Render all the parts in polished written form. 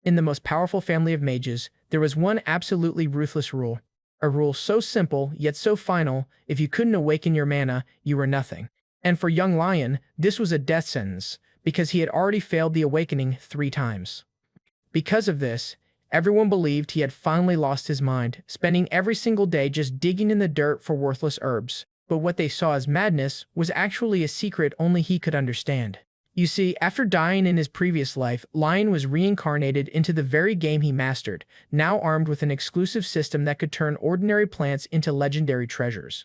In the most powerful family of mages, there was one absolutely ruthless rule. A rule so simple, yet so final: if you couldn't awaken your mana, you were nothing. And for young Lion, this was a death sentence, because he had already failed the awakening 3 times. Because of this, everyone believed he had finally lost his mind, spending every single day just digging in the dirt for worthless herbs. But what they saw as madness was actually a secret only he could understand. You see, after dying in his previous life, Lion was reincarnated into the very game he mastered, now armed with an exclusive system that could turn ordinary plants into legendary treasures.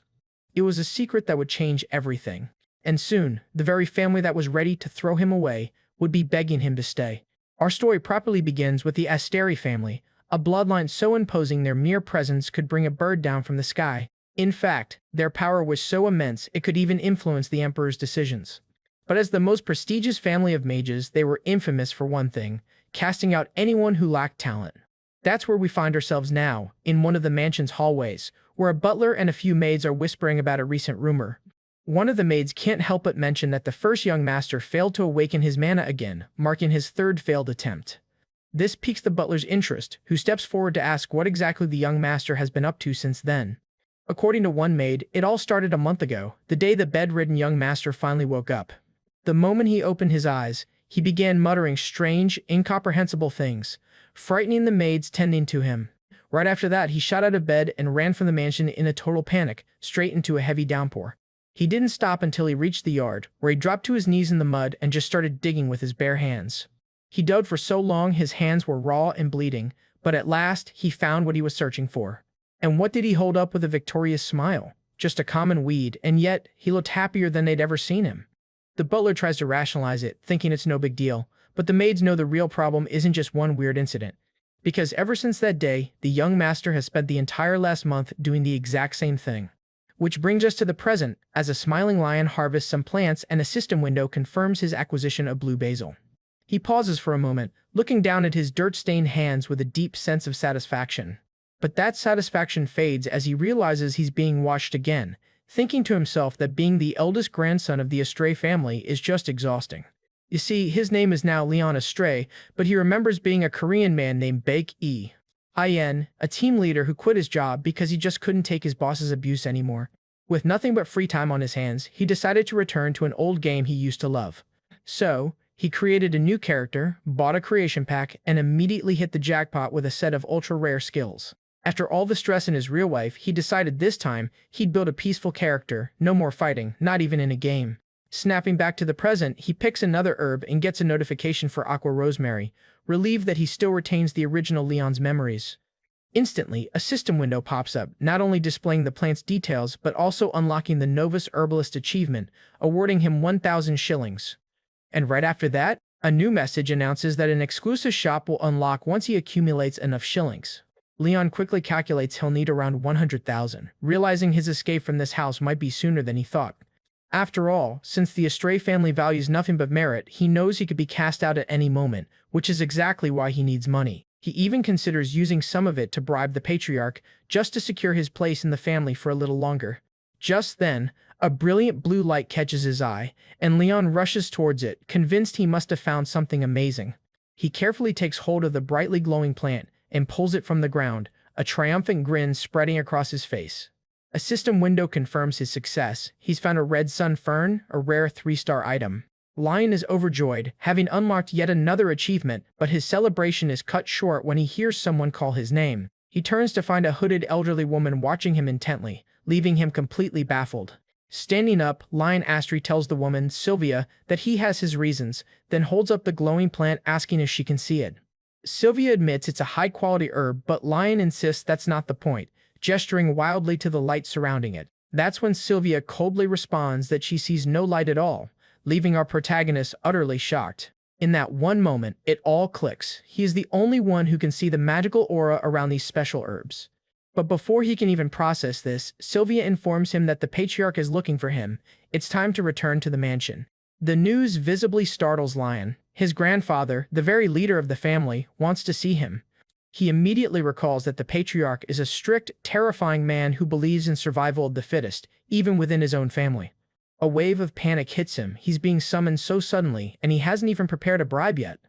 It was a secret that would change everything. And soon, the very family that was ready to throw him away would be begging him to stay. Our story properly begins with the Asteri family, a bloodline so imposing their mere presence could bring a bird down from the sky. In fact, their power was so immense it could even influence the emperor's decisions. But as the most prestigious family of mages, they were infamous for one thing: casting out anyone who lacked talent. That's where we find ourselves now, in one of the mansion's hallways, where a butler and a few maids are whispering about a recent rumor. One of the maids can't help but mention that the first young master failed to awaken his mana again, marking his 3rd failed attempt. This piques the butler's interest, who steps forward to ask what exactly the young master has been up to since then. According to one maid, it all started a month ago, the day the bedridden young master finally woke up. The moment he opened his eyes, he began muttering strange, incomprehensible things, frightening the maids tending to him. Right after that, he shot out of bed and ran from the mansion in a total panic, straight into a heavy downpour. He didn't stop until he reached the yard, where he dropped to his knees in the mud and just started digging with his bare hands. He dug for so long his hands were raw and bleeding, but at last he found what he was searching for. And what did he hold up with a victorious smile? Just a common weed, and yet he looked happier than they'd ever seen him. The butler tries to rationalize it, thinking it's no big deal, but the maids know the real problem isn't just one weird incident. Because ever since that day, the young master has spent the entire last month doing the exact same thing. Which brings us to the present, as a smiling lion harvests some plants and a system window confirms his acquisition of blue basil. He pauses for a moment, looking down at his dirt-stained hands with a deep sense of satisfaction. But that satisfaction fades as he realizes he's being watched again, thinking to himself that being the eldest grandson of the Astray family is just exhausting. You see, his name is now Leon Astray, but he remembers being a Korean man named Baek-in, a team leader who quit his job because he just couldn't take his boss's abuse anymore. With nothing but free time on his hands, he decided to return to an old game he used to love. So, he created a new character, bought a creation pack, and immediately hit the jackpot with a set of ultra-rare skills. After all the stress in his real life, he decided this time he'd build a peaceful character, no more fighting, not even in a game. Snapping back to the present, he picks another herb and gets a notification for Aqua Rosemary, relieved that he still retains the original Leon's memories. Instantly, a system window pops up, not only displaying the plant's details but also unlocking the Novice Herbalist achievement, awarding him 1,000 shillings. And right after that, a new message announces that an exclusive shop will unlock once he accumulates enough shillings. Leon quickly calculates he'll need around 100,000, realizing his escape from this house might be sooner than he thought. After all, since the Astray family values nothing but merit, he knows he could be cast out at any moment, which is exactly why he needs money. He even considers using some of it to bribe the patriarch, just to secure his place in the family for a little longer. Just then, a brilliant blue light catches his eye, and Leon rushes towards it, convinced he must have found something amazing. He carefully takes hold of the brightly glowing plant and pulls it from the ground, a triumphant grin spreading across his face. A system window confirms his success. He's found a red sun fern, a rare 3-star item. Lion is overjoyed, having unlocked yet another achievement, but his celebration is cut short when he hears someone call his name. He turns to find a hooded elderly woman watching him intently, leaving him completely baffled. Standing up, Lion Astray tells the woman, Sylvia, that he has his reasons, then holds up the glowing plant asking if she can see it. Sylvia admits it's a high-quality herb, but Lion insists that's not the point, gesturing wildly to the light surrounding it. That's when Sylvia coldly responds that she sees no light at all, leaving our protagonist utterly shocked. In that one moment, it all clicks. He is the only one who can see the magical aura around these special herbs. But before he can even process this, Sylvia informs him that the patriarch is looking for him. It's time to return to the mansion. The news visibly startles Lion. His grandfather, the very leader of the family, wants to see him. He immediately recalls that the patriarch is a strict, terrifying man who believes in survival of the fittest, even within his own family. A wave of panic hits him. He's being summoned so suddenly, and he hasn't even prepared a bribe yet.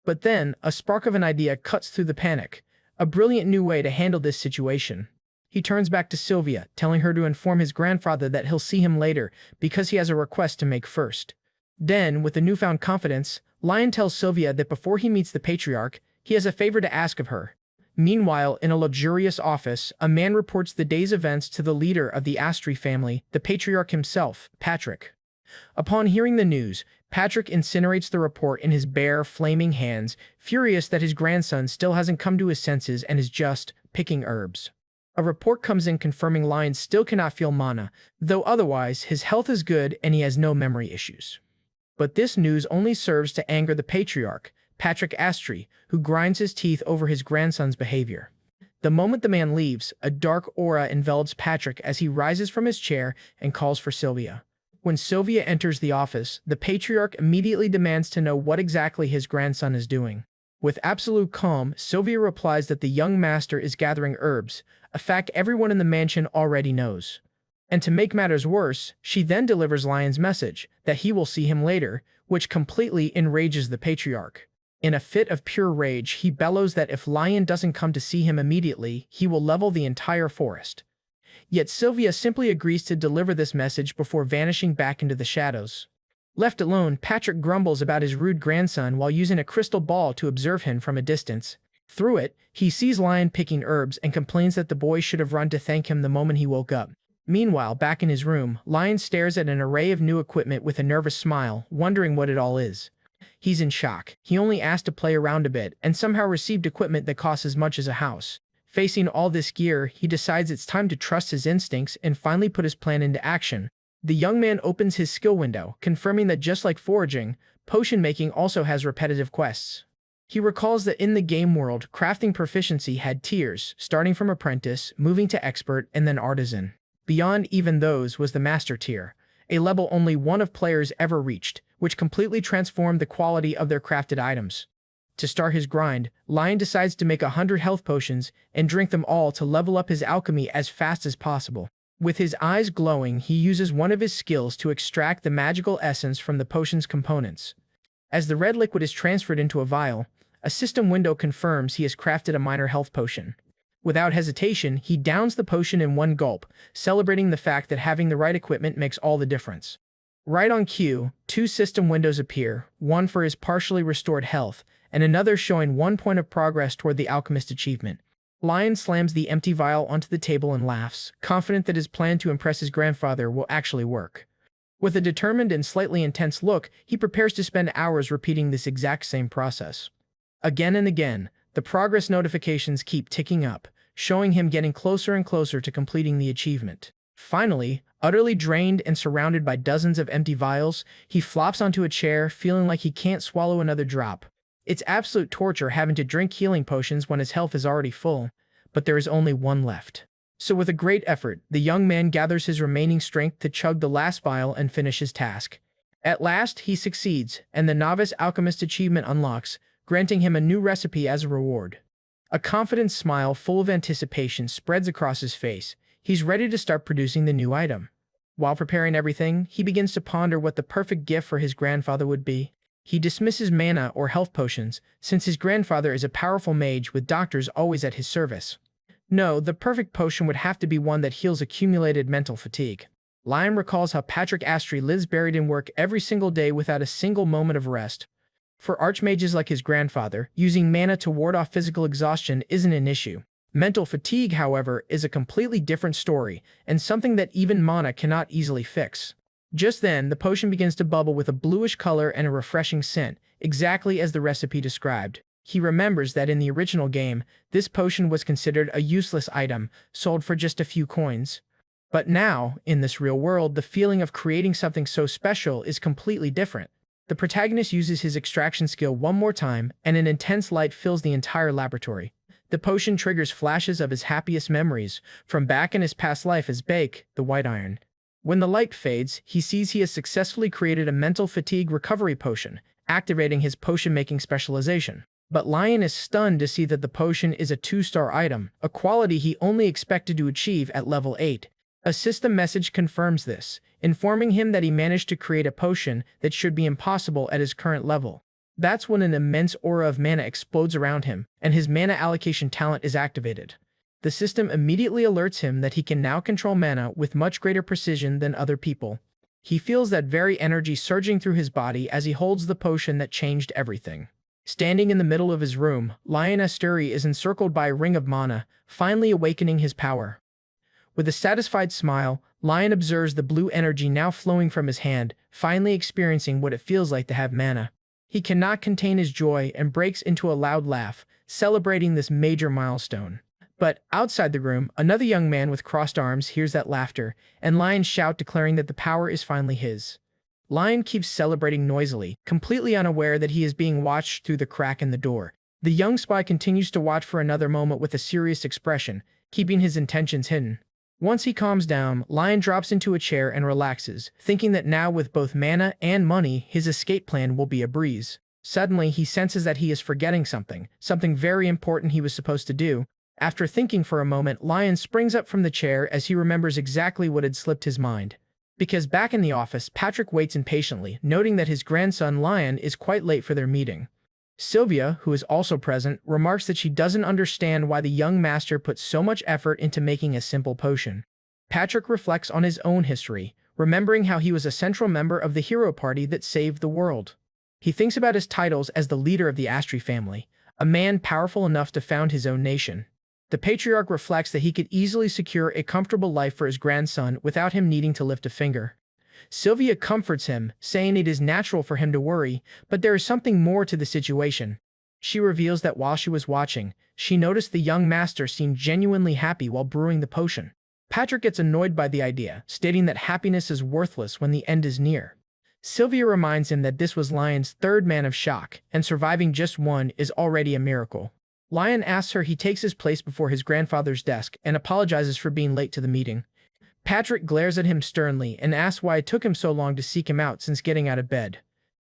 But then, a spark of an idea cuts through the panic. A brilliant new way to handle this situation. He turns back to Sylvia, telling her to inform his grandfather that he'll see him later because he has a request to make first. Then, with a newfound confidence, Lion tells Sylvia that before he meets the patriarch, he has a favor to ask of her. Meanwhile, in a luxurious office, a man reports the day's events to the leader of the Astri family, the patriarch himself, Patrick. Upon hearing the news, Patrick incinerates the report in his bare, flaming hands, furious that his grandson still hasn't come to his senses and is just picking herbs. A report comes in confirming Lion still cannot feel mana, though otherwise his health is good and he has no memory issues. But this news only serves to anger the patriarch, Patrick Astri, who grinds his teeth over his grandson's behavior. The moment the man leaves, a dark aura envelops Patrick as he rises from his chair and calls for Sylvia. When Sylvia enters the office, the patriarch immediately demands to know what exactly his grandson is doing. With absolute calm, Sylvia replies that the young master is gathering herbs, a fact everyone in the mansion already knows. And to make matters worse, she then delivers Lion's message, that he will see him later, which completely enrages the patriarch. In a fit of pure rage, he bellows that if Lion doesn't come to see him immediately, he will level the entire forest. Yet Sylvia simply agrees to deliver this message before vanishing back into the shadows. Left alone, Patrick grumbles about his rude grandson while using a crystal ball to observe him from a distance. Through it, he sees Lion picking herbs and complains that the boy should have run to thank him the moment he woke up. Meanwhile, back in his room, Lion stares at an array of new equipment with a nervous smile, wondering what it all is. He's in shock. He only asked to play around a bit and somehow received equipment that costs as much as a house. Facing all this gear, he decides it's time to trust his instincts and finally put his plan into action. The young man opens his skill window, confirming that just like foraging, potion making also has repetitive quests. He recalls that in the game world, crafting proficiency had tiers, starting from apprentice, moving to expert, and then artisan. Beyond even those was the master tier, a level only one of players ever reached, which completely transformed the quality of their crafted items. To start his grind, Lion decides to make 100 health potions and drink them all to level up his alchemy as fast as possible. With his eyes glowing, he uses one of his skills to extract the magical essence from the potion's components. As the red liquid is transferred into a vial, a system window confirms he has crafted a minor health potion. Without hesitation, he downs the potion in one gulp, celebrating the fact that having the right equipment makes all the difference. Right on cue, two system windows appear, one for his partially restored health, and another showing 1 point of progress toward the alchemist achievement. Lion slams the empty vial onto the table and laughs, confident that his plan to impress his grandfather will actually work. With a determined and slightly intense look, he prepares to spend hours repeating this exact same process. Again and again, the progress notifications keep ticking up, showing him getting closer and closer to completing the achievement. Finally, utterly drained and surrounded by dozens of empty vials, he flops onto a chair, feeling like he can't swallow another drop. It's absolute torture having to drink healing potions when his health is already full, but there is only one left. So with a great effort, the young man gathers his remaining strength to chug the last vial and finish his task. At last, he succeeds, and the Novice Alchemist achievement unlocks, granting him a new recipe as a reward. A confident smile full of anticipation spreads across his face. He's ready to start producing the new item. While preparing everything, he begins to ponder what the perfect gift for his grandfather would be. He dismisses mana or health potions, since his grandfather is a powerful mage with doctors always at his service. No, the perfect potion would have to be one that heals accumulated mental fatigue. Lion recalls how Patrick Astri lives buried in work every single day without a single moment of rest. For archmages like his grandfather, using mana to ward off physical exhaustion isn't an issue. Mental fatigue, however, is a completely different story, and something that even mana cannot easily fix. Just then, the potion begins to bubble with a bluish color and a refreshing scent, exactly as the recipe described. He remembers that in the original game, this potion was considered a useless item, sold for just a few coins. But now, in this real world, the feeling of creating something so special is completely different. The protagonist uses his extraction skill one more time, and an intense light fills the entire laboratory. The potion triggers flashes of his happiest memories, from back in his past life as Bake, the White Iron. When the light fades, he sees he has successfully created a mental fatigue recovery potion, activating his potion-making specialization. But Lion is stunned to see that the potion is a 2-star item, a quality he only expected to achieve at level 8. A system message confirms this, informing him that he managed to create a potion that should be impossible at his current level. That's when an immense aura of mana explodes around him, and his mana allocation talent is activated. The system immediately alerts him that he can now control mana with much greater precision than other people. He feels that very energy surging through his body as he holds the potion that changed everything. Standing in the middle of his room, Lion Asturi is encircled by a ring of mana, finally awakening his power. With a satisfied smile, Lion observes the blue energy now flowing from his hand, finally experiencing what it feels like to have mana. He cannot contain his joy and breaks into a loud laugh, celebrating this major milestone. But outside the room, another young man with crossed arms hears that laughter, and Lion shouts declaring that the power is finally his. Lion keeps celebrating noisily, completely unaware that he is being watched through the crack in the door. The young spy continues to watch for another moment with a serious expression, keeping his intentions hidden. Once he calms down, Lion drops into a chair and relaxes, thinking that now with both mana and money, his escape plan will be a breeze. Suddenly, he senses that he is forgetting something very important he was supposed to do. After thinking for a moment, Lion springs up from the chair as he remembers exactly what had slipped his mind. Because back in the office, Patrick waits impatiently, noting that his grandson Lion is quite late for their meeting. Sylvia, who is also present, remarks that she doesn't understand why the young master put so much effort into making a simple potion. Patrick reflects on his own history, remembering how he was a central member of the hero party that saved the world. He thinks about his titles as the leader of the Astri family, a man powerful enough to found his own nation. The patriarch reflects that he could easily secure a comfortable life for his grandson without him needing to lift a finger. Sylvia comforts him, saying it is natural for him to worry, but there is something more to the situation. She reveals that while she was watching, she noticed the young master seemed genuinely happy while brewing the potion. Patrick gets annoyed by the idea, stating that happiness is worthless when the end is near. Sylvia reminds him that this was Lion's third man of shock, and surviving just one is already a miracle. Lion asks her he takes his place before his grandfather's desk and apologizes for being late to the meeting. Patrick glares at him sternly and asks why it took him so long to seek him out since getting out of bed.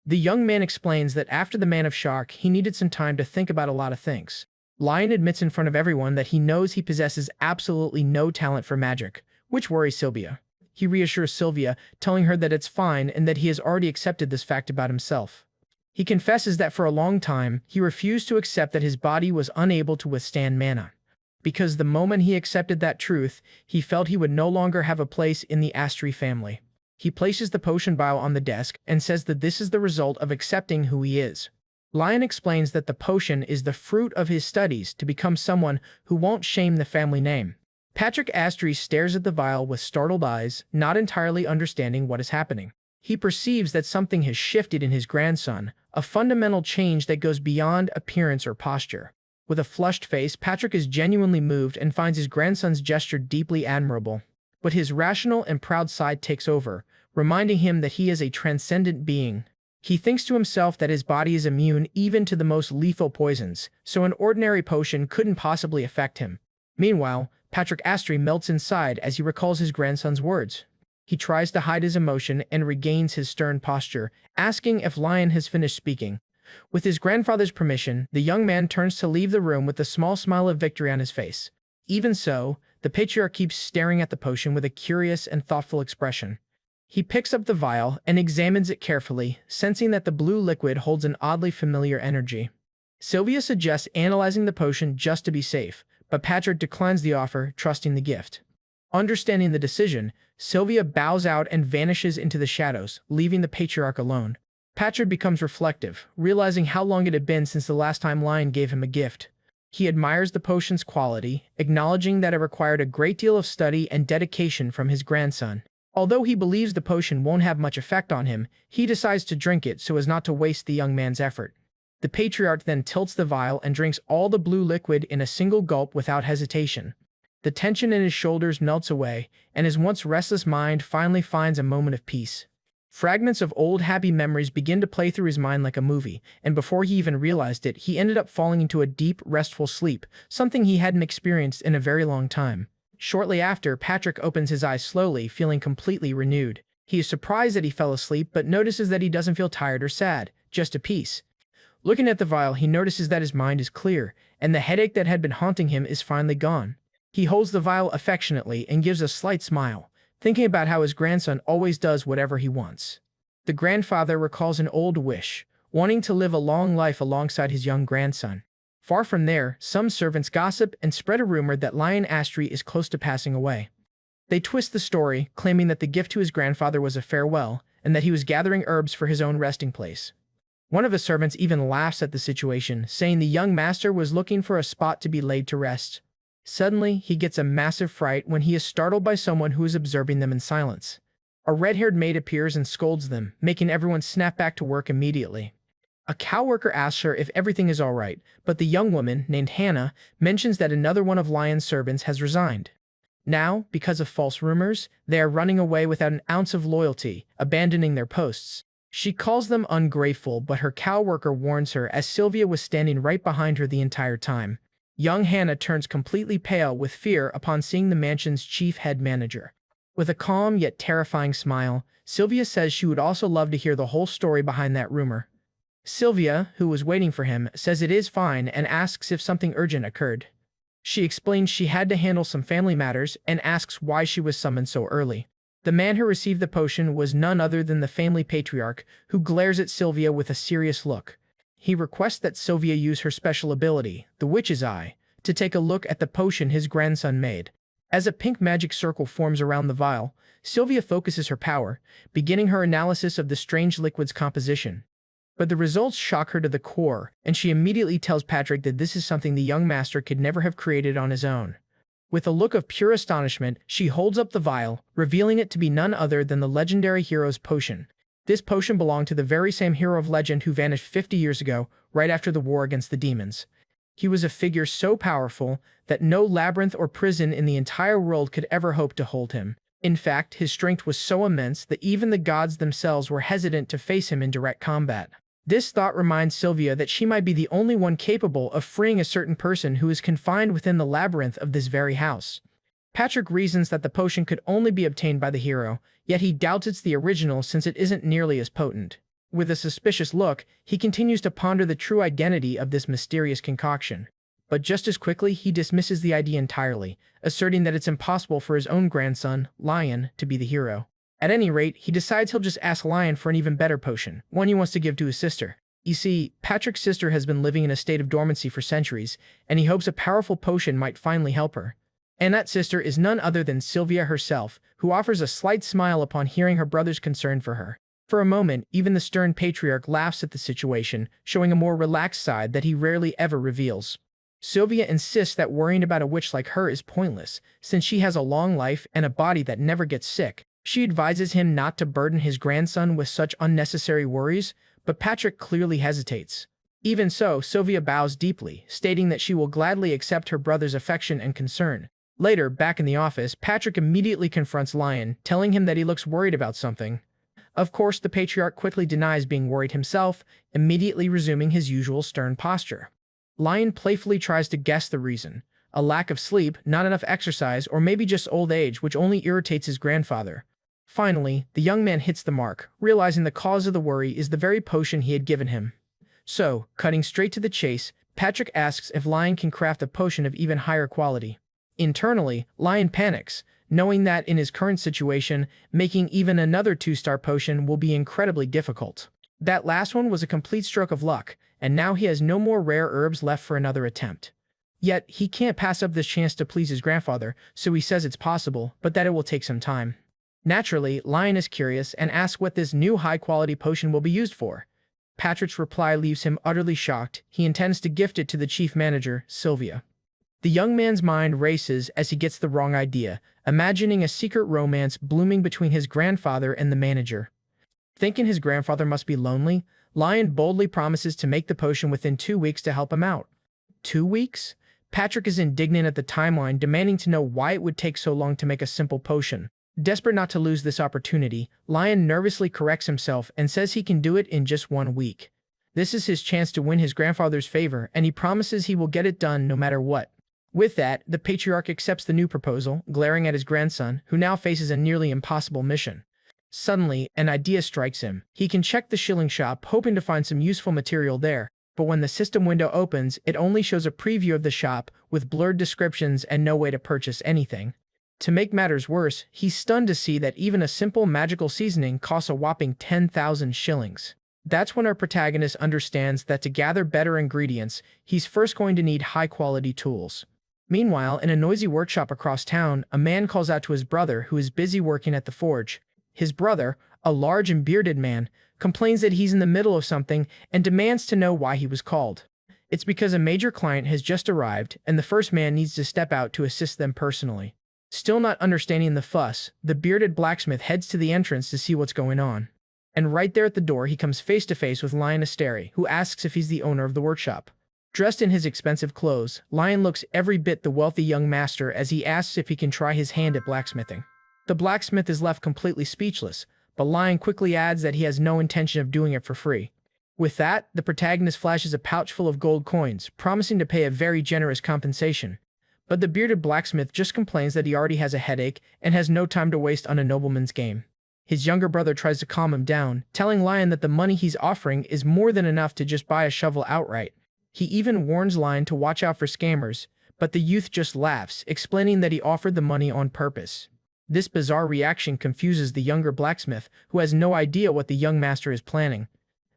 The young man explains that after the Man of Shark, he needed some time to think about a lot of things. Lion admits in front of everyone that he knows he possesses absolutely no talent for magic, which worries Sylvia. He reassures Sylvia, telling her that it's fine and that he has already accepted this fact about himself. He confesses that for a long time, he refused to accept that his body was unable to withstand mana. Because the moment he accepted that truth, he felt he would no longer have a place in the Astri family. He places the potion vial on the desk and says that this is the result of accepting who he is. Lion explains that the potion is the fruit of his studies to become someone who won't shame the family name. Patrick Astri stares at the vial with startled eyes, not entirely understanding what is happening. He perceives that something has shifted in his grandson, a fundamental change that goes beyond appearance or posture. With a flushed face, Patrick is genuinely moved and finds his grandson's gesture deeply admirable. But his rational and proud side takes over, reminding him that he is a transcendent being. He thinks to himself that his body is immune even to the most lethal poisons, so an ordinary potion couldn't possibly affect him. Meanwhile, Patrick Astri melts inside as he recalls his grandson's words. He tries to hide his emotion and regains his stern posture, asking if Lion has finished speaking. With his grandfather's permission, the young man turns to leave the room with a small smile of victory on his face. Even so, the patriarch keeps staring at the potion with a curious and thoughtful expression. He picks up the vial and examines it carefully, sensing that the blue liquid holds an oddly familiar energy. Sylvia suggests analyzing the potion just to be safe, but Patrick declines the offer, trusting the gift. Understanding the decision, Sylvia bows out and vanishes into the shadows, leaving the patriarch alone. Patrick becomes reflective, realizing how long it had been since the last time Lion gave him a gift. He admires the potion's quality, acknowledging that it required a great deal of study and dedication from his grandson. Although he believes the potion won't have much effect on him, he decides to drink it so as not to waste the young man's effort. The patriarch then tilts the vial and drinks all the blue liquid in a single gulp without hesitation. The tension in his shoulders melts away, and his once restless mind finally finds a moment of peace. Fragments of old happy memories begin to play through his mind like a movie, and before he even realized it, he ended up falling into a deep, restful sleep, something he hadn't experienced in a very long time. Shortly after, Patrick opens his eyes slowly, feeling completely renewed. He is surprised that he fell asleep, but notices that he doesn't feel tired or sad, just at peace. Looking at the vial, he notices that his mind is clear, and the headache that had been haunting him is finally gone. He holds the vial affectionately and gives a slight smile, thinking about how his grandson always does whatever he wants. The grandfather recalls an old wish, wanting to live a long life alongside his young grandson. Far from there, some servants gossip and spread a rumor that Lion Astri is close to passing away. They twist the story, claiming that the gift to his grandfather was a farewell, and that he was gathering herbs for his own resting place. One of the servants even laughs at the situation, saying the young master was looking for a spot to be laid to rest. Suddenly, he gets a massive fright when he is startled by someone who is observing them in silence. A red-haired maid appears and scolds them, making everyone snap back to work immediately. A cow worker asks her if everything is all right, but the young woman, named Hannah, mentions that another one of Lion's servants has resigned. Now, because of false rumors, they are running away without an ounce of loyalty, abandoning their posts. She calls them ungrateful, but her cow worker warns her as Sylvia was standing right behind her the entire time. Young Hannah turns completely pale with fear upon seeing the mansion's chief head manager. With a calm yet terrifying smile, Sylvia says she would also love to hear the whole story behind that rumor. Sylvia, who was waiting for him, says it is fine and asks if something urgent occurred. She explains she had to handle some family matters and asks why she was summoned so early. The man who received the potion was none other than the family patriarch, who glares at Sylvia with a serious look. He requests that Sylvia use her special ability, the Witch's Eye, to take a look at the potion his grandson made. As a pink magic circle forms around the vial, Sylvia focuses her power, beginning her analysis of the strange liquid's composition. But the results shock her to the core, and she immediately tells Patrick that this is something the young master could never have created on his own. With a look of pure astonishment, she holds up the vial, revealing it to be none other than the legendary hero's potion. This potion belonged to the very same hero of legend who vanished 50 years ago, right after the war against the demons. He was a figure so powerful that no labyrinth or prison in the entire world could ever hope to hold him. In fact, his strength was so immense that even the gods themselves were hesitant to face him in direct combat. This thought reminds Sylvia that she might be the only one capable of freeing a certain person who is confined within the labyrinth of this very house. Patrick reasons that the potion could only be obtained by the hero, yet he doubts it's the original since it isn't nearly as potent. With a suspicious look, he continues to ponder the true identity of this mysterious concoction. But just as quickly, he dismisses the idea entirely, asserting that it's impossible for his own grandson, Lion, to be the hero. At any rate, he decides he'll just ask Lion for an even better potion, one he wants to give to his sister. You see, Patrick's sister has been living in a state of dormancy for centuries, and he hopes a powerful potion might finally help her. And that sister is none other than Sylvia herself, who offers a slight smile upon hearing her brother's concern for her. For a moment, even the stern patriarch laughs at the situation, showing a more relaxed side that he rarely ever reveals. Sylvia insists that worrying about a witch like her is pointless, since she has a long life and a body that never gets sick. She advises him not to burden his grandson with such unnecessary worries, but Patrick clearly hesitates. Even so, Sylvia bows deeply, stating that she will gladly accept her brother's affection and concern. Later, back in the office, Patrick immediately confronts Lion, telling him that he looks worried about something. Of course, the patriarch quickly denies being worried himself, immediately resuming his usual stern posture. Lion playfully tries to guess the reason: a lack of sleep, not enough exercise, or maybe just old age, which only irritates his grandfather. Finally, the young man hits the mark, realizing the cause of the worry is the very potion he had given him. So, cutting straight to the chase, Patrick asks if Lion can craft a potion of even higher quality. Internally, Lion panics, knowing that in his current situation, making even another 2-star potion will be incredibly difficult. That last one was a complete stroke of luck, and now he has no more rare herbs left for another attempt. Yet, he can't pass up this chance to please his grandfather, so he says it's possible, but that it will take some time. Naturally, Lion is curious and asks what this new high-quality potion will be used for. Patrick's reply leaves him utterly shocked. He intends to gift it to the chief manager, Sylvia. The young man's mind races as he gets the wrong idea, imagining a secret romance blooming between his grandfather and the manager. Thinking his grandfather must be lonely, Lion boldly promises to make the potion within 2 weeks to help him out. 2 weeks? Patrick is indignant at the timeline, demanding to know why it would take so long to make a simple potion. Desperate not to lose this opportunity, Lion nervously corrects himself and says he can do it in just 1 week. This is his chance to win his grandfather's favor, and he promises he will get it done no matter what. With that, the patriarch accepts the new proposal, glaring at his grandson, who now faces a nearly impossible mission. Suddenly, an idea strikes him. He can check the shilling shop, hoping to find some useful material there, but when the system window opens, it only shows a preview of the shop, with blurred descriptions and no way to purchase anything. To make matters worse, he's stunned to see that even a simple magical seasoning costs a whopping 10,000 shillings. That's when our protagonist understands that to gather better ingredients, he's first going to need high-quality tools. Meanwhile, in a noisy workshop across town, a man calls out to his brother who is busy working at the forge. His brother, a large and bearded man, complains that he's in the middle of something and demands to know why he was called. It's because a major client has just arrived and the first man needs to step out to assist them personally. Still not understanding the fuss, the bearded blacksmith heads to the entrance to see what's going on. And right there at the door he comes face to face with Lion Asteri, who asks if he's the owner of the workshop. Dressed in his expensive clothes, Lion looks every bit the wealthy young master as he asks if he can try his hand at blacksmithing. The blacksmith is left completely speechless, but Lion quickly adds that he has no intention of doing it for free. With that, the protagonist flashes a pouch full of gold coins, promising to pay a very generous compensation. But the bearded blacksmith just complains that he already has a headache and has no time to waste on a nobleman's game. His younger brother tries to calm him down, telling Lion that the money he's offering is more than enough to just buy a shovel outright. He even warns Lion to watch out for scammers, but the youth just laughs, explaining that he offered the money on purpose. This bizarre reaction confuses the younger blacksmith, who has no idea what the young master is planning.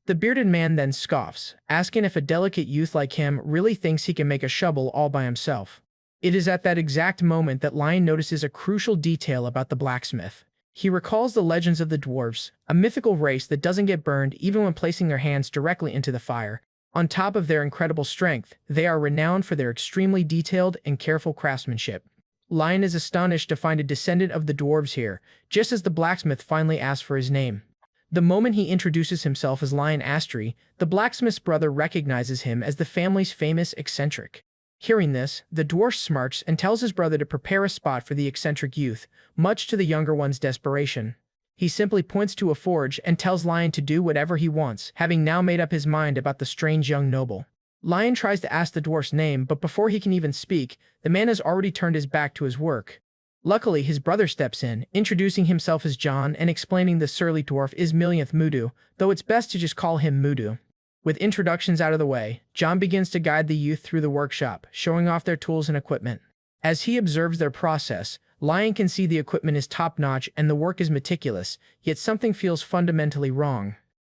The bearded man then scoffs, asking if a delicate youth like him really thinks he can make a shovel all by himself. It is at that exact moment that Lion notices a crucial detail about the blacksmith. He recalls the legends of the dwarves, a mythical race that doesn't get burned even when placing their hands directly into the fire. On top of their incredible strength, they are renowned for their extremely detailed and careful craftsmanship. Lion is astonished to find a descendant of the dwarves here, just as the blacksmith finally asks for his name. The moment he introduces himself as Lion Asteri, the blacksmith's brother recognizes him as the family's famous eccentric. Hearing this, the dwarf smirks and tells his brother to prepare a spot for the eccentric youth, much to the younger one's desperation. He simply points to a forge and tells Lion to do whatever he wants, having now made up his mind about the strange young noble. Lion tries to ask the dwarf's name, but before he can even speak, the man has already turned his back to his work. Luckily, his brother steps in, introducing himself as John and explaining the surly dwarf is Millionth Mudu, though it's best to just call him Mudu. With introductions out of the way, John begins to guide the youth through the workshop, showing off their tools and equipment. As he observes their process, Lion can see the equipment is top-notch and the work is meticulous, yet something feels fundamentally wrong.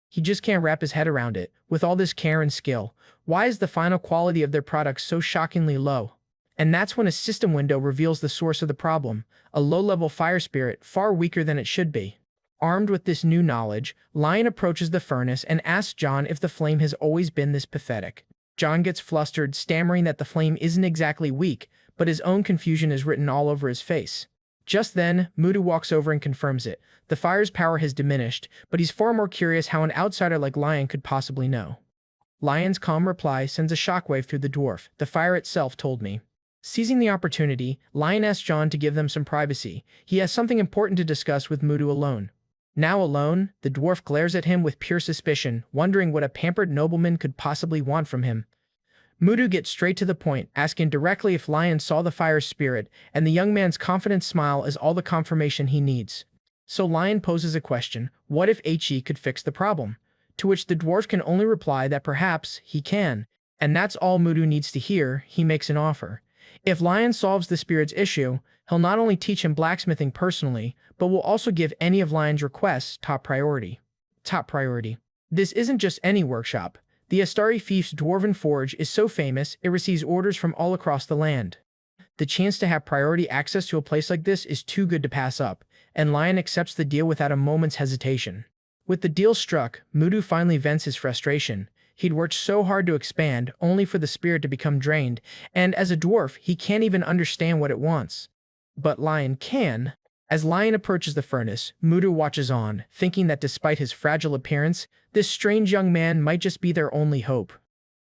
He just can't wrap his head around it. With all this care and skill, why is the final quality of their products so shockingly low? And that's when a system window reveals the source of the problem, a low-level fire spirit far weaker than it should be. Armed with this new knowledge, Lion approaches the furnace and asks John if the flame has always been this pathetic. John gets flustered, stammering that the flame isn't exactly weak, but his own confusion is written all over his face. Just then, Mudu walks over and confirms it. The fire's power has diminished, but he's far more curious how an outsider like Lion could possibly know. Lion's calm reply sends a shockwave through the dwarf. The fire itself told me. Seizing the opportunity, Lion asks John to give them some privacy. He has something important to discuss with Mudu alone. Now alone, the dwarf glares at him with pure suspicion, wondering what a pampered nobleman could possibly want from him. Mudu gets straight to the point, asking directly if Lion saw the fire's spirit, and the young man's confident smile is all the confirmation he needs. So Lion poses a question: what if He could fix the problem? To which the dwarf can only reply that perhaps he can, and that's all Mudu needs to hear. He makes an offer. If Lion solves the spirit's issue, he'll not only teach him blacksmithing personally, but will also give any of Lion's requests top priority. Top priority. This isn't just any workshop. The Asteri Fief's Dwarven Forge is so famous, it receives orders from all across the land. The chance to have priority access to a place like this is too good to pass up, and Lion accepts the deal without a moment's hesitation. With the deal struck, Mudu finally vents his frustration. He'd worked so hard to expand, only for the spirit to become drained, and as a dwarf, he can't even understand what it wants. But Lion can. As Lion approaches the furnace, Mudu watches on, thinking that despite his fragile appearance, this strange young man might just be their only hope.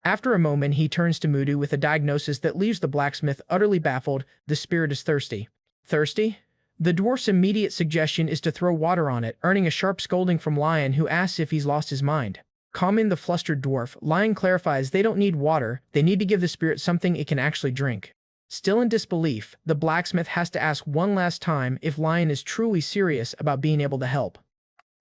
After a moment, he turns to Mudu with a diagnosis that leaves the blacksmith utterly baffled. The spirit is thirsty. Thirsty? The dwarf's immediate suggestion is to throw water on it, earning a sharp scolding from Lion, who asks if he's lost his mind. Calming the flustered dwarf, Lion clarifies they don't need water, they need to give the spirit something it can actually drink. Still in disbelief, the blacksmith has to ask one last time if Lion is truly serious about being able to help.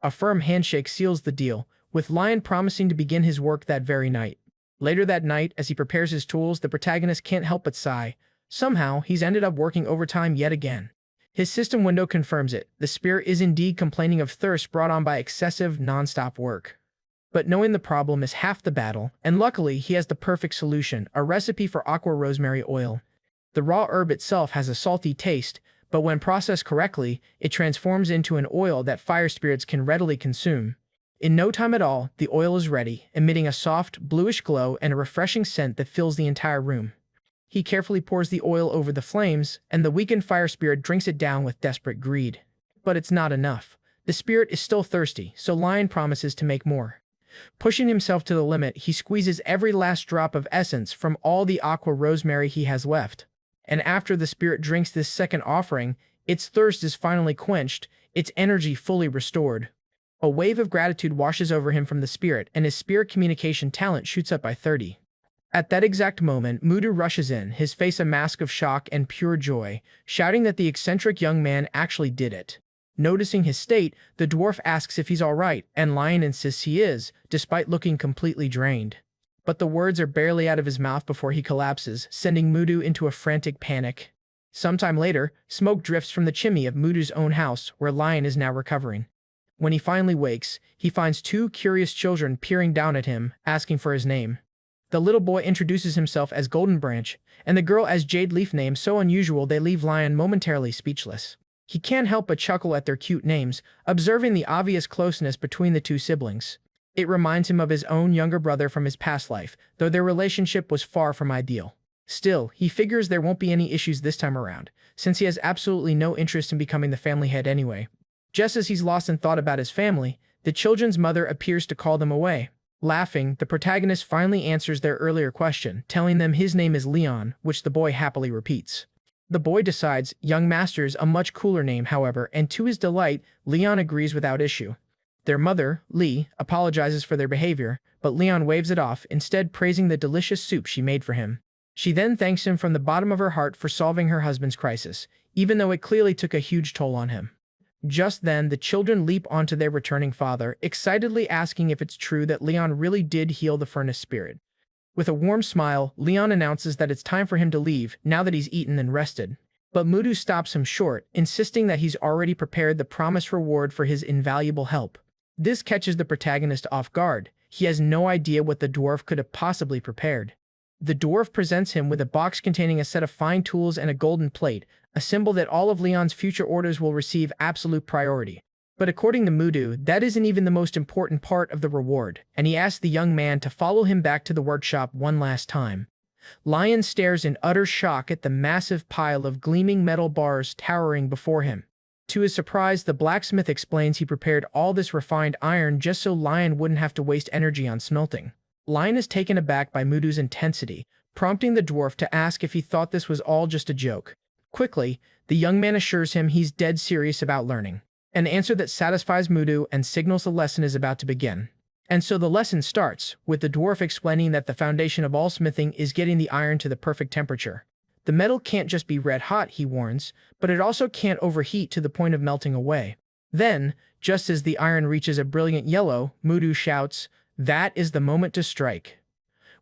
A firm handshake seals the deal, with Lion promising to begin his work that very night. Later that night, as he prepares his tools, the protagonist can't help but sigh. Somehow, he's ended up working overtime yet again. His system window confirms it. The spirit is indeed complaining of thirst brought on by excessive, non-stop work. But knowing the problem is half the battle, and luckily he has the perfect solution, a recipe for aqua rosemary oil. The raw herb itself has a salty taste, but when processed correctly, it transforms into an oil that fire spirits can readily consume. In no time at all, the oil is ready, emitting a soft, bluish glow and a refreshing scent that fills the entire room. He carefully pours the oil over the flames, and the weakened fire spirit drinks it down with desperate greed. But it's not enough. The spirit is still thirsty, so Lion promises to make more. Pushing himself to the limit, he squeezes every last drop of essence from all the aqua rosemary he has left. And after the spirit drinks this second offering, its thirst is finally quenched, its energy fully restored. A wave of gratitude washes over him from the spirit, and his spirit communication talent shoots up by 30. At that exact moment, Mudu rushes in, his face a mask of shock and pure joy, shouting that the eccentric young man actually did it. Noticing his state, the dwarf asks if he's alright, and Lion insists he is, despite looking completely drained. But the words are barely out of his mouth before he collapses, sending Mudu into a frantic panic. Sometime later, smoke drifts from the chimney of Mudu's own house, where Lion is now recovering. When he finally wakes, he finds two curious children peering down at him, asking for his name. The little boy introduces himself as Golden Branch, and the girl as Jade Leaf, names so unusual they leave Lion momentarily speechless. He can't help but chuckle at their cute names, observing the obvious closeness between the two siblings. It reminds him of his own younger brother from his past life, though their relationship was far from ideal. Still, he figures there won't be any issues this time around, since he has absolutely no interest in becoming the family head anyway. Just as he's lost in thought about his family, the children's mother appears to call them away. Laughing, the protagonist finally answers their earlier question, telling them his name is Leon, which the boy happily repeats. The boy decides Young Master's a much cooler name, however, and to his delight, Leon agrees without issue. Their mother, Lee, apologizes for their behavior, but Leon waves it off, instead praising the delicious soup she made for him. She then thanks him from the bottom of her heart for solving her husband's crisis, even though it clearly took a huge toll on him. Just then, the children leap onto their returning father, excitedly asking if it's true that Leon really did heal the furnace spirit. With a warm smile, Leon announces that it's time for him to leave, now that he's eaten and rested. But Mudu stops him short, insisting that he's already prepared the promised reward for his invaluable help. This catches the protagonist off guard. He has no idea what the dwarf could have possibly prepared. The dwarf presents him with a box containing a set of fine tools and a golden plate, a symbol that all of Leon's future orders will receive absolute priority. But according to Mudu, that isn't even the most important part of the reward, and he asks the young man to follow him back to the workshop one last time. Lion stares in utter shock at the massive pile of gleaming metal bars towering before him. To his surprise, the blacksmith explains he prepared all this refined iron just so Lion wouldn't have to waste energy on smelting. Lion is taken aback by Mudu's intensity, prompting the dwarf to ask if he thought this was all just a joke. Quickly, the young man assures him he's dead serious about learning. An answer that satisfies Mudu and signals the lesson is about to begin. And so the lesson starts, with the dwarf explaining that the foundation of all smithing is getting the iron to the perfect temperature. The metal can't just be red hot, he warns, but it also can't overheat to the point of melting away. Then, just as the iron reaches a brilliant yellow, Mudu shouts, "That is the moment to strike."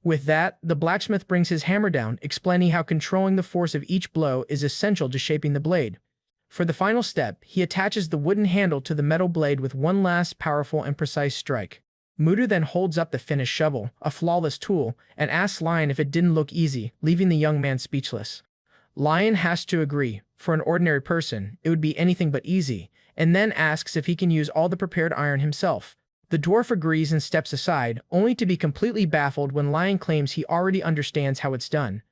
With that, the blacksmith brings his hammer down, explaining how controlling the force of each blow is essential to shaping the blade. For the final step, he attaches the wooden handle to the metal blade with one last powerful and precise strike. Mudu then holds up the finished shovel, a flawless tool, and asks Lion if it didn't look easy, leaving the young man speechless. Lion has to agree. For an ordinary person, it would be anything but easy, and then asks if he can use all the prepared iron himself. The dwarf agrees and steps aside, only to be completely baffled when Lion claims he already understands how it's done.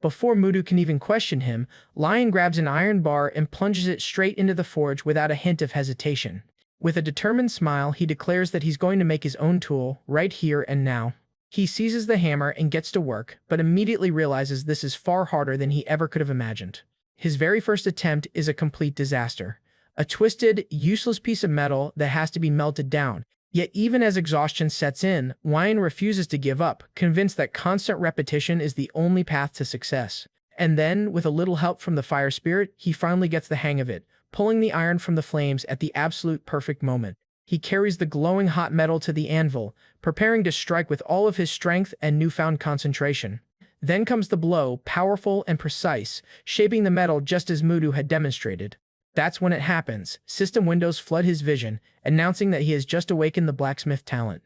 Before Mudu can even question him, Lion grabs an iron bar and plunges it straight into the forge without a hint of hesitation. With a determined smile, he declares that he's going to make his own tool, right here and now. He seizes the hammer and gets to work, but immediately realizes this is far harder than he ever could have imagined. His very first attempt is a complete disaster. A twisted, useless piece of metal that has to be melted down. Yet even as exhaustion sets in, Lion refuses to give up, convinced that constant repetition is the only path to success. And then, with a little help from the fire spirit, he finally gets the hang of it, pulling the iron from the flames at the absolute perfect moment. He carries the glowing hot metal to the anvil, preparing to strike with all of his strength and newfound concentration. Then comes the blow, powerful and precise, shaping the metal just as Mudu had demonstrated. That's when it happens. System windows flood his vision, announcing that he has just awakened the blacksmith talent.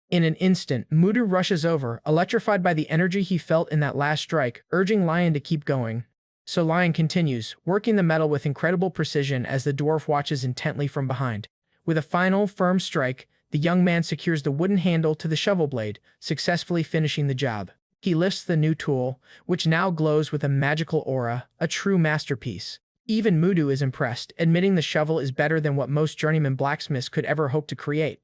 In an instant, Mudu rushes over, electrified by the energy he felt in that last strike, urging Lion to keep going. So Lion continues, working the metal with incredible precision as the dwarf watches intently from behind. With a final, firm strike, the young man secures the wooden handle to the shovel blade, successfully finishing the job. He lifts the new tool, which now glows with a magical aura, a true masterpiece. Even Mudu is impressed, admitting the shovel is better than what most journeyman blacksmiths could ever hope to create.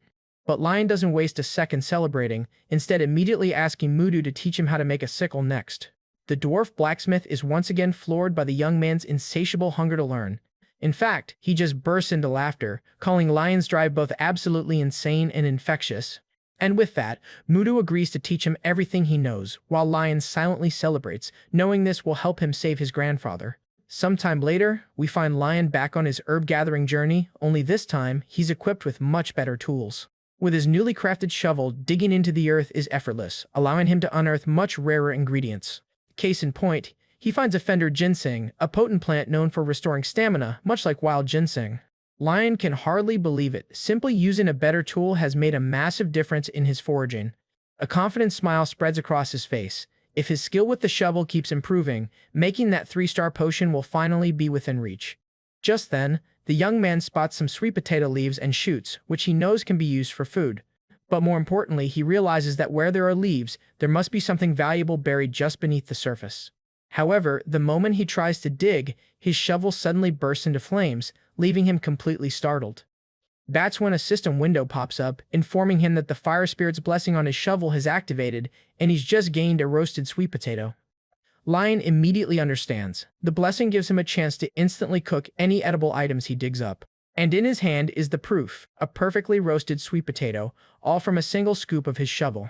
But Lion doesn't waste a second celebrating, instead immediately asking Mudu to teach him how to make a sickle next. The dwarf blacksmith is once again floored by the young man's insatiable hunger to learn. In fact, he just bursts into laughter, calling Lion's drive both absolutely insane and infectious. And with that, Mudu agrees to teach him everything he knows, while Lion silently celebrates, knowing this will help him save his grandfather. Sometime later, we find Lion back on his herb-gathering journey, only this time, he's equipped with much better tools. With his newly crafted shovel, digging into the earth is effortless, allowing him to unearth much rarer ingredients. Case in point, he finds a fender ginseng, a potent plant known for restoring stamina, much like wild ginseng. Lion can hardly believe it. Simply using a better tool has made a massive difference in his foraging. A confident smile spreads across his face. If his skill with the shovel keeps improving, making that 3-star potion will finally be within reach. Just then, the young man spots some sweet potato leaves and shoots, which he knows can be used for food. But more importantly, he realizes that where there are leaves, there must be something valuable buried just beneath the surface. However, the moment he tries to dig, his shovel suddenly bursts into flames, leaving him completely startled. That's when a system window pops up, informing him that the fire spirit's blessing on his shovel has activated, and he's just gained a roasted sweet potato. Lion immediately understands. The blessing gives him a chance to instantly cook any edible items he digs up. And in his hand is the proof, a perfectly roasted sweet potato, all from a single scoop of his shovel.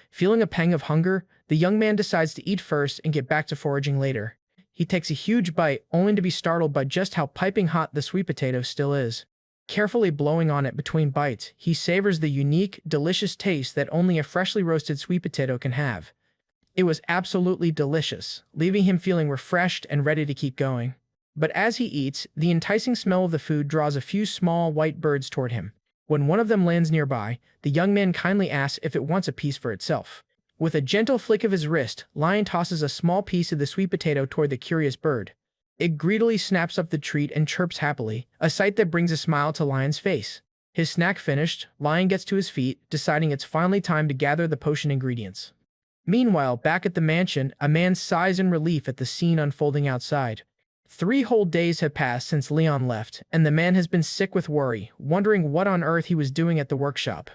Feeling a pang of hunger, the young man decides to eat first and get back to foraging later. He takes a huge bite, only to be startled by just how piping hot the sweet potato still is. Carefully blowing on it between bites, he savors the unique, delicious taste that only a freshly roasted sweet potato can have. It was absolutely delicious, leaving him feeling refreshed and ready to keep going. But as he eats, the enticing smell of the food draws a few small white birds toward him. When one of them lands nearby, the young man kindly asks if it wants a piece for itself. With a gentle flick of his wrist, Lion tosses a small piece of the sweet potato toward the curious bird. It greedily snaps up the treat and chirps happily, a sight that brings a smile to Lion's face. His snack finished, Lion gets to his feet, deciding it's finally time to gather the potion ingredients. Meanwhile, back at the mansion, a man sighs in relief at the scene unfolding outside. 3 whole days have passed since Leon left, and the man has been sick with worry, wondering what on earth he was doing at the workshop.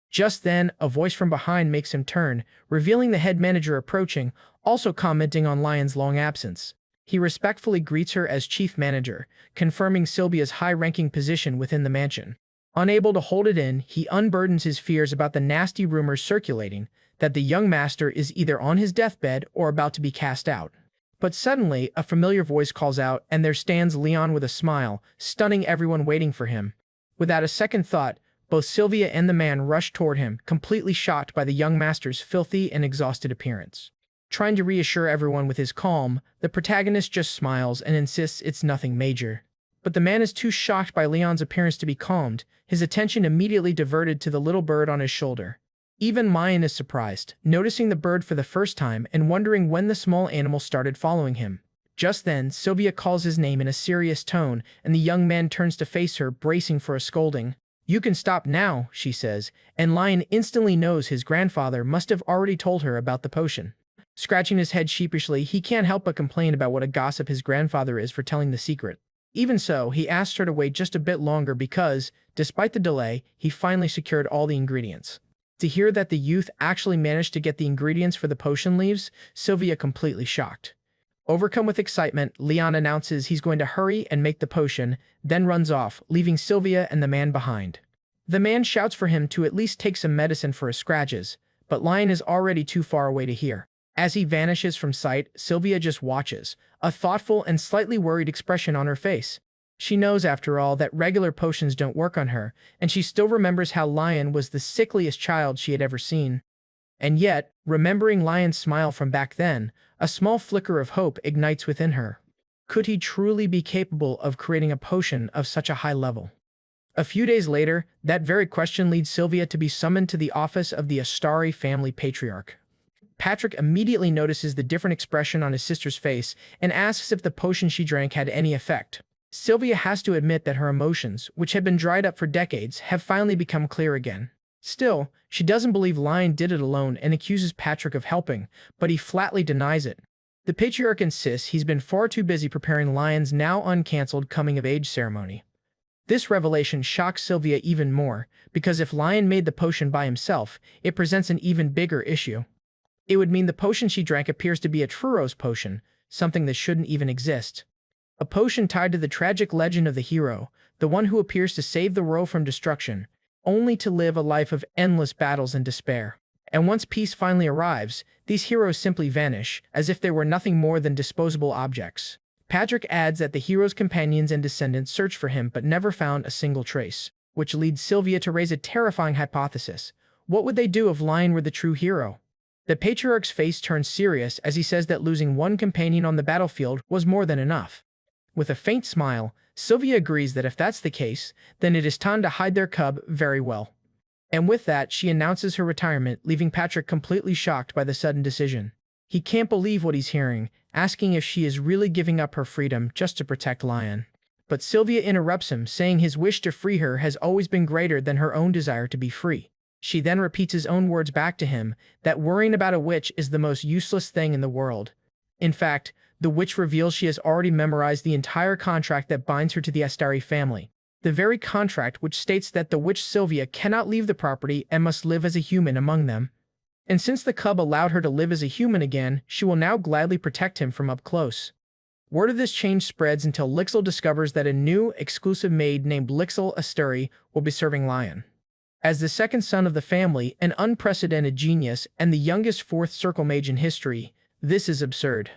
Just then, a voice from behind makes him turn, revealing the head manager approaching, also commenting on Lion's long absence. He respectfully greets her as chief manager, confirming Sylvia's high-ranking position within the mansion. Unable to hold it in, he unburdens his fears about the nasty rumors circulating that the young master is either on his deathbed or about to be cast out. But suddenly, a familiar voice calls out, and there stands Leon with a smile, stunning everyone waiting for him. Without a second thought, both Sylvia and the man rush toward him, completely shocked by the young master's filthy and exhausted appearance. Trying to reassure everyone with his calm, the protagonist just smiles and insists it's nothing major. But the man is too shocked by Leon's appearance to be calmed, his attention immediately diverted to the little bird on his shoulder. Even Mayan is surprised, noticing the bird for the first time and wondering when the small animal started following him. Just then, Sylvia calls his name in a serious tone, and the young man turns to face her, bracing for a scolding. "You can stop now," she says, and Lion instantly knows his grandfather must have already told her about the potion. Scratching his head sheepishly, he can't help but complain about what a gossip his grandfather is for telling the secret. Even so, he asks her to wait just a bit longer because, despite the delay, he finally secured all the ingredients. To hear that the youth actually managed to get the ingredients for the potion leaves, Sylvia completely shocked. Overcome with excitement, Leon announces he's going to hurry and make the potion, then runs off, leaving Sylvia and the man behind. The man shouts for him to at least take some medicine for his scratches, but Lion is already too far away to hear. As he vanishes from sight, Sylvia just watches, a thoughtful and slightly worried expression on her face. She knows, after all, that regular potions don't work on her, and she still remembers how Lion was the sickliest child she had ever seen. And yet, remembering Lion's smile from back then, a small flicker of hope ignites within her. Could he truly be capable of creating a potion of such a high level? A few days later, that very question leads Sylvia to be summoned to the office of the Astari family patriarch. Patrick immediately notices the different expression on his sister's face and asks if the potion she drank had any effect. Sylvia has to admit that her emotions, which had been dried up for decades, have finally become clear again. Still, she doesn't believe Lion did it alone and accuses Patrick of helping, but he flatly denies it. The patriarch insists he's been far too busy preparing Lion's now uncancelled coming-of-age ceremony. This revelation shocks Sylvia even more, because if Lion made the potion by himself, it presents an even bigger issue. It would mean the potion she drank appears to be a Truro's potion, something that shouldn't even exist. A potion tied to the tragic legend of the hero, the one who appears to save the world from destruction, only to live a life of endless battles and despair. And once peace finally arrives, these heroes simply vanish, as if they were nothing more than disposable objects. Patrick adds that the hero's companions and descendants searched for him but never found a single trace, which leads Sylvia to raise a terrifying hypothesis. What would they do if Lion were the true hero? The patriarch's face turns serious as he says that losing one companion on the battlefield was more than enough. With a faint smile, Sylvia agrees that if that's the case, then it is time to hide their cub very well. And with that, she announces her retirement, leaving Patrick completely shocked by the sudden decision. He can't believe what he's hearing, asking if she is really giving up her freedom just to protect Lion. But Sylvia interrupts him, saying his wish to free her has always been greater than her own desire to be free. She then repeats his own words back to him, that worrying about a witch is the most useless thing in the world. In fact, the witch reveals she has already memorized the entire contract that binds her to the Astari family. The very contract which states that the witch Sylvia cannot leave the property and must live as a human among them. And since the cub allowed her to live as a human again, she will now gladly protect him from up close. Word of this change spreads until Lixil discovers that a new, exclusive maid named Lixil Astari will be serving Lion. As the second son of the family, an unprecedented genius, and the youngest fourth circle mage in history, this is absurd.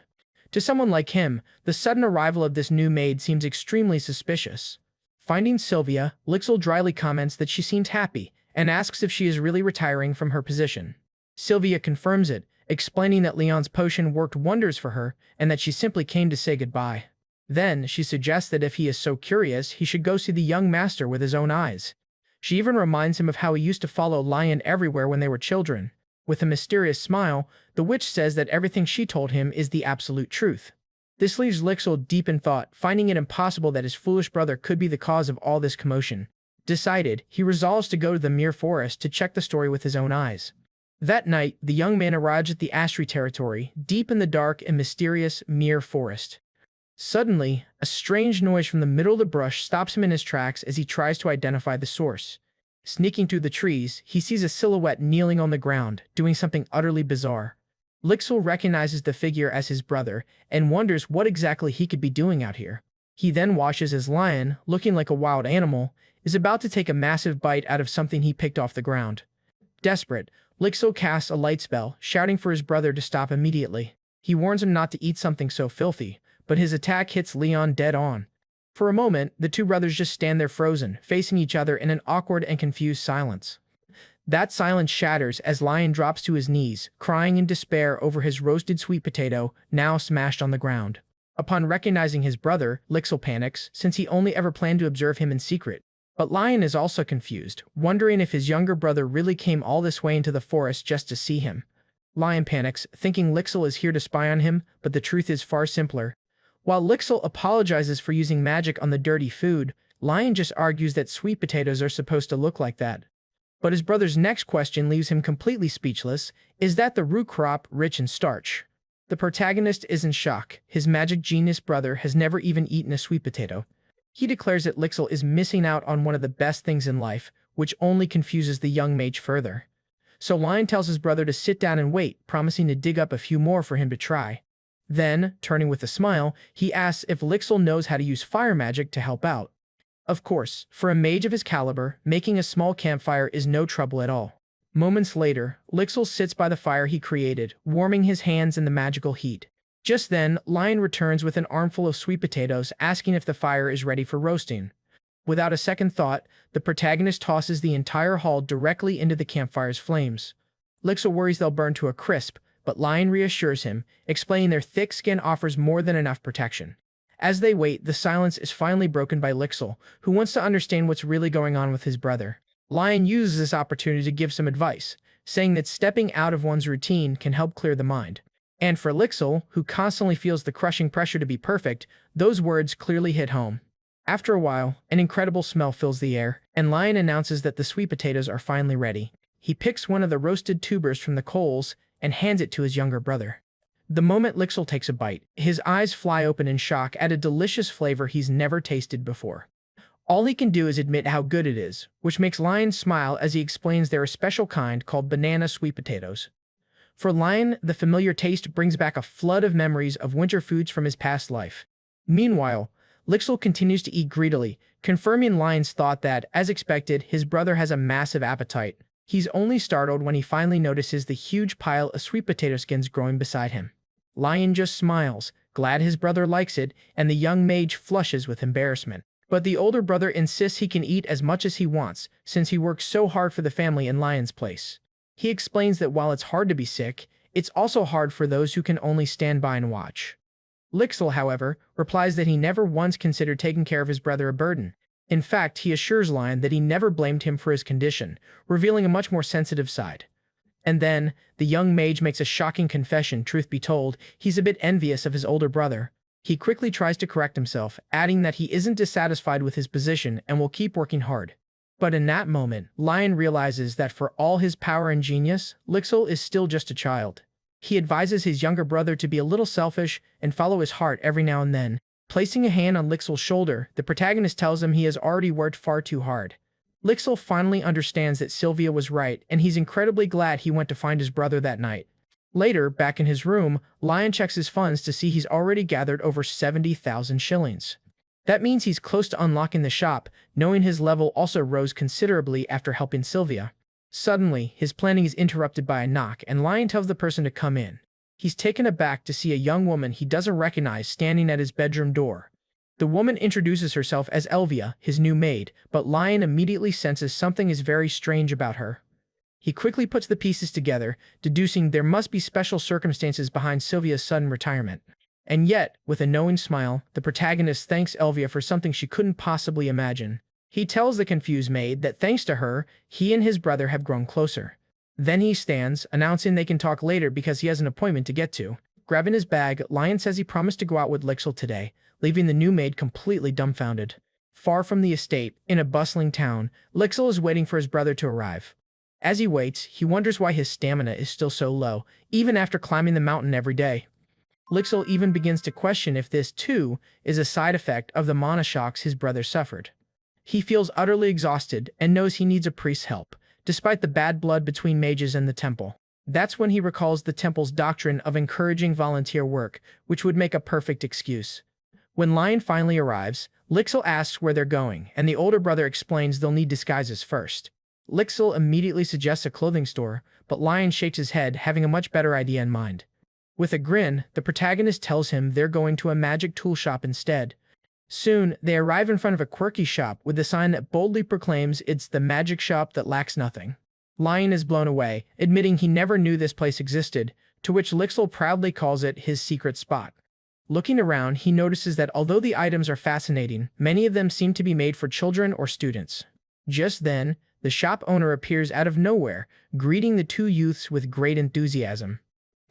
To someone like him, the sudden arrival of this new maid seems extremely suspicious. Finding Sylvia, Lixil dryly comments that she seems happy, and asks if she is really retiring from her position. Sylvia confirms it, explaining that Leon's potion worked wonders for her, and that she simply came to say goodbye. Then, she suggests that if he is so curious, he should go see the young master with his own eyes. She even reminds him of how he used to follow Lion everywhere when they were children. With a mysterious smile, the witch says that everything she told him is the absolute truth. This leaves Lixil deep in thought, finding it impossible that his foolish brother could be the cause of all this commotion. Decided, he resolves to go to the Mere Forest to check the story with his own eyes. That night, the young man arrives at the Astri territory, deep in the dark and mysterious Mere Forest. Suddenly, a strange noise from the middle of the brush stops him in his tracks as he tries to identify the source. Sneaking through the trees, he sees a silhouette kneeling on the ground, doing something utterly bizarre. Lixil recognizes the figure as his brother, and wonders what exactly he could be doing out here. He then watches as Lion, looking like a wild animal, is about to take a massive bite out of something he picked off the ground. Desperate, Lixil casts a light spell, shouting for his brother to stop immediately. He warns him not to eat something so filthy, but his attack hits Leon dead on. For a moment, the two brothers just stand there frozen, facing each other in an awkward and confused silence. That silence shatters as Lion drops to his knees, crying in despair over his roasted sweet potato, now smashed on the ground. Upon recognizing his brother, Lixil panics, since he only ever planned to observe him in secret. But Lion is also confused, wondering if his younger brother really came all this way into the forest just to see him. Lion panics, thinking Lixil is here to spy on him, but the truth is far simpler. While Lixil apologizes for using magic on the dirty food, Lion just argues that sweet potatoes are supposed to look like that. But his brother's next question leaves him completely speechless. Is that the root crop rich in starch? The protagonist is in shock. His magic genius brother has never even eaten a sweet potato. He declares that Lixil is missing out on one of the best things in life, which only confuses the young mage further. So Lion tells his brother to sit down and wait, promising to dig up a few more for him to try. Then, turning with a smile, he asks if Lixil knows how to use fire magic to help out. Of course, for a mage of his caliber, making a small campfire is no trouble at all. Moments later, Lixil sits by the fire he created, warming his hands in the magical heat. Just then, Lion returns with an armful of sweet potatoes, asking if the fire is ready for roasting. Without a second thought, the protagonist tosses the entire haul directly into the campfire's flames. Lixil worries they'll burn to a crisp, but Lion reassures him, explaining their thick skin offers more than enough protection. As they wait, the silence is finally broken by Lixel, who wants to understand what's really going on with his brother. Lion uses this opportunity to give some advice, saying that stepping out of one's routine can help clear the mind. And for Lixel, who constantly feels the crushing pressure to be perfect, those words clearly hit home. After a while, an incredible smell fills the air, and Lion announces that the sweet potatoes are finally ready. He picks one of the roasted tubers from the coals and hands it to his younger brother. The moment Lixel takes a bite, his eyes fly open in shock at a delicious flavor he's never tasted before. All he can do is admit how good it is, which makes Lion smile as he explains they're a special kind called banana sweet potatoes. For Lion, the familiar taste brings back a flood of memories of winter foods from his past life. Meanwhile, Lixel continues to eat greedily, confirming Lion's thought that, as expected, his brother has a massive appetite. He's only startled when he finally notices the huge pile of sweet potato skins growing beside him. Lion just smiles, glad his brother likes it, and the young mage flushes with embarrassment. But the older brother insists he can eat as much as he wants, since he works so hard for the family in Lion's place. He explains that while it's hard to be sick, it's also hard for those who can only stand by and watch. Lixel, however, replies that he never once considered taking care of his brother a burden. In fact, he assures Lion that he never blamed him for his condition, revealing a much more sensitive side. And then, the young mage makes a shocking confession. Truth be told, he's a bit envious of his older brother. He quickly tries to correct himself, adding that he isn't dissatisfied with his position and will keep working hard. But in that moment, Lion realizes that for all his power and genius, Lixel is still just a child. He advises his younger brother to be a little selfish and follow his heart every now and then. Placing a hand on Lixel's shoulder, the protagonist tells him he has already worked far too hard. Lixel finally understands that Sylvia was right, and he's incredibly glad he went to find his brother that night. Later, back in his room, Lion checks his funds to see he's already gathered over 70,000 shillings. That means he's close to unlocking the shop, knowing his level also rose considerably after helping Sylvia. Suddenly, his planning is interrupted by a knock, and Lion tells the person to come in. He's taken aback to see a young woman he doesn't recognize standing at his bedroom door. The woman introduces herself as Elvia, his new maid, but Lion immediately senses something is very strange about her. He quickly puts the pieces together, deducing there must be special circumstances behind Sylvia's sudden retirement. And yet, with a knowing smile, the protagonist thanks Elvia for something she couldn't possibly imagine. He tells the confused maid that thanks to her, he and his brother have grown closer. Then he stands, announcing they can talk later because he has an appointment to get to. Grabbing his bag, Lion says he promised to go out with Lixel today, leaving the new maid completely dumbfounded. Far from the estate, in a bustling town, Lixel is waiting for his brother to arrive. As he waits, he wonders why his stamina is still so low, even after climbing the mountain every day. Lixel even begins to question if this, too, is a side effect of the mana shocks his brother suffered. He feels utterly exhausted and knows he needs a priest's help, despite the bad blood between mages and the temple. That's when he recalls the temple's doctrine of encouraging volunteer work, which would make a perfect excuse. When Lion finally arrives, Lixel asks where they're going, and the older brother explains they'll need disguises first. Lixel immediately suggests a clothing store, but Lion shakes his head, having a much better idea in mind. With a grin, the protagonist tells him they're going to a magic tool shop instead. Soon, they arrive in front of a quirky shop with a sign that boldly proclaims it's the magic shop that lacks nothing. Lion is blown away, admitting he never knew this place existed, to which Lixel proudly calls it his secret spot. Looking around, he notices that although the items are fascinating, many of them seem to be made for children or students. Just then, the shop owner appears out of nowhere, greeting the two youths with great enthusiasm.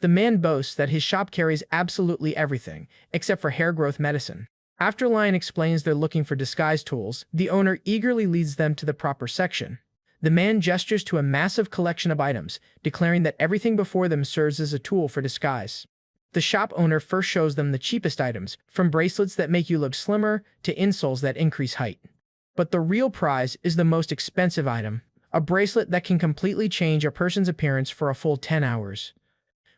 The man boasts that his shop carries absolutely everything, except for hair growth medicine. After Lion explains they're looking for disguise tools, the owner eagerly leads them to the proper section. The man gestures to a massive collection of items, declaring that everything before them serves as a tool for disguise. The shop owner first shows them the cheapest items, from bracelets that make you look slimmer to insoles that increase height. But the real prize is the most expensive item, a bracelet that can completely change a person's appearance for a full 10 hours.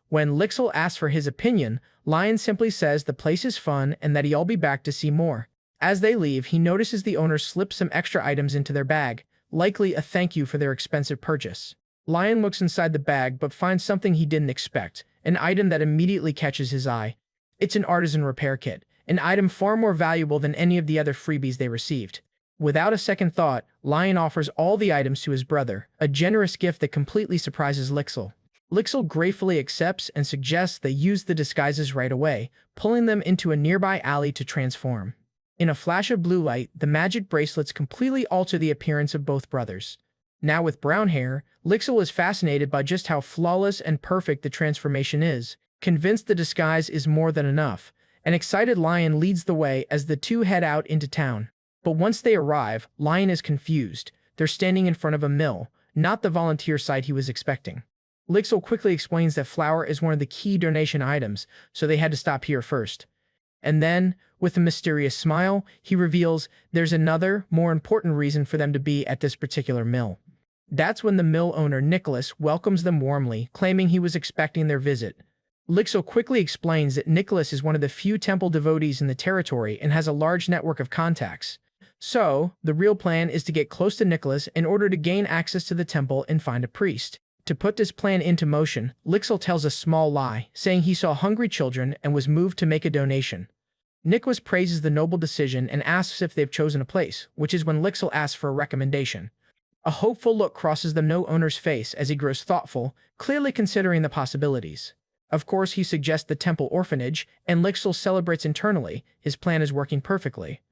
When Lixel asks for his opinion, Lion simply says the place is fun and that he'll be back to see more. As they leave, he notices the owner slip some extra items into their bag, likely a thank you for their expensive purchase. Lion looks inside the bag but finds something he didn't expect, an item that immediately catches his eye. It's an artisan repair kit, an item far more valuable than any of the other freebies they received. Without a second thought, Lion offers all the items to his brother, a generous gift that completely surprises Lixel. Lixil gratefully accepts and suggests they use the disguises right away, pulling them into a nearby alley to transform. In a flash of blue light, the magic bracelets completely alter the appearance of both brothers. Now with brown hair, Lixil is fascinated by just how flawless and perfect the transformation is. Convinced the disguise is more than enough, an excited Lion leads the way as the two head out into town. But once they arrive, Lion is confused. They're standing in front of a mill, not the volunteer site he was expecting. Lixil quickly explains that flour is one of the key donation items, so they had to stop here first. And then, with a mysterious smile, he reveals there's another, more important reason for them to be at this particular mill. That's when the mill owner, Nicholas, welcomes them warmly, claiming he was expecting their visit. Lixil quickly explains that Nicholas is one of the few temple devotees in the territory and has a large network of contacts. So, the real plan is to get close to Nicholas in order to gain access to the temple and find a priest. To put this plan into motion, Lixil tells a small lie, saying he saw hungry children and was moved to make a donation. Nicholas praises the noble decision and asks if they've chosen a place, which is when Lixil asks for a recommendation. A hopeful look crosses the mill owner's face as he grows thoughtful, clearly considering the possibilities. Of course, he suggests the temple orphanage, and Lixil celebrates internally. His plan is working perfectly.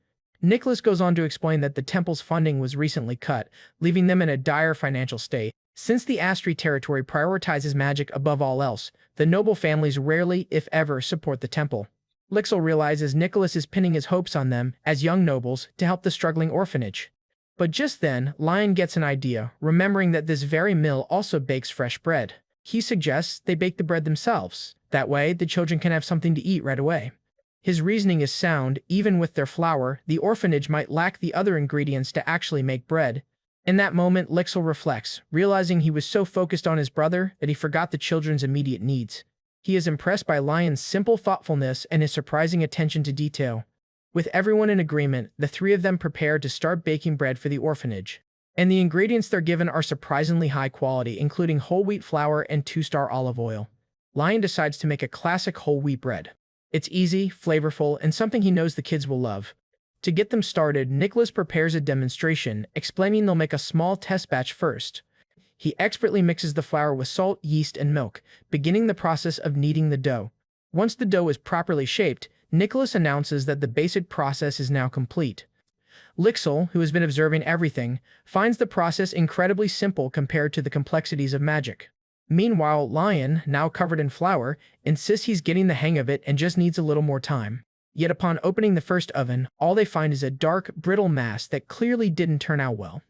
Nicholas goes on to explain that the temple's funding was recently cut, leaving them in a dire financial state. Since the Astri territory prioritizes magic above all else, the noble families rarely, if ever, support the temple. Lixil realizes Nicholas is pinning his hopes on them, as young nobles, to help the struggling orphanage. But just then, Lion gets an idea, remembering that this very mill also bakes fresh bread. He suggests they bake the bread themselves. That way, the children can have something to eat right away. His reasoning is sound. Even with their flour, the orphanage might lack the other ingredients to actually make bread. In that moment, Lixil reflects, realizing he was so focused on his brother that he forgot the children's immediate needs. He is impressed by Lion's simple thoughtfulness and his surprising attention to detail. With everyone in agreement, the three of them prepare to start baking bread for the orphanage. And the ingredients they're given are surprisingly high quality, including whole wheat flour and 2-star olive oil. Lion decides to make a classic whole wheat bread. It's easy, flavorful, and something he knows the kids will love. To get them started, Nicholas prepares a demonstration, explaining they'll make a small test batch first. He expertly mixes the flour with salt, yeast, and milk, beginning the process of kneading the dough. Once the dough is properly shaped, Nicholas announces that the basic process is now complete. Lixil, who has been observing everything, finds the process incredibly simple compared to the complexities of magic. Meanwhile, Lion, now covered in flour, insists he's getting the hang of it and just needs a little more time. Yet upon opening the first oven, all they find is a dark, brittle mass that clearly didn't turn out well.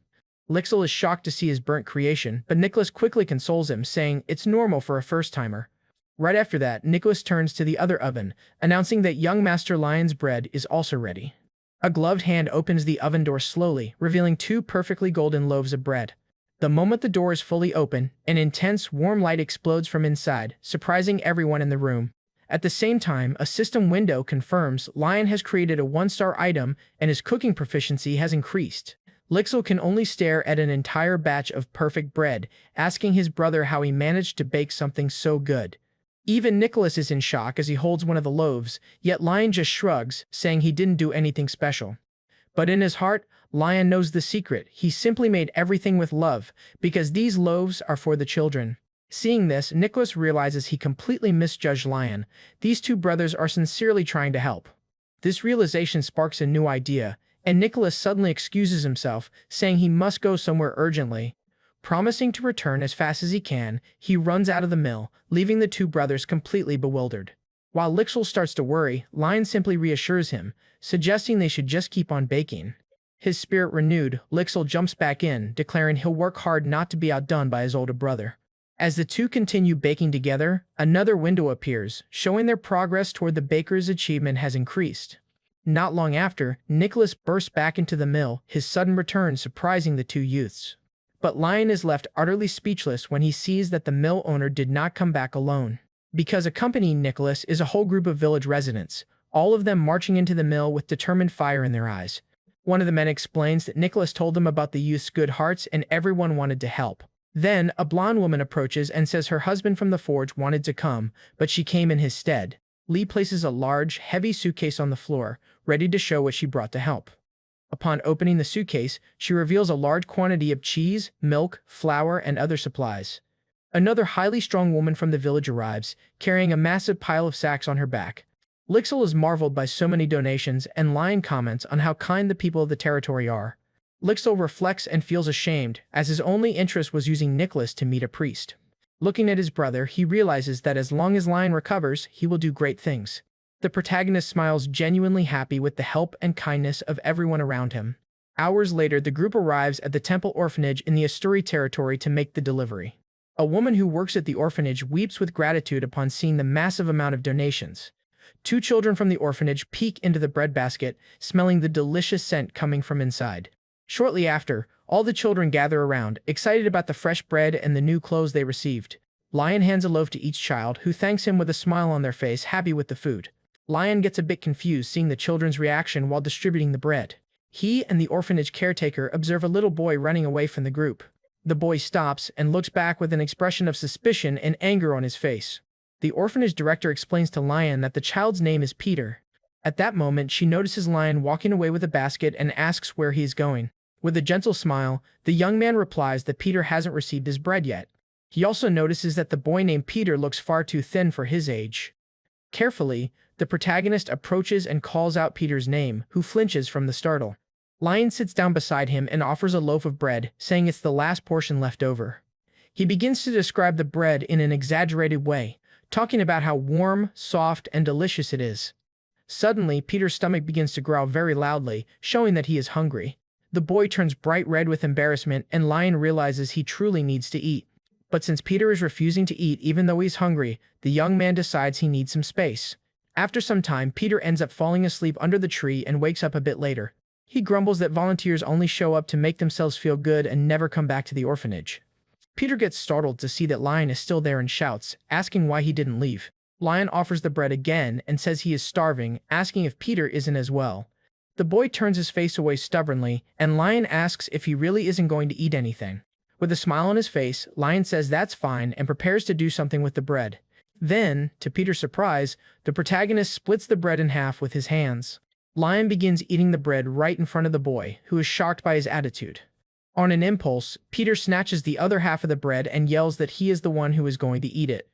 Lixil is shocked to see his burnt creation, but Nicholas quickly consoles him, saying it's normal for a first-timer. Right after that, Nicholas turns to the other oven, announcing that young Master Lion's bread is also ready. A gloved hand opens the oven door slowly, revealing 2 perfectly golden loaves of bread. The moment the door is fully open, an intense, warm light explodes from inside, surprising everyone in the room. At the same time, a system window confirms Lion has created a 1-star item and his cooking proficiency has increased. Lixil can only stare at an entire batch of perfect bread, asking his brother how he managed to bake something so good. Even Nicholas is in shock as he holds one of the loaves, yet Lion just shrugs, saying he didn't do anything special. But in his heart, Lion knows the secret. He simply made everything with love, because these loaves are for the children. Seeing this, Nicholas realizes he completely misjudged Lion. These 2 brothers are sincerely trying to help. This realization sparks a new idea, and Nicholas suddenly excuses himself, saying he must go somewhere urgently. Promising to return as fast as he can, he runs out of the mill, leaving the 2 brothers completely bewildered. While Lixil starts to worry, Lion simply reassures him, suggesting they should just keep on baking. His spirit renewed, Lixil jumps back in, declaring he'll work hard not to be outdone by his older brother. As the 2 continue baking together, another window appears, showing their progress toward the baker's achievement has increased. Not long after, Nicholas bursts back into the mill, his sudden return surprising the 2 youths. But Lion is left utterly speechless when he sees that the mill owner did not come back alone. Because accompanying Nicholas is a whole group of village residents, all of them marching into the mill with determined fire in their eyes. One of the men explains that Nicholas told them about the youth's good hearts and everyone wanted to help. Then, a blonde woman approaches and says her husband from the forge wanted to come, but she came in his stead. Lee places a large, heavy suitcase on the floor, ready to show what she brought to help. Upon opening the suitcase, she reveals a large quantity of cheese, milk, flour, and other supplies. Another highly strong woman from the village arrives, carrying a massive pile of sacks on her back. Lixil is marveled by so many donations, and Lion comments on how kind the people of the territory are. Lixil reflects and feels ashamed, as his only interest was using Nicholas to meet a priest. Looking at his brother, he realizes that as long as Lion recovers, he will do great things. The protagonist smiles, genuinely happy with the help and kindness of everyone around him. Hours later, the group arrives at the temple orphanage in the Asturi territory to make the delivery. A woman who works at the orphanage weeps with gratitude upon seeing the massive amount of donations. Two children from the orphanage peek into the breadbasket, smelling the delicious scent coming from inside. Shortly after, all the children gather around, excited about the fresh bread and the new clothes they received. Lion hands a loaf to each child, who thanks him with a smile on their face, happy with the food. Lion gets a bit confused seeing the children's reaction while distributing the bread. He and the orphanage caretaker observe a little boy running away from the group. The boy stops and looks back with an expression of suspicion and anger on his face. The orphanage director explains to Lion that the child's name is Peter. At that moment, she notices Lion walking away with a basket and asks where he is going. With a gentle smile, the young man replies that Peter hasn't received his bread yet. He also notices that the boy named Peter looks far too thin for his age. Carefully, the protagonist approaches and calls out Peter's name, who flinches from the startle. Lion sits down beside him and offers a loaf of bread, saying it's the last portion left over. He begins to describe the bread in an exaggerated way, talking about how warm, soft, and delicious it is. Suddenly, Peter's stomach begins to growl very loudly, showing that he is hungry. The boy turns bright red with embarrassment, and Lion realizes he truly needs to eat. But since Peter is refusing to eat even though he's hungry, the young man decides he needs some space. After some time, Peter ends up falling asleep under the tree and wakes up a bit later. He grumbles that volunteers only show up to make themselves feel good and never come back to the orphanage. Peter gets startled to see that Lion is still there and shouts, asking why he didn't leave. Lion offers the bread again and says he is starving, asking if Peter isn't as well. The boy turns his face away stubbornly, and Lion asks if he really isn't going to eat anything. With a smile on his face, Lion says that's fine and prepares to do something with the bread. Then, to Peter's surprise, the protagonist splits the bread in half with his hands. Lion begins eating the bread right in front of the boy, who is shocked by his attitude. On an impulse, Peter snatches the other half of the bread and yells that he is the one who is going to eat it.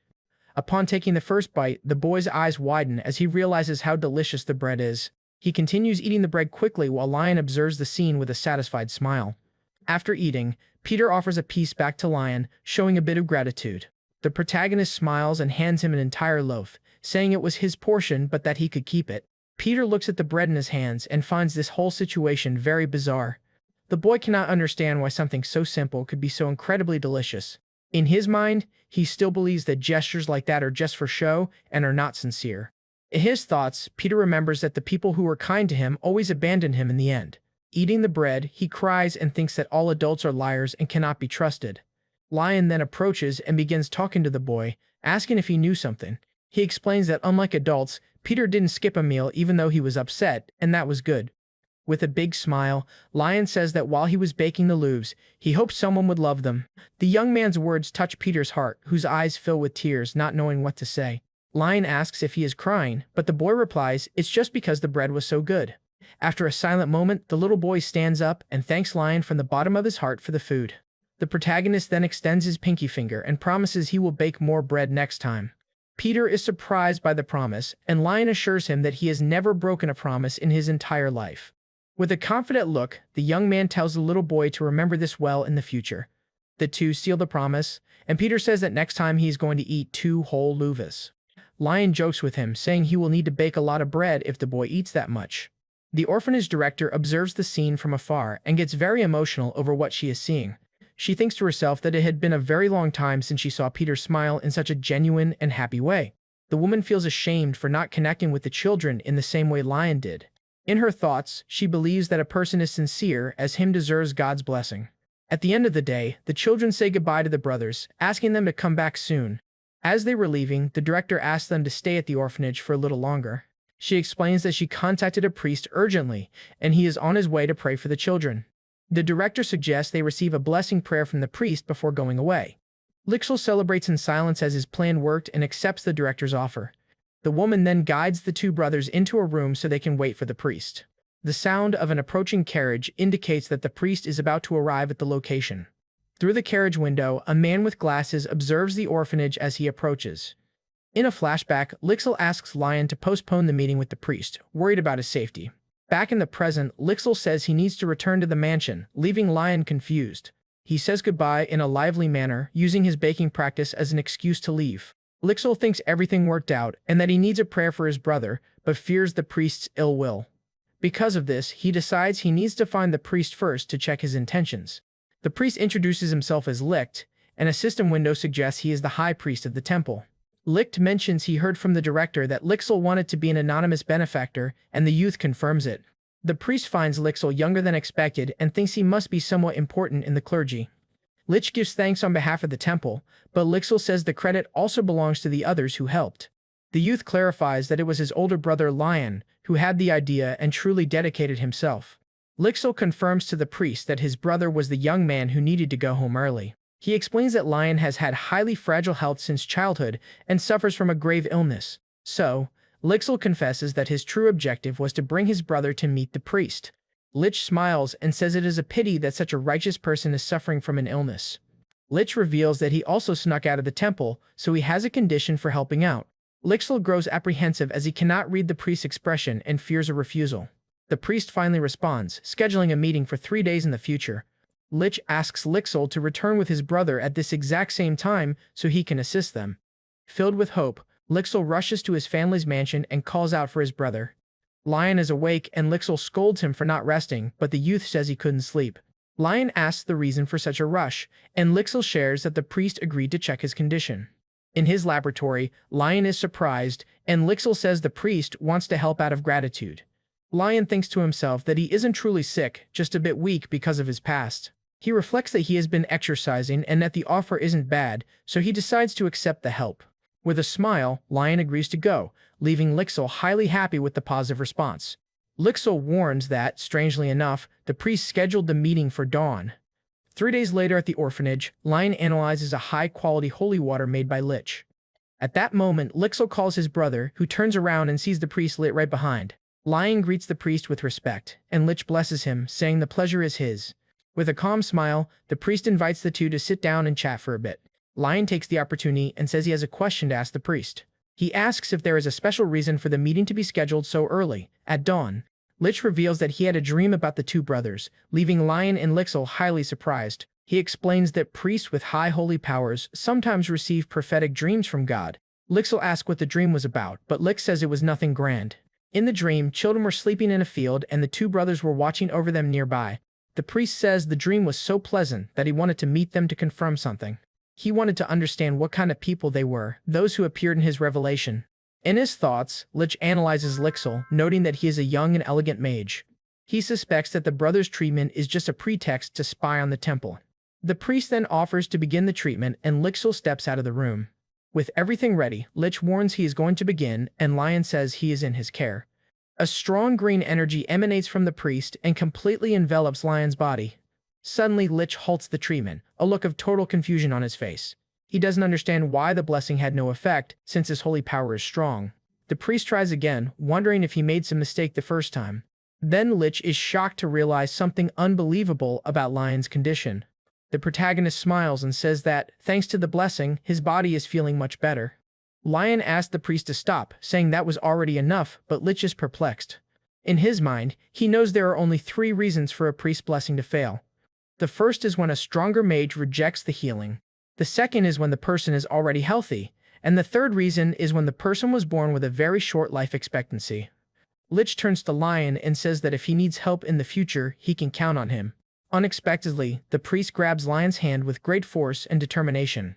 Upon taking the first bite, the boy's eyes widen as he realizes how delicious the bread is. He continues eating the bread quickly while Lion observes the scene with a satisfied smile. After eating, Peter offers a piece back to Lion, showing a bit of gratitude. The protagonist smiles and hands him an entire loaf, saying it was his portion but that he could keep it. Peter looks at the bread in his hands and finds this whole situation very bizarre. The boy cannot understand why something so simple could be so incredibly delicious. In his mind, he still believes that gestures like that are just for show and are not sincere. In his thoughts, Peter remembers that the people who were kind to him always abandoned him in the end. Eating the bread, he cries and thinks that all adults are liars and cannot be trusted. Lion then approaches and begins talking to the boy, asking if he knew something. He explains that unlike adults, Peter didn't skip a meal even though he was upset, and that was good. With a big smile, Lion says that while he was baking the loaves, he hoped someone would love them. The young man's words touch Peter's heart, whose eyes fill with tears, not knowing what to say. Lion asks if he is crying, but the boy replies it's just because the bread was so good. After a silent moment, the little boy stands up and thanks Lion from the bottom of his heart for the food. The protagonist then extends his pinky finger and promises he will bake more bread next time. Peter is surprised by the promise, and Lion assures him that he has never broken a promise in his entire life. With a confident look, the young man tells the little boy to remember this well in the future. The two seal the promise, and Peter says that next time he is going to eat 2 whole loaves. Lion jokes with him, saying he will need to bake a lot of bread if the boy eats that much. The orphanage director observes the scene from afar and gets very emotional over what she is seeing. She thinks to herself that it had been a very long time since she saw Peter smile in such a genuine and happy way. The woman feels ashamed for not connecting with the children in the same way Lion did. In her thoughts, she believes that a person as sincere as him deserves God's blessing. At the end of the day, the children say goodbye to the brothers, asking them to come back soon. As they were leaving, the director asked them to stay at the orphanage for a little longer. She explains that she contacted a priest urgently, and he is on his way to pray for the children. The director suggests they receive a blessing prayer from the priest before going away. Lixil celebrates in silence as his plan worked and accepts the director's offer. The woman then guides the 2 brothers into a room so they can wait for the priest. The sound of an approaching carriage indicates that the priest is about to arrive at the location. Through the carriage window, a man with glasses observes the orphanage as he approaches. In a flashback, Lixil asks Lion to postpone the meeting with the priest, worried about his safety. Back in the present, Lixil says he needs to return to the mansion, leaving Lion confused. He says goodbye in a lively manner, using his baking practice as an excuse to leave. Lixil thinks everything worked out and that he needs a prayer for his brother, but fears the priest's ill will. Because of this, he decides he needs to find the priest first to check his intentions. The priest introduces himself as Licht, and a system window suggests he is the high priest of the temple. Licht mentions he heard from the director that Lixil wanted to be an anonymous benefactor, and the youth confirms it. The priest finds Lixil younger than expected and thinks he must be somewhat important in the clergy. Lich gives thanks on behalf of the temple, but Lixil says the credit also belongs to the others who helped. The youth clarifies that it was his older brother Lion who had the idea and truly dedicated himself. Lixil confirms to the priest that his brother was the young man who needed to go home early. He explains that Lion has had highly fragile health since childhood and suffers from a grave illness. So, Lixil confesses that his true objective was to bring his brother to meet the priest. Lich smiles and says it is a pity that such a righteous person is suffering from an illness. Lich reveals that he also snuck out of the temple, so he has a condition for helping out. Lixil grows apprehensive as he cannot read the priest's expression and fears a refusal. The priest finally responds, scheduling a meeting for 3 days in the future. Lich asks Lixil to return with his brother at this exact same time so he can assist them. Filled with hope, Lixil rushes to his family's mansion and calls out for his brother. Lion is awake and Lixil scolds him for not resting, but the youth says he couldn't sleep. Lion asks the reason for such a rush, and Lixil shares that the priest agreed to check his condition. In his laboratory, Lion is surprised, and Lixil says the priest wants to help out of gratitude. Lion thinks to himself that he isn't truly sick, just a bit weak because of his past. He reflects that he has been exercising and that the offer isn't bad, so he decides to accept the help. With a smile, Lion agrees to go, leaving Lixil highly happy with the positive response. Lixil warns that, strangely enough, the priest scheduled the meeting for dawn. 3 days later at the orphanage, Lion analyzes a high-quality holy water made by Lich. At that moment, Lixil calls his brother, who turns around and sees the priest lit right behind. Lion greets the priest with respect, and Lich blesses him, saying the pleasure is his. With a calm smile, the priest invites the two to sit down and chat for a bit. Lion takes the opportunity and says he has a question to ask the priest. He asks if there is a special reason for the meeting to be scheduled so early, at dawn. Lich reveals that he had a dream about the two brothers, leaving Lion and Lixil highly surprised. He explains that priests with high holy powers sometimes receive prophetic dreams from God. Lixil asks what the dream was about, but Lich says it was nothing grand. In the dream, children were sleeping in a field and the two brothers were watching over them nearby. The priest says the dream was so pleasant that he wanted to meet them to confirm something. He wanted to understand what kind of people they were, those who appeared in his revelation. In his thoughts, Lich analyzes Lixil, noting that he is a young and elegant mage. He suspects that the brothers' treatment is just a pretext to spy on the temple. The priest then offers to begin the treatment and Lixil steps out of the room. With everything ready, Lich warns he is going to begin, and Lion says he is in his care. A strong green energy emanates from the priest and completely envelops Lion's body. Suddenly, Lich halts the treatment, a look of total confusion on his face. He doesn't understand why the blessing had no effect, since his holy power is strong. The priest tries again, wondering if he made some mistake the first time. Then Lich is shocked to realize something unbelievable about Lion's condition. The protagonist smiles and says that, thanks to the blessing, his body is feeling much better. Lion asks the priest to stop, saying that was already enough, but Lich is perplexed. In his mind, he knows there are only 3 reasons for a priest's blessing to fail. The first is when a stronger mage rejects the healing. The second is when the person is already healthy. And the third reason is when the person was born with a very short life expectancy. Lich turns to Lion and says that if he needs help in the future, he can count on him. Unexpectedly, the priest grabs Lion's hand with great force and determination.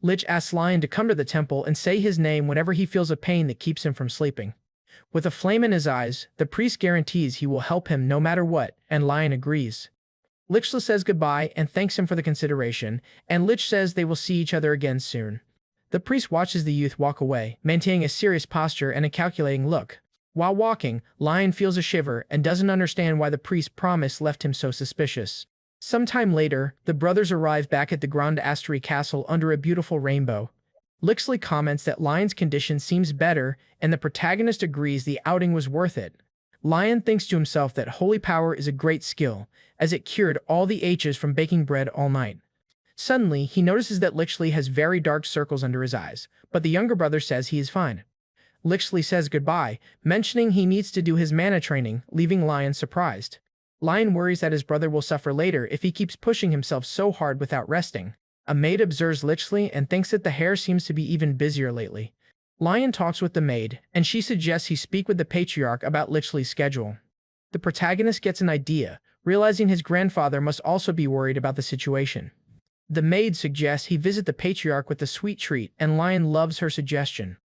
Lich asks Lion to come to the temple and say his name whenever he feels a pain that keeps him from sleeping. With a flame in his eyes, the priest guarantees he will help him no matter what, and Lion agrees. Lich says goodbye and thanks him for the consideration, and Lich says they will see each other again soon. The priest watches the youth walk away, maintaining a serious posture and a calculating look. While walking, Lion feels a shiver and doesn't understand why the priest's promise left him so suspicious. Sometime later, the brothers arrive back at the Grand Astery Castle under a beautiful rainbow. Lixley comments that Lion's condition seems better, and the protagonist agrees the outing was worth it. Lion thinks to himself that holy power is a great skill, as it cured all the H's from baking bread all night. Suddenly, he notices that Lichley has very dark circles under his eyes, but the younger brother says he is fine. Lichley says goodbye, mentioning he needs to do his mana training, leaving Lion surprised. Lion worries that his brother will suffer later if he keeps pushing himself so hard without resting. A maid observes Lichley and thinks that the heir seems to be even busier lately. Lion talks with the maid, and she suggests he speak with the patriarch about Lichley's schedule. The protagonist gets an idea, realizing his grandfather must also be worried about the situation. The maid suggests he visit the patriarch with a sweet treat, and Lion loves her suggestion.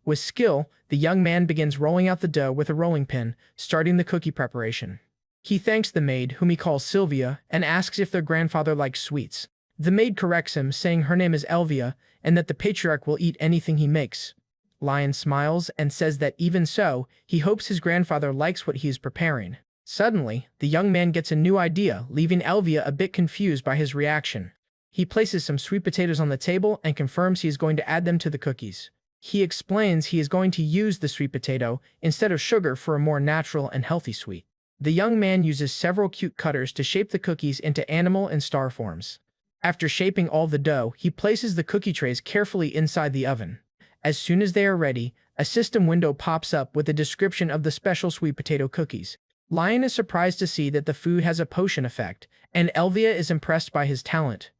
With skill, the young man begins rolling out the dough with a rolling pin, starting the cookie preparation. He thanks the maid, whom he calls Sylvia, and asks if their grandfather likes sweets. The maid corrects him, saying her name is Elvia, and that the patriarch will eat anything he makes. Lion smiles and says that even so, he hopes his grandfather likes what he is preparing. Suddenly, the young man gets a new idea, leaving Elvia a bit confused by his reaction. He places some sweet potatoes on the table and confirms he is going to add them to the cookies. He explains he is going to use the sweet potato instead of sugar for a more natural and healthy sweet. The young man uses several cute cutters to shape the cookies into animal and star forms. After shaping all the dough, he places the cookie trays carefully inside the oven. As soon as they are ready, a system window pops up with a description of the special sweet potato cookies. Lion is surprised to see that the food has a potion effect, and Elvia is impressed by his talent.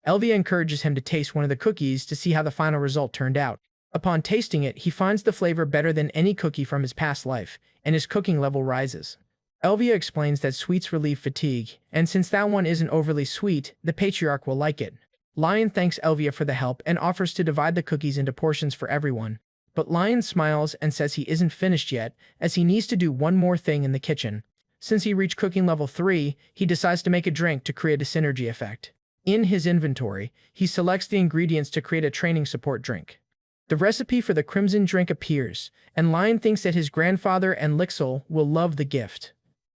Elvia encourages him to taste one of the cookies to see how the final result turned out. Upon tasting it, he finds the flavor better than any cookie from his past life, and his cooking level rises. Elvia explains that sweets relieve fatigue, and since that one isn't overly sweet, the patriarch will like it. Lion thanks Elvia for the help and offers to divide the cookies into portions for everyone. But Lion smiles and says he isn't finished yet, as he needs to do one more thing in the kitchen. Since he reached cooking level 3, he decides to make a drink to create a synergy effect. In his inventory, he selects the ingredients to create a training support drink. The recipe for the crimson drink appears, and Lion thinks that his grandfather and Lichley will love the gift.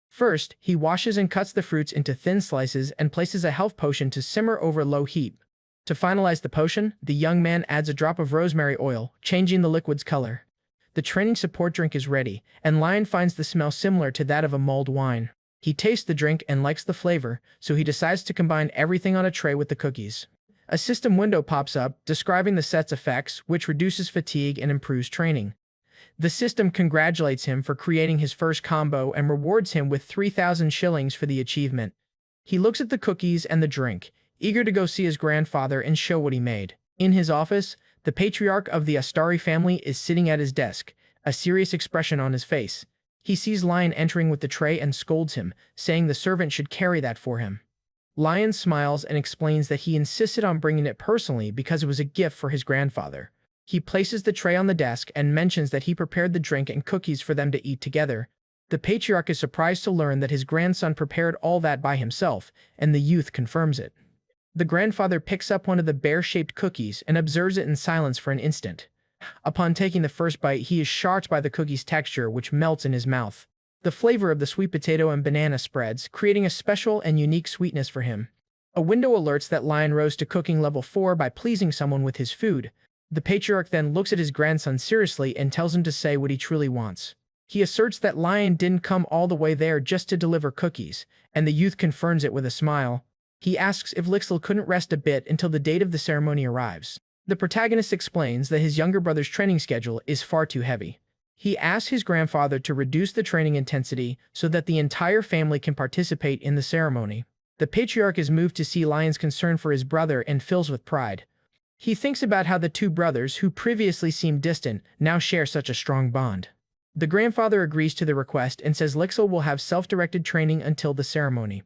First, he washes and cuts the fruits into thin slices and places a health potion to simmer over low heat. To finalize the potion, the young man adds a drop of rosemary oil, changing the liquid's color. The training support drink is ready, and Lion finds the smell similar to that of a mulled wine. He tastes the drink and likes the flavor, so he decides to combine everything on a tray with the cookies. A system window pops up, describing the set's effects, which reduces fatigue and improves training. The system congratulates him for creating his first combo and rewards him with 3,000 shillings for the achievement. He looks at the cookies and the drink, eager to go see his grandfather and show what he made. In his office, the patriarch of the Astari family is sitting at his desk, a serious expression on his face. He sees Lion entering with the tray and scolds him, saying the servant should carry that for him. Lion smiles and explains that he insisted on bringing it personally because it was a gift for his grandfather. He places the tray on the desk and mentions that he prepared the drink and cookies for them to eat together. The patriarch is surprised to learn that his grandson prepared all that by himself, and the youth confirms it. The grandfather picks up one of the bear-shaped cookies and observes it in silence for an instant. Upon taking the first bite, he is shocked by the cookie's texture, which melts in his mouth. The flavor of the sweet potato and banana spreads, creating a special and unique sweetness for him. A window alerts that Lion rose to cooking level 4 by pleasing someone with his food. The patriarch then looks at his grandson seriously and tells him to say what he truly wants. He asserts that Lion didn't come all the way there just to deliver cookies, and the youth confirms it with a smile. He asks if Lichley couldn't rest a bit until the date of the ceremony arrives. The protagonist explains that his younger brother's training schedule is far too heavy. He asks his grandfather to reduce the training intensity so that the entire family can participate in the ceremony. The patriarch is moved to see Lion's concern for his brother and fills with pride. He thinks about how the two brothers, who previously seemed distant, now share such a strong bond. The grandfather agrees to the request and says Lichley will have self-directed training until the ceremony.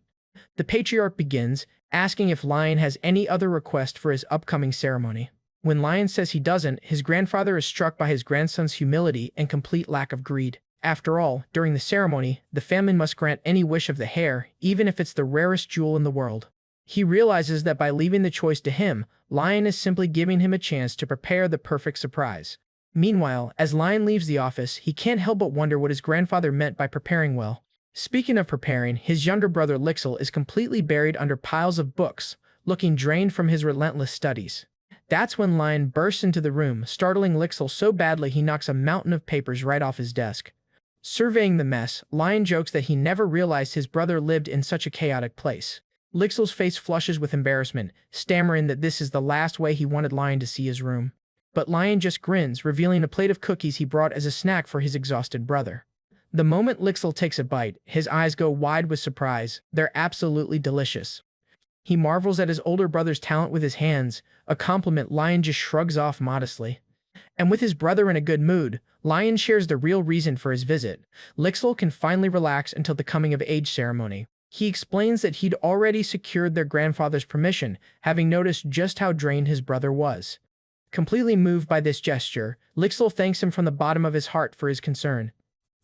The patriarch begins, asking if Lion has any other request for his upcoming ceremony. When Lion says he doesn't, his grandfather is struck by his grandson's humility and complete lack of greed. After all, during the ceremony, the family must grant any wish of the heir, even if it's the rarest jewel in the world. He realizes that by leaving the choice to him, Lion is simply giving him a chance to prepare the perfect surprise. Meanwhile, as Lion leaves the office, he can't help but wonder what his grandfather meant by preparing well. Speaking of preparing, his younger brother Lichley is completely buried under piles of books, looking drained from his relentless studies. That's when Lion bursts into the room, startling Lichley so badly he knocks a mountain of papers right off his desk. Surveying the mess, Lion jokes that he never realized his brother lived in such a chaotic place. Lixel's face flushes with embarrassment, stammering that this is the last way he wanted Lion to see his room. But Lion just grins, revealing a plate of cookies he brought as a snack for his exhausted brother. The moment Lixel takes a bite, his eyes go wide with surprise. They're absolutely delicious. He marvels at his older brother's talent with his hands, a compliment Lion just shrugs off modestly. And with his brother in a good mood, Lion shares the real reason for his visit. Lixel can finally relax until the coming-of-age ceremony. He explains that he'd already secured their grandfather's permission, having noticed just how drained his brother was. Completely moved by this gesture, Lixel thanks him from the bottom of his heart for his concern.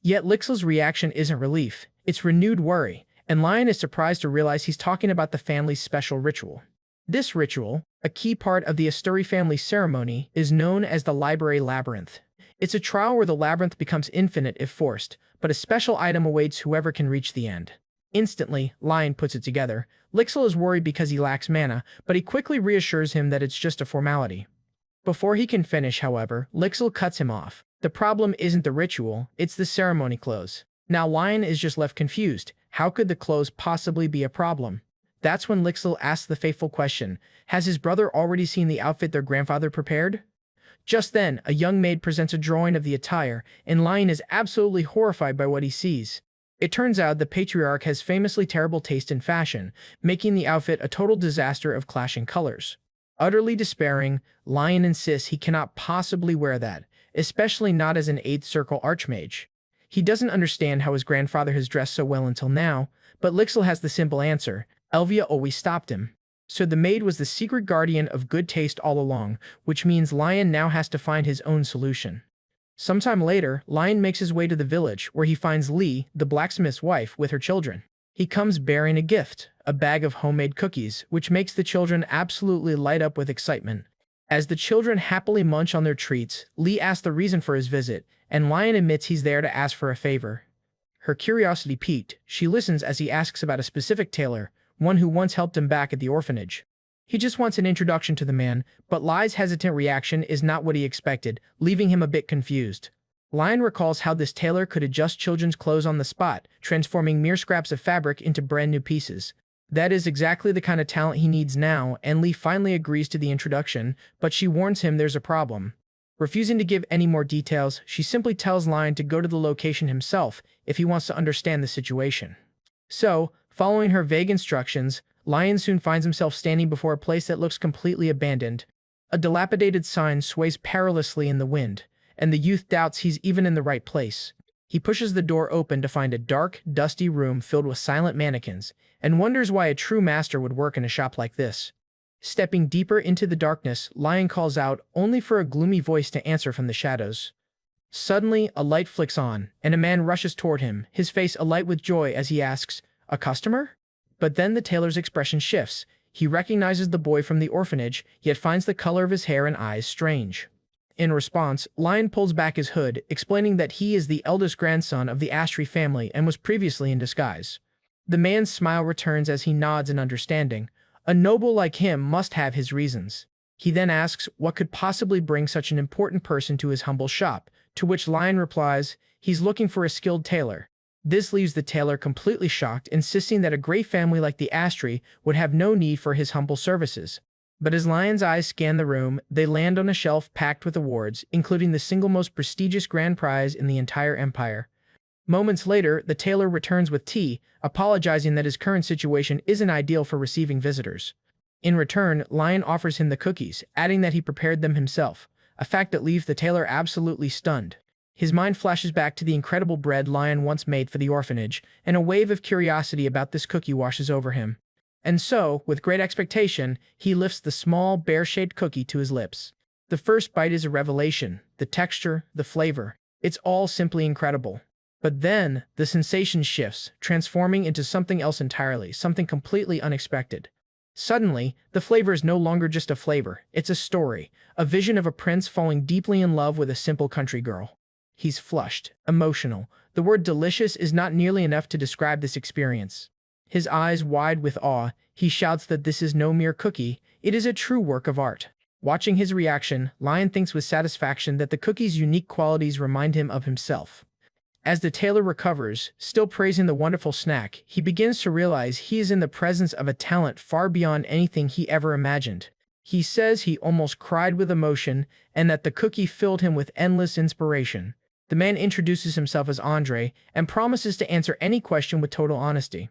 Yet Lixel's reaction isn't relief, it's renewed worry, and Lion is surprised to realize he's talking about the family's special ritual. This ritual, a key part of the Asturi family ceremony, is known as the Library Labyrinth. It's a trial where the labyrinth becomes infinite if forced, but a special item awaits whoever can reach the end. Instantly, Lion puts it together. Lixel is worried because he lacks mana, but he quickly reassures him that it's just a formality. Before he can finish, however, Lixel cuts him off. The problem isn't the ritual, it's the ceremony clothes. Now Lion is just left confused. How could the clothes possibly be a problem? That's when Lixel asks the fateful question, has his brother already seen the outfit their grandfather prepared? Just then, a young maid presents a drawing of the attire, and Lion is absolutely horrified by what he sees. It turns out the patriarch has famously terrible taste in fashion, making the outfit a total disaster of clashing colors. Utterly despairing, Lion insists he cannot possibly wear that, especially not as an 8th Circle Archmage. He doesn't understand how his grandfather has dressed so well until now, but Lixel has the simple answer. Elvia always stopped him. So the maid was the secret guardian of good taste all along, which means Lion now has to find his own solution. Sometime later, Lion makes his way to the village, where he finds Lee, the blacksmith's wife, with her children. He comes bearing a gift, a bag of homemade cookies, which makes the children absolutely light up with excitement. As the children happily munch on their treats, Lee asks the reason for his visit, and Lion admits he's there to ask for a favor. Her curiosity piqued, she listens as he asks about a specific tailor, one who once helped him back at the orphanage. He just wants an introduction to the man, but Lie's hesitant reaction is not what he expected, leaving him a bit confused. Lion recalls how this tailor could adjust children's clothes on the spot, transforming mere scraps of fabric into brand new pieces. That is exactly the kind of talent he needs now, and Lee finally agrees to the introduction, but she warns him there's a problem. Refusing to give any more details, she simply tells Lion to go to the location himself if he wants to understand the situation. So, following her vague instructions, Lion soon finds himself standing before a place that looks completely abandoned. A dilapidated sign sways perilously in the wind, and the youth doubts he's even in the right place. He pushes the door open to find a dark, dusty room filled with silent mannequins, and wonders why a true master would work in a shop like this. Stepping deeper into the darkness, Lion calls out, only for a gloomy voice to answer from the shadows. Suddenly, a light flicks on, and a man rushes toward him, his face alight with joy as he asks, "A customer?" But then the tailor's expression shifts. He recognizes the boy from the orphanage, yet finds the color of his hair and eyes strange. In response, Lion pulls back his hood, explaining that he is the eldest grandson of the Astri family and was previously in disguise. The man's smile returns as he nods in understanding. A noble like him must have his reasons. He then asks what could possibly bring such an important person to his humble shop, to which Lion replies, he's looking for a skilled tailor. This leaves the tailor completely shocked, insisting that a great family like the Astri would have no need for his humble services. But as Lion's eyes scan the room, they land on a shelf packed with awards, including the single most prestigious grand prize in the entire empire. Moments later, the tailor returns with tea, apologizing that his current situation isn't ideal for receiving visitors. In return, Lion offers him the cookies, adding that he prepared them himself, a fact that leaves the tailor absolutely stunned. His mind flashes back to the incredible bread Lion once made for the orphanage, and a wave of curiosity about this cookie washes over him. And so, with great expectation, he lifts the small, bear-shaped cookie to his lips. The first bite is a revelation. The texture, the flavor, it's all simply incredible. But then, the sensation shifts, transforming into something else entirely, something completely unexpected. Suddenly, the flavor is no longer just a flavor, it's a story, a vision of a prince falling deeply in love with a simple country girl. He's flushed, emotional. The word delicious is not nearly enough to describe this experience. His eyes wide with awe, he shouts that this is no mere cookie, it is a true work of art. Watching his reaction, Lion thinks with satisfaction that the cookie's unique qualities remind him of himself. As the tailor recovers, still praising the wonderful snack, he begins to realize he is in the presence of a talent far beyond anything he ever imagined. He says he almost cried with emotion and that the cookie filled him with endless inspiration. The man introduces himself as Andre and promises to answer any question with total honesty.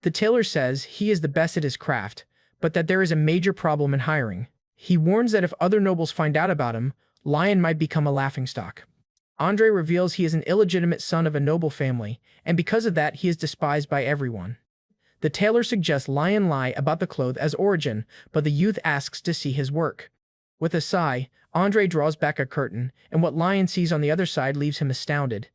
The tailor says he is the best at his craft, but that there is a major problem in hiring. He warns that if other nobles find out about him, Lion might become a laughingstock. Andre reveals he is an illegitimate son of a noble family, and because of that he is despised by everyone. The tailor suggests Lion lie about the cloth as origin, but the youth asks to see his work. With a sigh, Andre draws back a curtain, and what Lion sees on the other side leaves him astounded.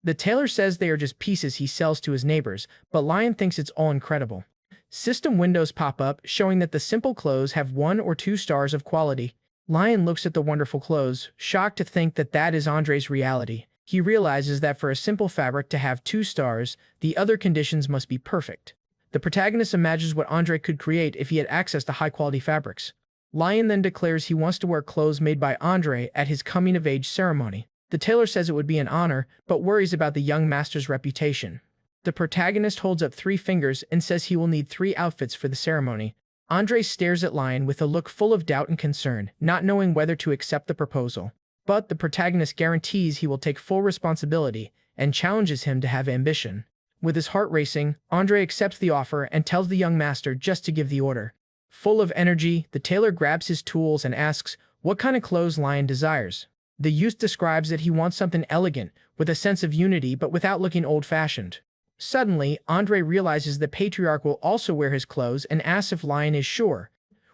The tailor says they are just pieces he sells to his neighbors, but Lion thinks it's all incredible. System windows pop up, showing that the simple clothes have 1 or 2 stars of quality. Lion looks at the wonderful clothes, shocked to think that that is Andre's reality. He realizes that for a simple fabric to have 2 stars, the other conditions must be perfect. The protagonist imagines what Andre could create if he had access to high-quality fabrics. Lion then declares he wants to wear clothes made by Andre at his coming-of-age ceremony. The tailor says it would be an honor, but worries about the young master's reputation. The protagonist holds up 3 fingers and says he will need 3 outfits for the ceremony. Andre stares at Lion with a look full of doubt and concern, not knowing whether to accept the proposal. But the protagonist guarantees he will take full responsibility and challenges him to have ambition. With his heart racing, Andre accepts the offer and tells the young master just to give the order. Full of energy, the tailor grabs his tools and asks what kind of clothes Lion desires. The youth describes that he wants something elegant, with a sense of unity but without looking old-fashioned. Suddenly, Andre realizes the patriarch will also wear his clothes and asks if Lion is sure.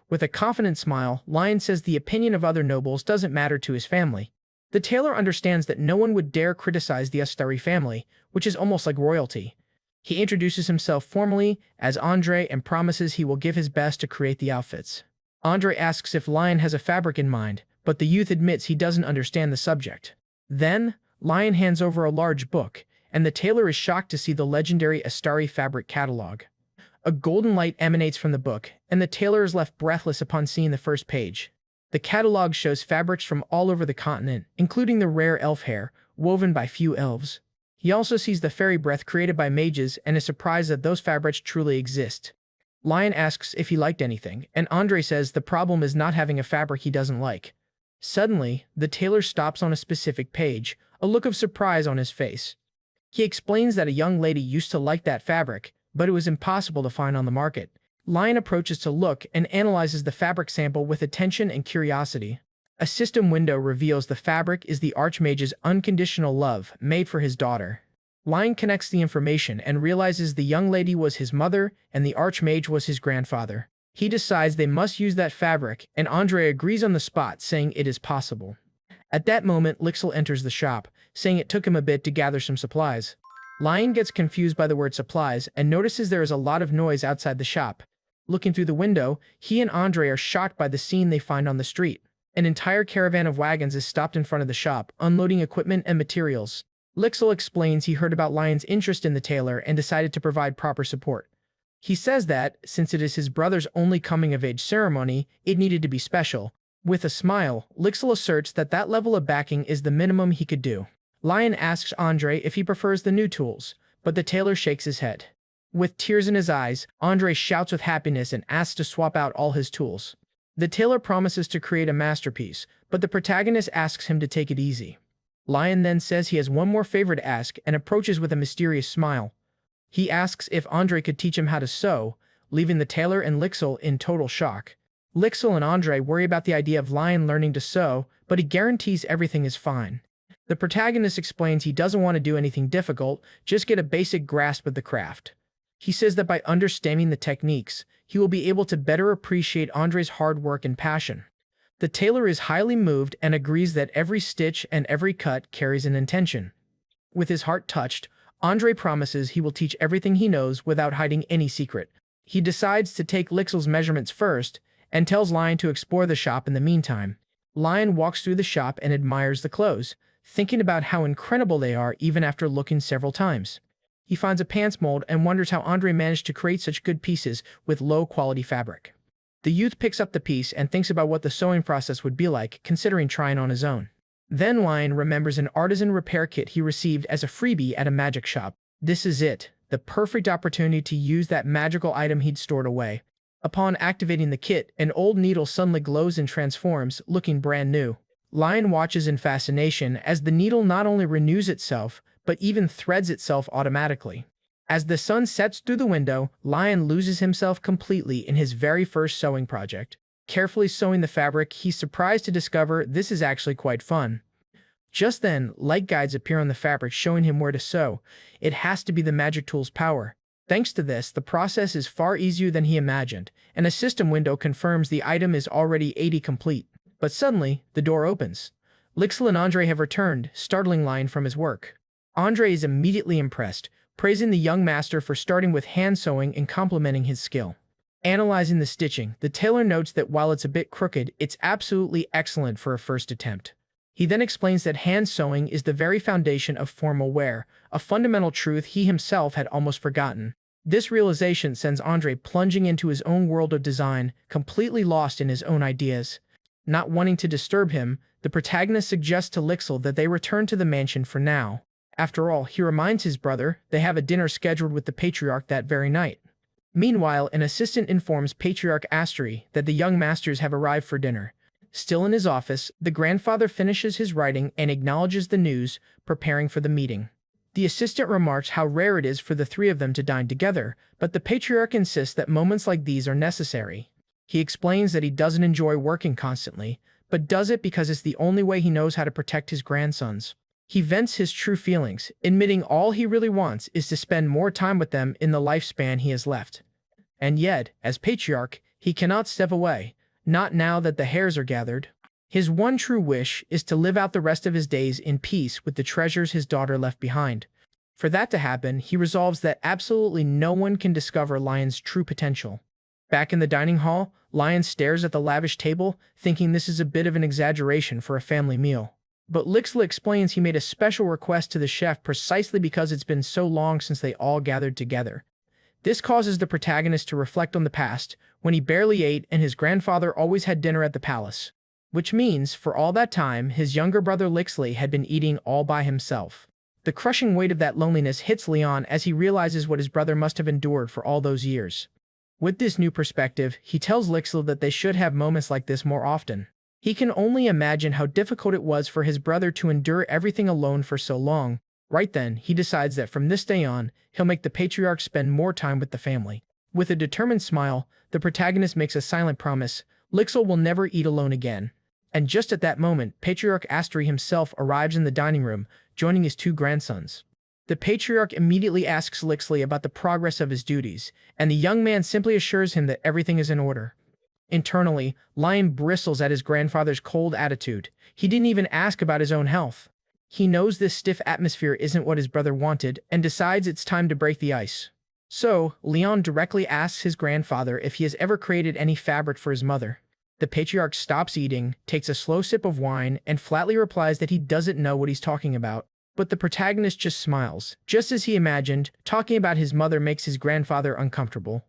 With a confident smile, Lion says the opinion of other nobles doesn't matter to his family. The tailor understands that no one would dare criticize the Astari family, which is almost like royalty. He introduces himself formally as Andre and promises he will give his best to create the outfits. Andre asks if Lion has a fabric in mind, but the youth admits he doesn't understand the subject. Then, Lion hands over a large book, and the tailor is shocked to see the legendary Astari fabric catalog. A golden light emanates from the book, and the tailor is left breathless upon seeing the first page. The catalog shows fabrics from all over the continent, including the rare elf hair, woven by few elves. He also sees the fairy breath created by mages and is surprised that those fabrics truly exist. Lion asks if he liked anything, and Andre says the problem is not having a fabric he doesn't like. Suddenly, the tailor stops on a specific page, a look of surprise on his face. He explains that a young lady used to like that fabric, but it was impossible to find on the market. Lion approaches to look and analyzes the fabric sample with attention and curiosity. A system window reveals the fabric is the Archmage's unconditional love made for his daughter. Lion connects the information and realizes the young lady was his mother and the Archmage was his grandfather. He decides they must use that fabric, and Andre agrees on the spot, saying it is possible. At that moment, Lixel enters the shop, saying it took him a bit to gather some supplies. Lion gets confused by the word supplies and notices there is a lot of noise outside the shop. Looking through the window, he and Andre are shocked by the scene they find on the street. An entire caravan of wagons is stopped in front of the shop, unloading equipment and materials. Lixel explains he heard about Lion's interest in the tailor and decided to provide proper support. He says that, since it is his brother's only coming-of-age ceremony, it needed to be special. With a smile, Lixel asserts that that level of backing is the minimum he could do. Lion asks Andre if he prefers the new tools, but the tailor shakes his head. With tears in his eyes, Andre shouts with happiness and asks to swap out all his tools. The tailor promises to create a masterpiece, but the protagonist asks him to take it easy. Lion then says he has one more favor to ask and approaches with a mysterious smile. He asks if Andre could teach him how to sew, leaving the tailor and Lixel in total shock. Lixel and Andre worry about the idea of Lion learning to sew, but he guarantees everything is fine. The protagonist explains he doesn't want to do anything difficult, just get a basic grasp of the craft. He says that by understanding the techniques, he will be able to better appreciate Andre's hard work and passion. The tailor is highly moved and agrees that every stitch and every cut carries an intention. With his heart touched, Andre promises he will teach everything he knows without hiding any secret. He decides to take Lixel's measurements first and tells Lion to explore the shop in the meantime. Lion walks through the shop and admires the clothes, thinking about how incredible they are even after looking several times. He finds a pants mold and wonders how Andre managed to create such good pieces with low-quality fabric. The youth picks up the piece and thinks about what the sewing process would be like, considering trying on his own. Then Lion remembers an artisan repair kit he received as a freebie at a magic shop. This is it, the perfect opportunity to use that magical item he'd stored away. Upon activating the kit, an old needle suddenly glows and transforms, looking brand new. Lion watches in fascination as the needle not only renews itself, but even threads itself automatically. As the sun sets through the window, Lion loses himself completely in his very first sewing project. Carefully sewing the fabric, he's surprised to discover this is actually quite fun. Just then, light guides appear on the fabric showing him where to sew. It has to be the magic tool's power. Thanks to this, the process is far easier than he imagined, and a system window confirms the item is already 80 complete. But suddenly, the door opens. Lixil and Andre have returned, startling Lion from his work. Andre is immediately impressed, praising the young master for starting with hand sewing and complimenting his skill. Analyzing the stitching, the tailor notes that while it's a bit crooked, it's absolutely excellent for a first attempt. He then explains that hand sewing is the very foundation of formal wear, a fundamental truth he himself had almost forgotten. This realization sends Andre plunging into his own world of design, completely lost in his own ideas. Not wanting to disturb him, the protagonist suggests to Lixil that they return to the mansion for now. After all, he reminds his brother they have a dinner scheduled with the patriarch that very night. Meanwhile, an assistant informs Patriarch Astri that the young masters have arrived for dinner. Still in his office, the grandfather finishes his writing and acknowledges the news, preparing for the meeting. The assistant remarks how rare it is for the three of them to dine together, but the patriarch insists that moments like these are necessary. He explains that he doesn't enjoy working constantly, but does it because it's the only way he knows how to protect his grandsons. He vents his true feelings, admitting all he really wants is to spend more time with them in the lifespan he has left. And yet, as patriarch, he cannot step away, not now that the hairs are gathered. His one true wish is to live out the rest of his days in peace with the treasures his daughter left behind. For that to happen, he resolves that absolutely no one can discover Lion's true potential. Back in the dining hall, Lion stares at the lavish table, thinking this is a bit of an exaggeration for a family meal. But Lixil explains he made a special request to the chef precisely because it's been so long since they all gathered together. This causes the protagonist to reflect on the past, when he barely ate and his grandfather always had dinner at the palace. Which means, for all that time, his younger brother Lixley had been eating all by himself. The crushing weight of that loneliness hits Leon as he realizes what his brother must have endured for all those years. With this new perspective, he tells Lixil that they should have moments like this more often. He can only imagine how difficult it was for his brother to endure everything alone for so long. Right then, he decides that from this day on, he'll make the patriarch spend more time with the family. With a determined smile, the protagonist makes a silent promise: Lixil will never eat alone again. And just at that moment, Patriarch Astri himself arrives in the dining room, joining his two grandsons. The patriarch immediately asks Lixley about the progress of his duties, and the young man simply assures him that everything is in order. Internally, Lion bristles at his grandfather's cold attitude. He didn't even ask about his own health. He knows this stiff atmosphere isn't what his brother wanted, and decides it's time to break the ice. So, Leon directly asks his grandfather if he has ever created any fabric for his mother. The patriarch stops eating, takes a slow sip of wine, and flatly replies that he doesn't know what he's talking about. But the protagonist just smiles. Just as he imagined, talking about his mother makes his grandfather uncomfortable.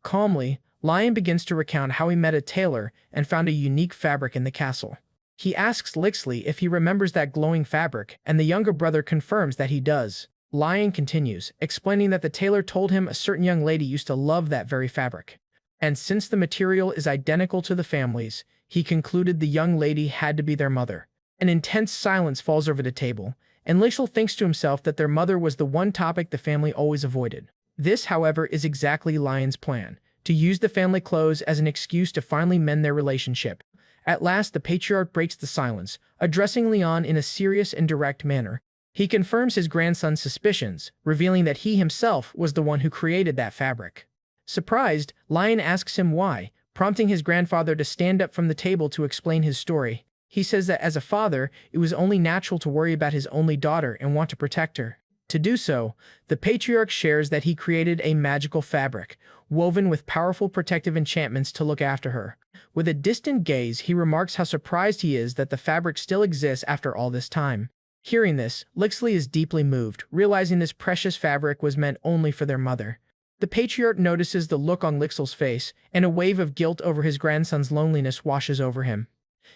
Calmly, Lion begins to recount how he met a tailor and found a unique fabric in the castle. He asks Lixley if he remembers that glowing fabric, and the younger brother confirms that he does. Lion continues, explaining that the tailor told him a certain young lady used to love that very fabric. And since the material is identical to the family's, he concluded the young lady had to be their mother. An intense silence falls over the table, and Lixil thinks to himself that their mother was the one topic the family always avoided. This, however, is exactly Lion's plan: to use the family clothes as an excuse to finally mend their relationship. At last, the patriarch breaks the silence, addressing Leon in a serious and direct manner. He confirms his grandson's suspicions, revealing that he himself was the one who created that fabric. Surprised, Lion asks him why, prompting his grandfather to stand up from the table to explain his story. He says that as a father, it was only natural to worry about his only daughter and want to protect her. To do so, the patriarch shares that he created a magical fabric, woven with powerful protective enchantments to look after her. With a distant gaze, he remarks how surprised he is that the fabric still exists after all this time. Hearing this, Lixley is deeply moved, realizing this precious fabric was meant only for their mother. The patriarch notices the look on Lixil's face, and a wave of guilt over his grandson's loneliness washes over him.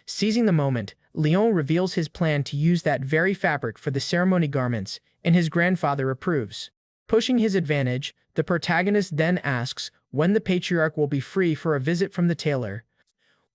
Seizing the moment, Leon reveals his plan to use that very fabric for the ceremony garments, and his grandfather approves. Pushing his advantage, the protagonist then asks when the patriarch will be free for a visit from the tailor.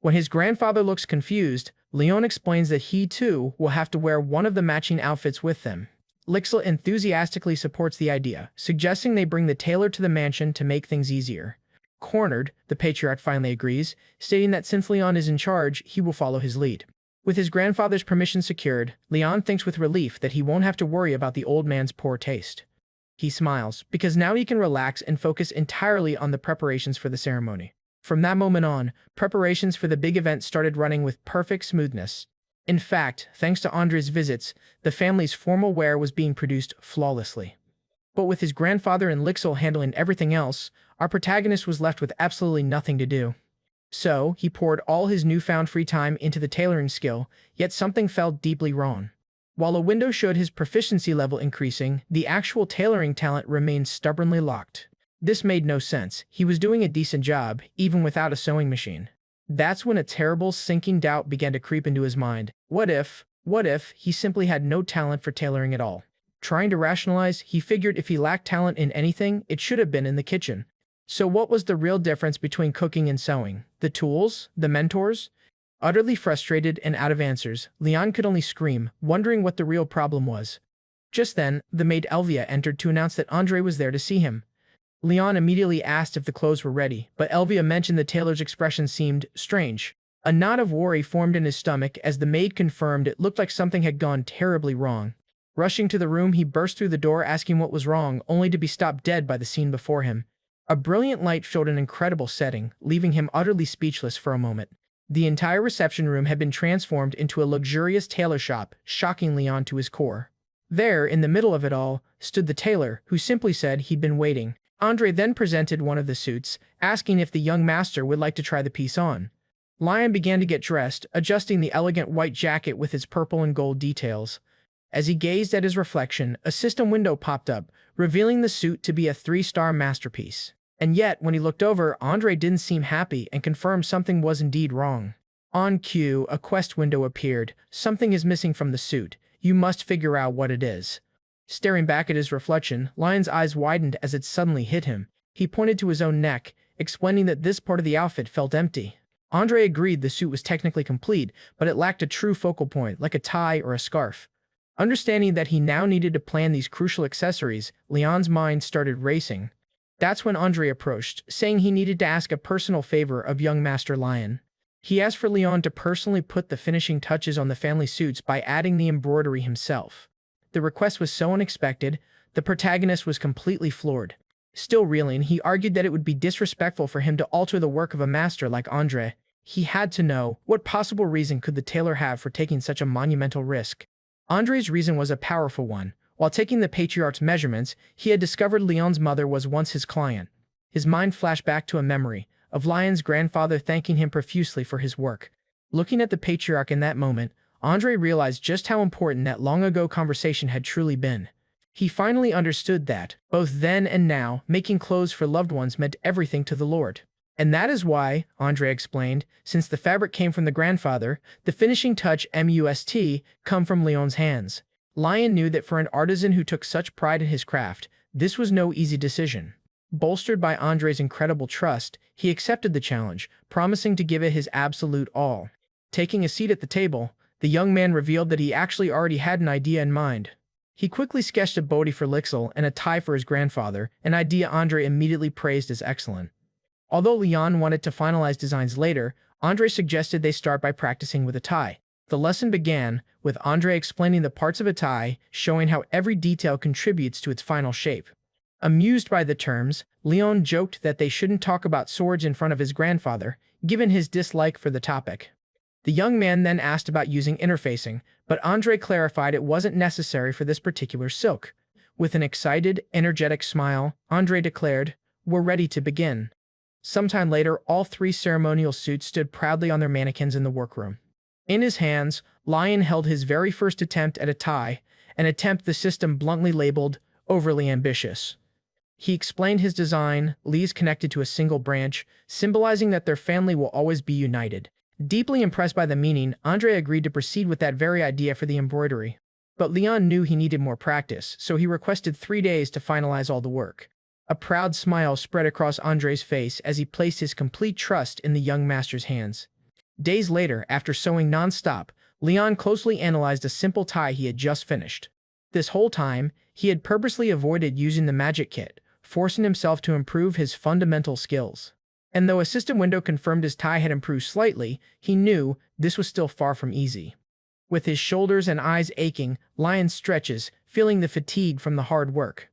When his grandfather looks confused, Leon explains that he too will have to wear one of the matching outfits with them. Lixil enthusiastically supports the idea, suggesting they bring the tailor to the mansion to make things easier. Cornered, the patriarch finally agrees, stating that since Leon is in charge, he will follow his lead. With his grandfather's permission secured, Leon thinks with relief that he won't have to worry about the old man's poor taste. He smiles, because now he can relax and focus entirely on the preparations for the ceremony. From that moment on, preparations for the big event started running with perfect smoothness. In fact, thanks to Andre's visits, the family's formal wear was being produced flawlessly. But with his grandfather and Lixil handling everything else, our protagonist was left with absolutely nothing to do. So, he poured all his newfound free time into the tailoring skill, yet something felt deeply wrong. While a window showed his proficiency level increasing, the actual tailoring talent remained stubbornly locked. This made no sense. He was doing a decent job, even without a sewing machine. That's when a terrible, sinking doubt began to creep into his mind. What if he simply had no talent for tailoring at all? Trying to rationalize, he figured if he lacked talent in anything, it should have been in the kitchen. So what was the real difference between cooking and sewing? The tools? The mentors? Utterly frustrated and out of answers, Leon could only scream, wondering what the real problem was. Just then, the maid Elvia entered to announce that Andre was there to see him. Leon immediately asked if the clothes were ready, but Elvia mentioned the tailor's expression seemed strange. A knot of worry formed in his stomach as the maid confirmed it looked like something had gone terribly wrong. Rushing to the room, he burst through the door asking what was wrong, only to be stopped dead by the scene before him. A brilliant light showed an incredible setting, leaving him utterly speechless for a moment. The entire reception room had been transformed into a luxurious tailor shop, shocking Leon to his core. There, in the middle of it all, stood the tailor, who simply said he'd been waiting. Andre then presented one of the suits, asking if the young master would like to try the piece on. Lion began to get dressed, adjusting the elegant white jacket with its purple and gold details. As he gazed at his reflection, a system window popped up, revealing the suit to be a 3-star masterpiece. And yet, when he looked over, Andre didn't seem happy and confirmed something was indeed wrong. On cue, a quest window appeared. Something is missing from the suit. You must figure out what it is. Staring back at his reflection, Lion's eyes widened as it suddenly hit him. He pointed to his own neck, explaining that this part of the outfit felt empty. Andre agreed the suit was technically complete, but it lacked a true focal point, like a tie or a scarf. Understanding that he now needed to plan these crucial accessories, Leon's mind started racing. That's when Andre approached, saying he needed to ask a personal favor of young Master Lion. He asked for Leon to personally put the finishing touches on the family suits by adding the embroidery himself. The request was so unexpected, the protagonist was completely floored. Still reeling, he argued that it would be disrespectful for him to alter the work of a master like Andre. He had to know, what possible reason could the tailor have for taking such a monumental risk? Andre's reason was a powerful one. While taking the patriarch's measurements, he had discovered Leon's mother was once his client. His mind flashed back to a memory of Lion's grandfather thanking him profusely for his work. Looking at the patriarch in that moment, Andre realized just how important that long-ago conversation had truly been. He finally understood that, both then and now, making clothes for loved ones meant everything to the Lord. And that is why, Andre explained, since the fabric came from the grandfather, the finishing touch must come from Leon's hands. Lion knew that for an artisan who took such pride in his craft, this was no easy decision. Bolstered by Andre's incredible trust, he accepted the challenge, promising to give it his absolute all. Taking a seat at the table, the young man revealed that he actually already had an idea in mind. He quickly sketched a body for Lixil and a tie for his grandfather, an idea Andre immediately praised as excellent. Although Leon wanted to finalize designs later, Andre suggested they start by practicing with a tie. The lesson began, with Andre explaining the parts of a tie, showing how every detail contributes to its final shape. Amused by the terms, Leon joked that they shouldn't talk about swords in front of his grandfather, given his dislike for the topic. The young man then asked about using interfacing, but Andre clarified it wasn't necessary for this particular silk. With an excited, energetic smile, Andre declared, "We're ready to begin." Sometime later, all 3 ceremonial suits stood proudly on their mannequins in the workroom. In his hands, Lion held his very first attempt at a tie, an attempt the system bluntly labeled overly ambitious. He explained his design, leaves connected to a single branch, symbolizing that their family will always be united. Deeply impressed by the meaning, Andre agreed to proceed with that very idea for the embroidery. But Leon knew he needed more practice, so he requested 3 days to finalize all the work. A proud smile spread across Andre's face as he placed his complete trust in the young master's hands. Days later, after sewing non-stop, Leon closely analyzed a simple tie he had just finished. This whole time, he had purposely avoided using the magic kit, forcing himself to improve his fundamental skills. And though a system window confirmed his tie had improved slightly, he knew this was still far from easy. With his shoulders and eyes aching, Lion stretches, feeling the fatigue from the hard work.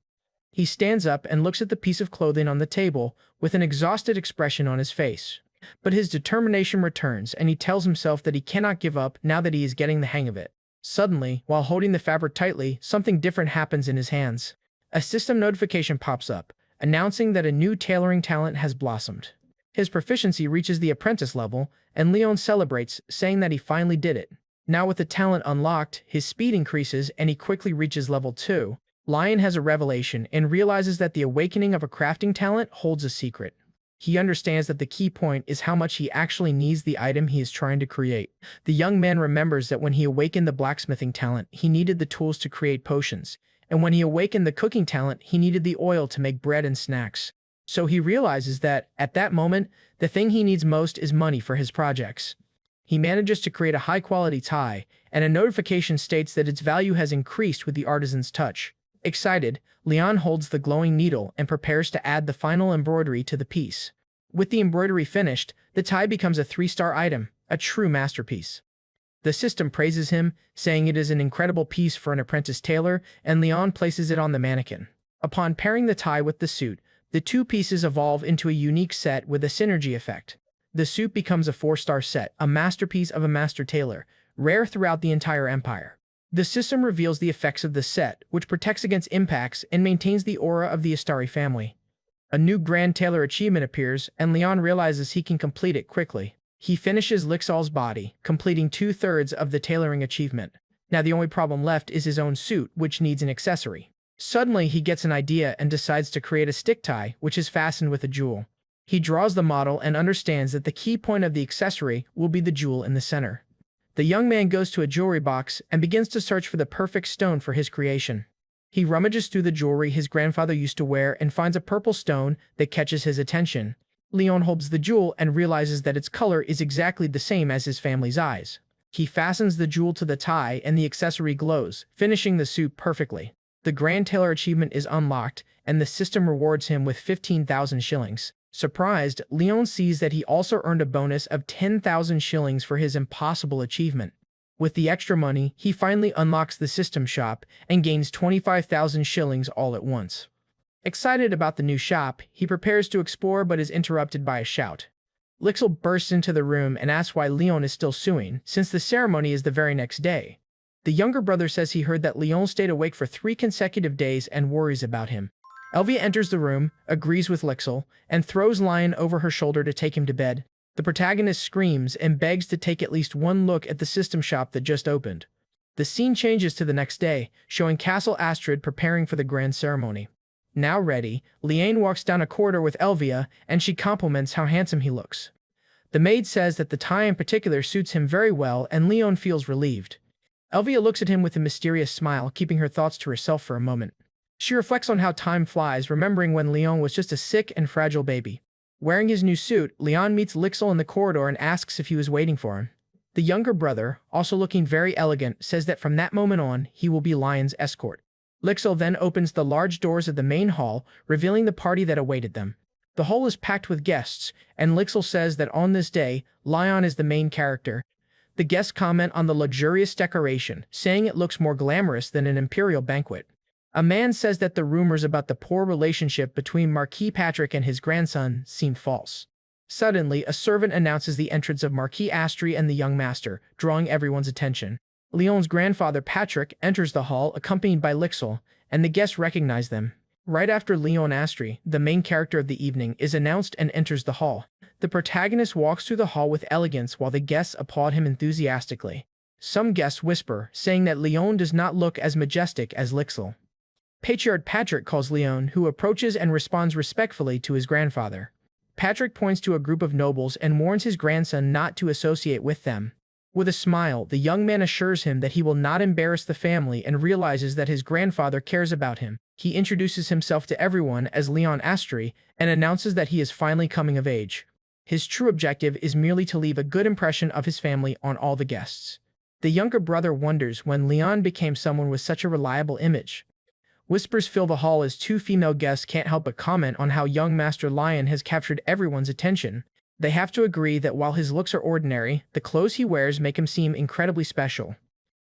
He stands up and looks at the piece of clothing on the table with an exhausted expression on his face. But his determination returns, and he tells himself that he cannot give up now that he is getting the hang of it. Suddenly, while holding the fabric tightly, something different happens in his hands. A system notification pops up, announcing that a new tailoring talent has blossomed. His proficiency reaches the apprentice level, and Leon celebrates, saying that he finally did it. Now with the talent unlocked, his speed increases and he quickly reaches level 2. Lion has a revelation and realizes that the awakening of a crafting talent holds a secret. He understands that the key point is how much he actually needs the item he is trying to create. The young man remembers that when he awakened the blacksmithing talent, he needed the tools to create potions, and when he awakened the cooking talent, he needed the oil to make bread and snacks. So he realizes that, at that moment, the thing he needs most is money for his projects. He manages to create a high-quality tie, and a notification states that its value has increased with the artisan's touch. Excited, Leon holds the glowing needle and prepares to add the final embroidery to the piece. With the embroidery finished, the tie becomes a 3-star item, a true masterpiece. The system praises him, saying it is an incredible piece for an apprentice tailor, and Leon places it on the mannequin. Upon pairing the tie with the suit, the two pieces evolve into a unique set with a synergy effect. The suit becomes a 4-star set, a masterpiece of a master tailor, rare throughout the entire empire. The system reveals the effects of the set, which protects against impacts and maintains the aura of the Astari family. A new Grand Tailor achievement appears, and Leon realizes he can complete it quickly. He finishes Lixal's body, completing 2/3 of the tailoring achievement. Now the only problem left is his own suit, which needs an accessory. Suddenly he gets an idea and decides to create a stick tie, which is fastened with a jewel. He draws the model and understands that the key point of the accessory will be the jewel in the center. The young man goes to a jewelry box and begins to search for the perfect stone for his creation. He rummages through the jewelry his grandfather used to wear and finds a purple stone that catches his attention. Leon holds the jewel and realizes that its color is exactly the same as his family's eyes. He fastens the jewel to the tie and the accessory glows, finishing the suit perfectly. The Grand Tailor achievement is unlocked, and the system rewards him with 15,000 shillings. Surprised, Leon sees that he also earned a bonus of 10,000 shillings for his impossible achievement. With the extra money, he finally unlocks the system shop and gains 25,000 shillings all at once. Excited about the new shop, he prepares to explore but is interrupted by a shout. Lixal bursts into the room and asks why Leon is still suing, since the ceremony is the very next day. The younger brother says he heard that Leon stayed awake for 3 consecutive days and worries about him. Elvia enters the room, agrees with Lixal, and throws Lion over her shoulder to take him to bed. The protagonist screams and begs to take at least one look at the system shop that just opened. The scene changes to the next day, showing Castle Astrid preparing for the grand ceremony. Now ready, Liane walks down a corridor with Elvia, and she compliments how handsome he looks. The maid says that the tie in particular suits him very well, and Leon feels relieved. Elvia looks at him with a mysterious smile, keeping her thoughts to herself for a moment. She reflects on how time flies, remembering when Leon was just a sick and fragile baby. Wearing his new suit, Leon meets Lixal in the corridor and asks if he was waiting for him. The younger brother, also looking very elegant, says that from that moment on, he will be Lion's escort. Lixal then opens the large doors of the main hall, revealing the party that awaited them. The hall is packed with guests, and Lixal says that on this day, Lion is the main character. The guests comment on the luxurious decoration, saying it looks more glamorous than an imperial banquet. A man says that the rumors about the poor relationship between Marquis Patrick and his grandson seem false. Suddenly, a servant announces the entrance of Marquis Astri and the young master, drawing everyone's attention. Leon's grandfather Patrick enters the hall accompanied by Lixal, and the guests recognize them. Right after Leon Astri, the main character of the evening, is announced and enters the hall. The protagonist walks through the hall with elegance while the guests applaud him enthusiastically. Some guests whisper, saying that Leon does not look as majestic as Lixal. Patriarch Patrick calls Leon, who approaches and responds respectfully to his grandfather. Patrick points to a group of nobles and warns his grandson not to associate with them. With a smile, the young man assures him that he will not embarrass the family and realizes that his grandfather cares about him. He introduces himself to everyone as Leon Astri and announces that he is finally coming of age. His true objective is merely to leave a good impression of his family on all the guests. The younger brother wonders when Leon became someone with such a reliable image. Whispers fill the hall as two female guests can't help but comment on how young Master Lion has captured everyone's attention. They have to agree that while his looks are ordinary, the clothes he wears make him seem incredibly special.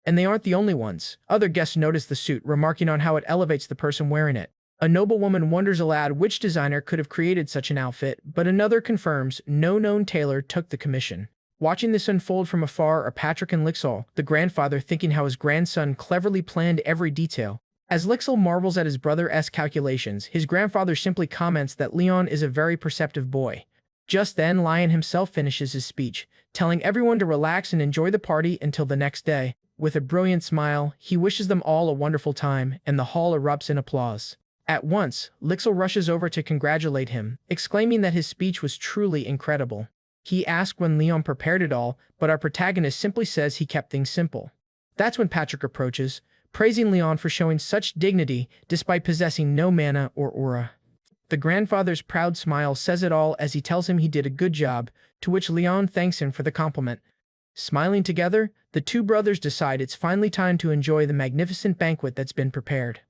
And they aren't the only ones. Other guests notice the suit, remarking on how it elevates the person wearing it. A noblewoman wonders aloud which designer could have created such an outfit, but another confirms no known tailor took the commission. Watching this unfold from afar are Patrick and Lixol, the grandfather, thinking how his grandson cleverly planned every detail. As Lixol marvels at his brother's calculations, his grandfather simply comments that Leon is a very perceptive boy. Just then, Lion himself finishes his speech, telling everyone to relax and enjoy the party until the next day. With a brilliant smile, he wishes them all a wonderful time, and the hall erupts in applause. At once, Lixol rushes over to congratulate him, exclaiming that his speech was truly incredible. He asks when Leon prepared it all, but our protagonist simply says he kept things simple. That's when Patrick approaches, praising Leon for showing such dignity despite possessing no mana or aura. The grandfather's proud smile says it all as he tells him he did a good job, to which Leon thanks him for the compliment. Smiling together, the two brothers decide it's finally time to enjoy the magnificent banquet that's been prepared.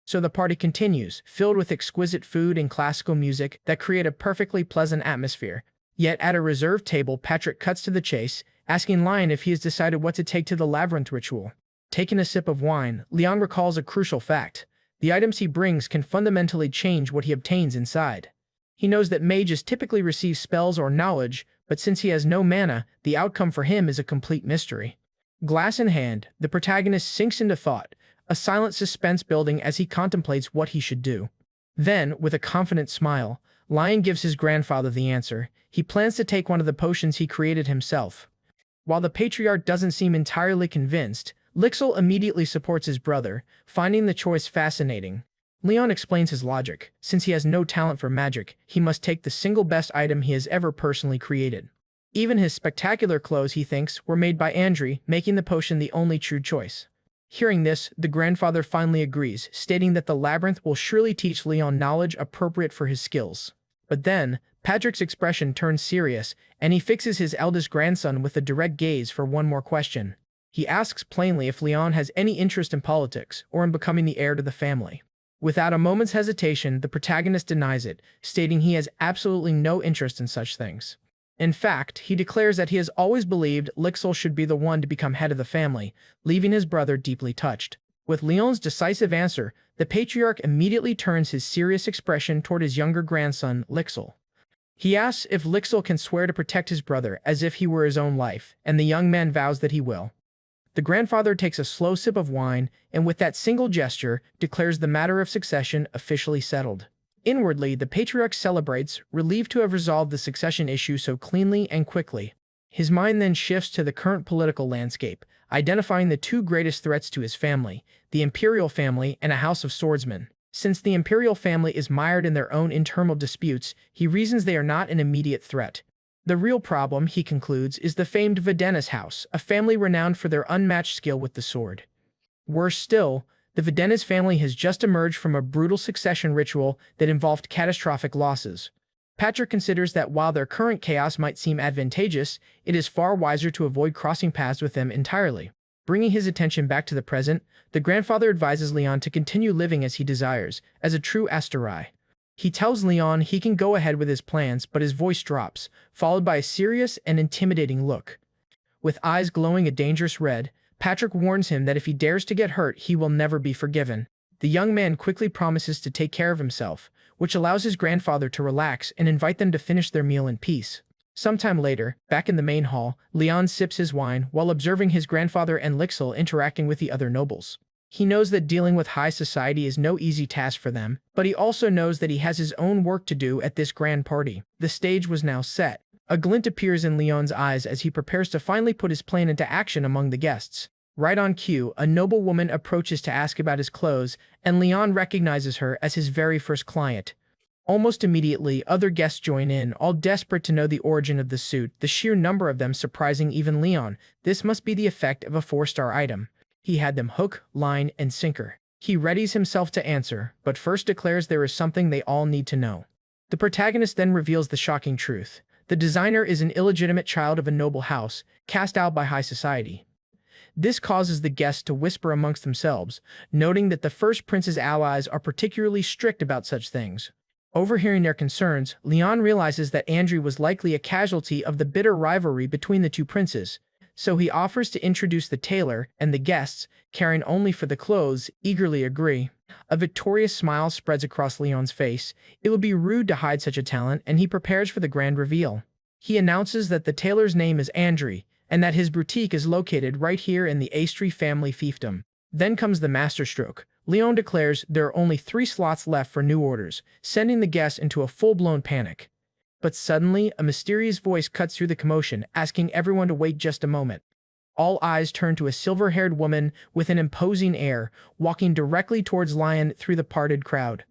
So the party continues, filled with exquisite food and classical music that create a perfectly pleasant atmosphere. Yet at a reserved table, Patrick cuts to the chase, asking Lion if he has decided what to take to the labyrinth ritual. Taking a sip of wine, Leon recalls a crucial fact. The items he brings can fundamentally change what he obtains inside. He knows that mages typically receive spells or knowledge, but since he has no mana, the outcome for him is a complete mystery. Glass in hand, the protagonist sinks into thought, a silent suspense building as he contemplates what he should do. Then, with a confident smile, Lion gives his grandfather the answer. He plans to take one of the potions he created himself. While the patriarch doesn't seem entirely convinced, Lixol immediately supports his brother, finding the choice fascinating. Leon explains his logic. Since he has no talent for magic, he must take the single best item he has ever personally created. Even his spectacular clothes, he thinks, were made by Andri, making the potion the only true choice. Hearing this, the grandfather finally agrees, stating that the labyrinth will surely teach Leon knowledge appropriate for his skills. But then, Patrick's expression turns serious, and he fixes his eldest grandson with a direct gaze for one more question. He asks plainly if Leon has any interest in politics or in becoming the heir to the family. Without a moment's hesitation, the protagonist denies it, stating he has absolutely no interest in such things. In fact, he declares that he has always believed Lixol should be the one to become head of the family, leaving his brother deeply touched. With Leon's decisive answer, the patriarch immediately turns his serious expression toward his younger grandson, Lixol. He asks if Lixol can swear to protect his brother as if he were his own life, and the young man vows that he will. The grandfather takes a slow sip of wine, and with that single gesture, declares the matter of succession officially settled. Inwardly, the patriarch celebrates, relieved to have resolved the succession issue so cleanly and quickly. His mind then shifts to the current political landscape, identifying the two greatest threats to his family, the imperial family and a house of swordsmen. Since the imperial family is mired in their own internal disputes, he reasons they are not an immediate threat. The real problem, he concludes, is the famed Videnna's house, a family renowned for their unmatched skill with the sword. Worse still, the Videnna's family has just emerged from a brutal succession ritual that involved catastrophic losses. Patrick considers that while their current chaos might seem advantageous, it is far wiser to avoid crossing paths with them entirely. Bringing his attention back to the present, the grandfather advises Leon to continue living as he desires, as a true Asterai. He tells Leon he can go ahead with his plans, but his voice drops, followed by a serious and intimidating look. With eyes glowing a dangerous red, Patrick warns him that if he dares to get hurt, he will never be forgiven. The young man quickly promises to take care of himself, which allows his grandfather to relax and invite them to finish their meal in peace. Sometime later, back in the main hall, Leon sips his wine while observing his grandfather and Lixol interacting with the other nobles. He knows that dealing with high society is no easy task for them, but he also knows that he has his own work to do at this grand party. The stage was now set. A glint appears in Leon's eyes as he prepares to finally put his plan into action among the guests. Right on cue, a noblewoman approaches to ask about his clothes, and Leon recognizes her as his very first client. Almost immediately, other guests join in, all desperate to know the origin of the suit, the sheer number of them surprising even Leon. This must be the effect of a 4-star item. He had them hook, line, and sinker. He readies himself to answer, but first declares there is something they all need to know. The protagonist then reveals the shocking truth. The designer is an illegitimate child of a noble house, cast out by high society. This causes the guests to whisper amongst themselves, noting that the first prince's allies are particularly strict about such things. Overhearing their concerns, Leon realizes that Andrew was likely a casualty of the bitter rivalry between the two princes, so he offers to introduce the tailor, and the guests, caring only for the clothes, eagerly agree. A victorious smile spreads across Leon's face. It would be rude to hide such a talent, and he prepares for the grand reveal. He announces that the tailor's name is Andrew, and that his boutique is located right here in the Astri family fiefdom. Then comes the masterstroke. Leon declares there are only 3 slots left for new orders, sending the guests into a full-blown panic. But suddenly, a mysterious voice cuts through the commotion, asking everyone to wait just a moment. All eyes turn to a silver-haired woman with an imposing air, walking directly towards Lion through the parted crowd.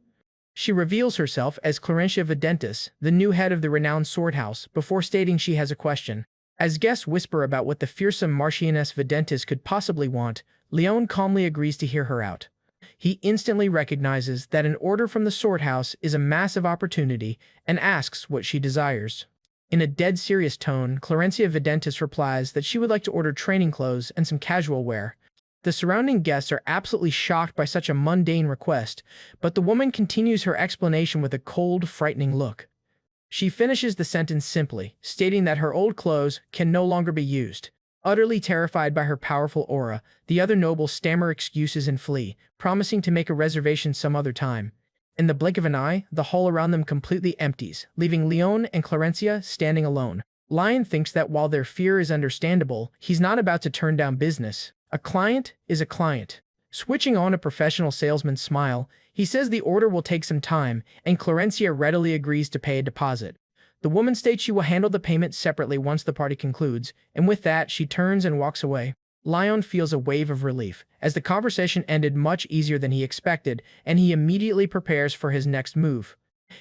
She reveals herself as Clarencia Videntis, the new head of the renowned sword house, before stating she has a question. As guests whisper about what the fearsome Marchioness Videntis could possibly want, Leon calmly agrees to hear her out. He instantly recognizes that an order from the sword house is a massive opportunity and asks what she desires. In a dead serious tone, Clarencia Videntis replies that she would like to order training clothes and some casual wear. The surrounding guests are absolutely shocked by such a mundane request, but the woman continues her explanation with a cold, frightening look. She finishes the sentence simply, stating that her old clothes can no longer be used. Utterly terrified by her powerful aura, the other nobles stammer excuses and flee, promising to make a reservation some other time. In the blink of an eye, the hall around them completely empties, leaving Leon and Clarencia standing alone. Lion thinks that while their fear is understandable, he's not about to turn down business. A client is a client. Switching on a professional salesman's smile, he says the order will take some time, and Clarencia readily agrees to pay a deposit. The woman states she will handle the payment separately once the party concludes, and with that, she turns and walks away. Lion feels a wave of relief, as the conversation ended much easier than he expected, and he immediately prepares for his next move.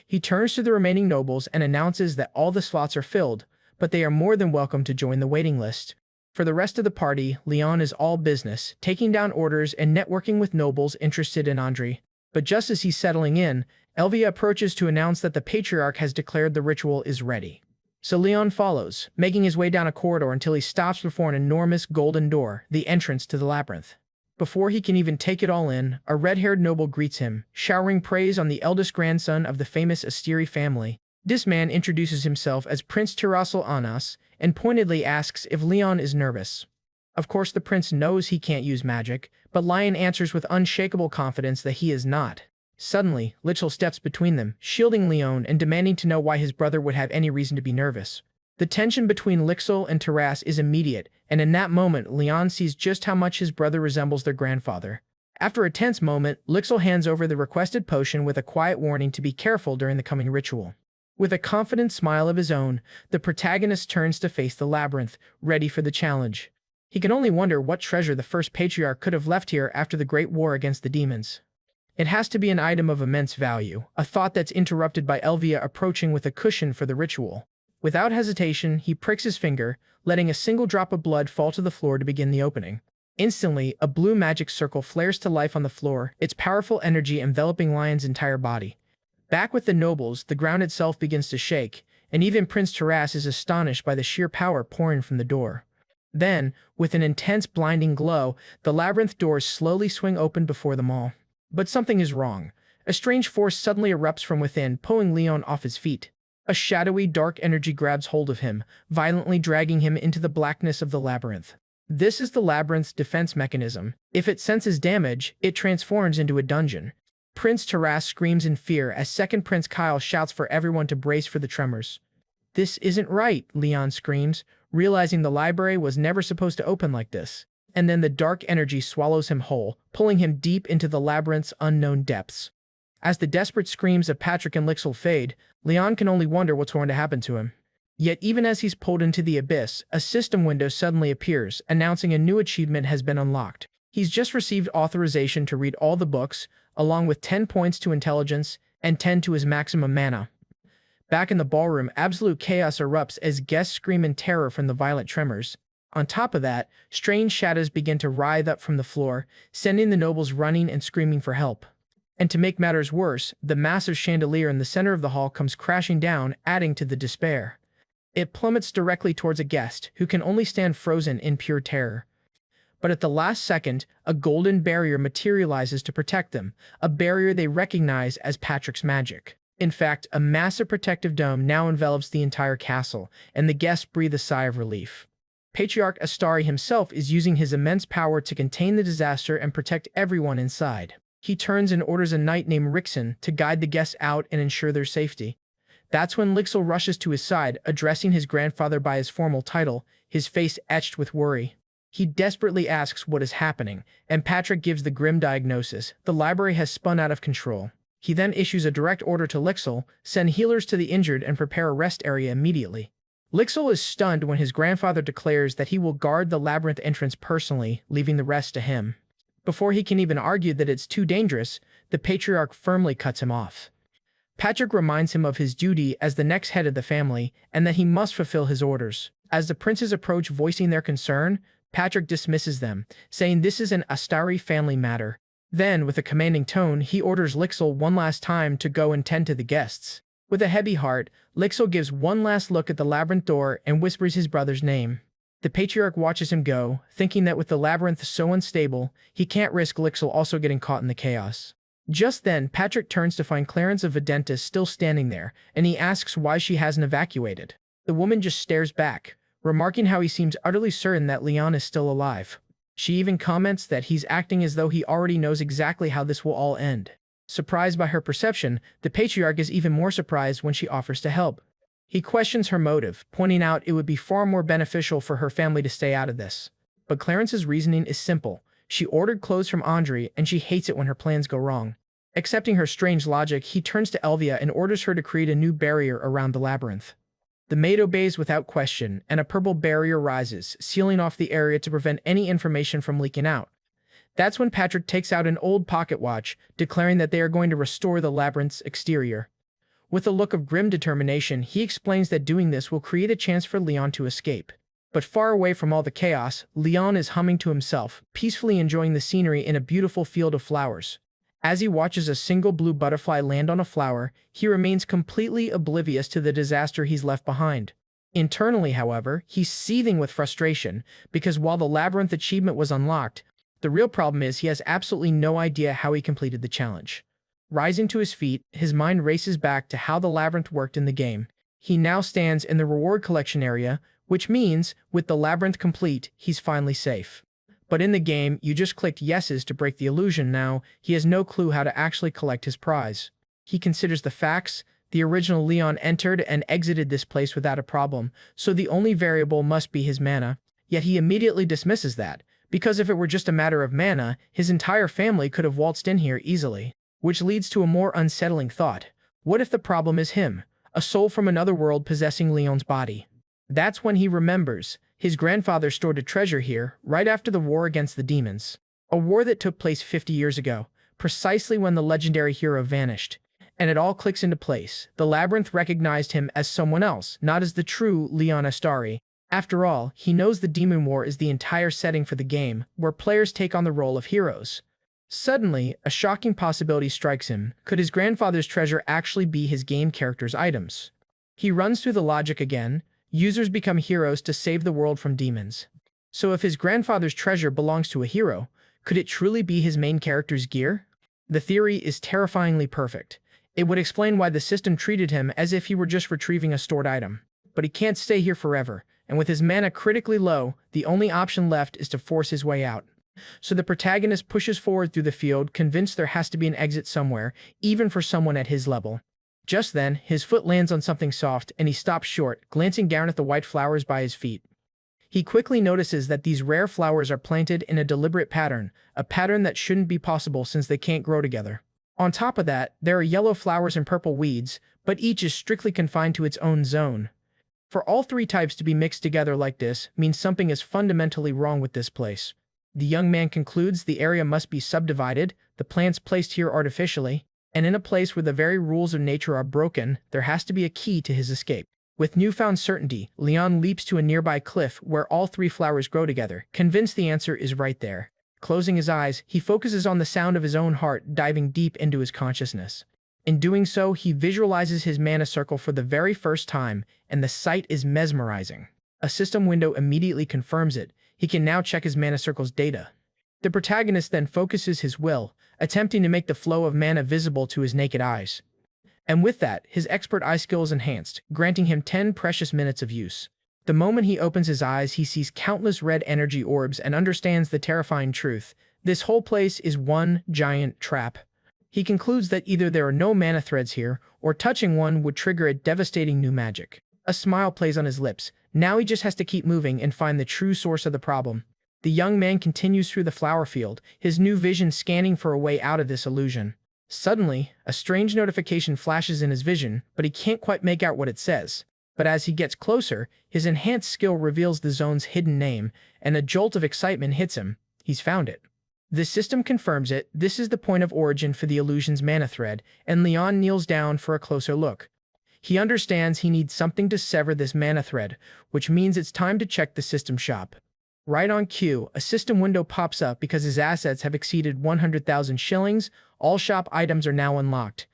He turns to the remaining nobles and announces that all the slots are filled, but they are more than welcome to join the waiting list. For the rest of the party, Leon is all business, taking down orders and networking with nobles interested in Andre. But just as he's settling in, Elvia approaches to announce that the patriarch has declared the ritual is ready. So Leon follows, making his way down a corridor until he stops before an enormous golden door, the entrance to the labyrinth. Before he can even take it all in, a red-haired noble greets him, showering praise on the eldest grandson of the famous Asteri family. This man introduces himself as Prince Tirasal Anas, and pointedly asks if Leon is nervous. Of course, the prince knows he can't use magic, but Lion answers with unshakable confidence that he is not. Suddenly, Lichel steps between them, shielding Leon and demanding to know why his brother would have any reason to be nervous. The tension between Lichel and Taras is immediate, and in that moment, Leon sees just how much his brother resembles their grandfather. After a tense moment, Lichel hands over the requested potion with a quiet warning to be careful during the coming ritual. With a confident smile of his own, the protagonist turns to face the labyrinth, ready for the challenge. He can only wonder what treasure the first patriarch could have left here after the great war against the demons. It has to be an item of immense value, a thought that's interrupted by Elvia approaching with a cushion for the ritual. Without hesitation, he pricks his finger, letting a single drop of blood fall to the floor to begin the opening. Instantly, a blue magic circle flares to life on the floor, its powerful energy enveloping Lion's entire body. Back with the nobles, the ground itself begins to shake, and even Prince Taras is astonished by the sheer power pouring from the door. Then, with an intense blinding glow, the labyrinth doors slowly swing open before them all. But something is wrong. A strange force suddenly erupts from within, pulling Leon off his feet. A shadowy, dark energy grabs hold of him, violently dragging him into the blackness of the labyrinth. This is the labyrinth's defense mechanism. If it senses damage, it transforms into a dungeon. Prince Taras screams in fear as second Prince Kyle shouts for everyone to brace for the tremors. "This isn't right," Leon screams, realizing the library was never supposed to open like this. And then the dark energy swallows him whole, pulling him deep into the labyrinth's unknown depths. As the desperate screams of Patrick and Lixel fade, Leon can only wonder what's going to happen to him. Yet even as he's pulled into the abyss, a system window suddenly appears, announcing a new achievement has been unlocked. He's just received authorization to read all the books, along with 10 points to intelligence, and tend to his maximum mana. Back in the ballroom, absolute chaos erupts as guests scream in terror from the violent tremors. On top of that, strange shadows begin to writhe up from the floor, sending the nobles running and screaming for help. And to make matters worse, the massive chandelier in the center of the hall comes crashing down, adding to the despair. It plummets directly towards a guest, who can only stand frozen in pure terror. But at the last second, a golden barrier materializes to protect them, a barrier they recognize as Patrick's magic. In fact, a massive protective dome now envelops the entire castle, and the guests breathe a sigh of relief. Patriarch Astari himself is using his immense power to contain the disaster and protect everyone inside. He turns and orders a knight named Rixon to guide the guests out and ensure their safety. That's when Lixel rushes to his side, addressing his grandfather by his formal title, his face etched with worry. He desperately asks what is happening, and Patrick gives the grim diagnosis: the library has spun out of control. He then issues a direct order to Lixel: send healers to the injured and prepare a rest area immediately. Lixel is stunned when his grandfather declares that he will guard the labyrinth entrance personally, leaving the rest to him. Before he can even argue that it's too dangerous, the patriarch firmly cuts him off. Patrick reminds him of his duty as the next head of the family and that he must fulfill his orders. As the princes approach voicing their concern, Patrick dismisses them, saying this is an Astari family matter. Then, with a commanding tone, he orders Lixel one last time to go and tend to the guests. With a heavy heart, Lixel gives one last look at the labyrinth door and whispers his brother's name. The patriarch watches him go, thinking that with the labyrinth so unstable, he can't risk Lixel also getting caught in the chaos. Just then, Patrick turns to find Clarence of Videntis still standing there, and he asks why she hasn't evacuated. The woman just stares back, remarking how he seems utterly certain that Leon is still alive. She even comments that he's acting as though he already knows exactly how this will all end. Surprised by her perception, the patriarch is even more surprised when she offers to help. He questions her motive, pointing out it would be far more beneficial for her family to stay out of this. But Clarence's reasoning is simple. She ordered clothes from Andre, and she hates it when her plans go wrong. Accepting her strange logic, he turns to Elvia and orders her to create a new barrier around the labyrinth. The maid obeys without question, and a purple barrier rises, sealing off the area to prevent any information from leaking out. That's when Patrick takes out an old pocket watch, declaring that they are going to restore the labyrinth's exterior. With a look of grim determination, he explains that doing this will create a chance for Leon to escape. But far away from all the chaos, Leon is humming to himself, peacefully enjoying the scenery in a beautiful field of flowers. As he watches a single blue butterfly land on a flower, he remains completely oblivious to the disaster he's left behind. Internally, however, he's seething with frustration, because while the labyrinth achievement was unlocked, the real problem is he has absolutely no idea how he completed the challenge. Rising to his feet, his mind races back to how the labyrinth worked in the game. He now stands in the reward collection area, which means, with the labyrinth complete, he's finally safe. But in the game, you just clicked yeses to break the illusion. Now, he has no clue how to actually collect his prize. He considers the facts. The original Leon entered and exited this place without a problem, so the only variable must be his mana. Yet he immediately dismisses that, because if it were just a matter of mana, his entire family could have waltzed in here easily. Which leads to a more unsettling thought. What if the problem is him, a soul from another world possessing Leon's body? That's when he remembers. His grandfather stored a treasure here, right after the war against the demons. A war that took place 50 years ago, precisely when the legendary hero vanished. And it all clicks into place. The labyrinth recognized him as someone else, not as the true Leon Astari. After all, he knows the Demon War is the entire setting for the game, where players take on the role of heroes. Suddenly, a shocking possibility strikes him. Could his grandfather's treasure actually be his game character's items? He runs through the logic again. Users become heroes to save the world from demons. So if his grandfather's treasure belongs to a hero, could it truly be his main character's gear? The theory is terrifyingly perfect. It would explain why the system treated him as if he were just retrieving a stored item. But he can't stay here forever, and with his mana critically low, the only option left is to force his way out. So the protagonist pushes forward through the field, convinced there has to be an exit somewhere, even for someone at his level. Just then, his foot lands on something soft, and he stops short, glancing down at the white flowers by his feet. He quickly notices that these rare flowers are planted in a deliberate pattern, a pattern that shouldn't be possible since they can't grow together. On top of that, there are yellow flowers and purple weeds, but each is strictly confined to its own zone. For all three types to be mixed together like this means something is fundamentally wrong with this place. The young man concludes the area must be subdivided, the plants placed here artificially. And in a place where the very rules of nature are broken, there has to be a key to his escape. With newfound certainty, Leon leaps to a nearby cliff where all three flowers grow together, convinced the answer is right there. Closing his eyes, he focuses on the sound of his own heart diving deep into his consciousness. In doing so, he visualizes his mana circle for the very first time, and the sight is mesmerizing. A system window immediately confirms it. He can now check his mana circle's data. The protagonist then focuses his will, attempting to make the flow of mana visible to his naked eyes. And with that, his expert eye skill is enhanced, granting him 10 precious minutes of use. The moment he opens his eyes, he sees countless red energy orbs and understands the terrifying truth. This whole place is one giant trap. He concludes that either there are no mana threads here, or touching one would trigger a devastating new magic. A smile plays on his lips. Now he just has to keep moving and find the true source of the problem. The young man continues through the flower field, his new vision scanning for a way out of this illusion. Suddenly, a strange notification flashes in his vision, but he can't quite make out what it says. But as he gets closer, his enhanced skill reveals the zone's hidden name, and a jolt of excitement hits him. He's found it. The system confirms it. This is the point of origin for the illusion's mana thread, and Leon kneels down for a closer look. He understands he needs something to sever this mana thread, which means it's time to check the system shop. Right on cue, a system window pops up because his assets have exceeded 100,000 shillings. All shop items are now unlocked.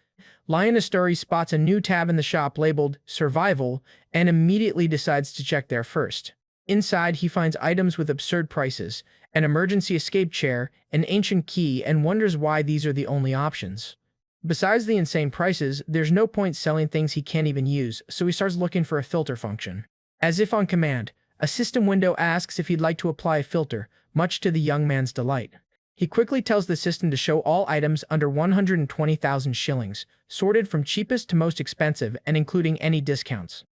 Lion Asturi spots a new tab in the shop labeled Survival and immediately decides to check there first. Inside, he finds items with absurd prices, an emergency escape chair, an ancient key, and wonders why these are the only options. Besides the insane prices, there's no point selling things he can't even use, so he starts looking for a filter function. As if on command, a system window asks if he'd like to apply a filter, much to the young man's delight. He quickly tells the system to show all items under 120,000 shillings, sorted from cheapest to most expensive and including any discounts.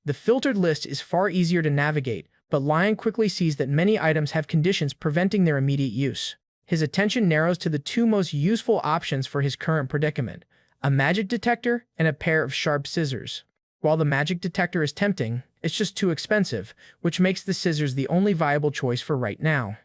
The filtered list is far easier to navigate, but Lion quickly sees that many items have conditions preventing their immediate use. His attention narrows to the two most useful options for his current predicament, a magic detector and a pair of sharp scissors. While the magic detector is tempting, it's just too expensive, which makes the scissors the only viable choice for right now.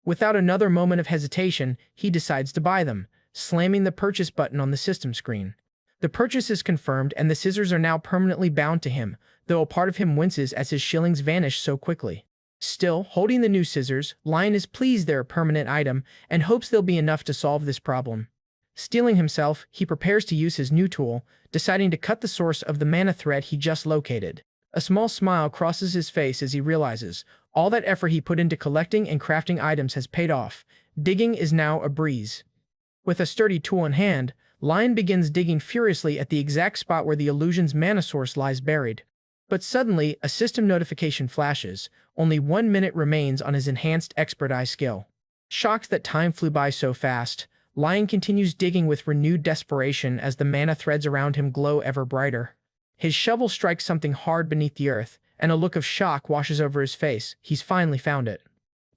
Without another moment of hesitation, he decides to buy them, slamming the purchase button on the system screen. The purchase is confirmed and the scissors are now permanently bound to him, though a part of him winces as his shillings vanish so quickly. Still, holding the new scissors, Lion is pleased they're a permanent item and hopes they'll be enough to solve this problem. Steeling himself, he prepares to use his new tool, deciding to cut the source of the mana thread he just located. A small smile crosses his face as he realizes all that effort he put into collecting and crafting items has paid off. Digging is now a breeze. With a sturdy tool in hand, Lion begins digging furiously at the exact spot where the illusion's mana source lies buried. But suddenly, a system notification flashes. Only 1 minute remains on his enhanced expert eye skill. Shocked that time flew by so fast, Lion continues digging with renewed desperation as the mana threads around him glow ever brighter. His shovel strikes something hard beneath the earth, and a look of shock washes over his face. He's finally found it.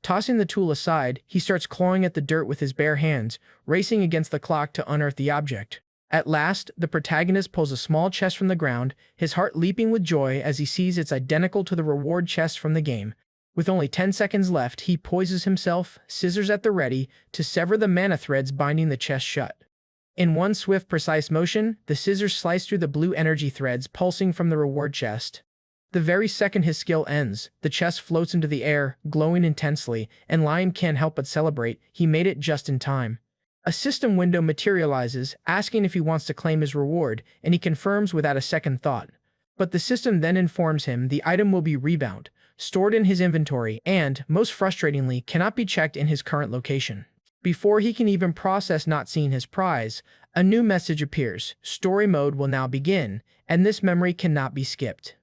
Tossing the tool aside, he starts clawing at the dirt with his bare hands, racing against the clock to unearth the object. At last, the protagonist pulls a small chest from the ground, his heart leaping with joy as he sees it's identical to the reward chest from the game. With only 10 seconds left, he poises himself, scissors at the ready, to sever the mana threads binding the chest shut. In one swift, precise motion, the scissors slice through the blue energy threads pulsing from the reward chest. The very second his skill ends, the chest floats into the air, glowing intensely, and Lion can't help but celebrate. He made it just in time. A system window materializes, asking if he wants to claim his reward, and he confirms without a second thought. But the system then informs him the item will be rebound, stored in his inventory, and, most frustratingly, cannot be checked in his current location. Before he can even process not seeing his prize, a new message appears. Story mode will now begin, and this memory cannot be skipped.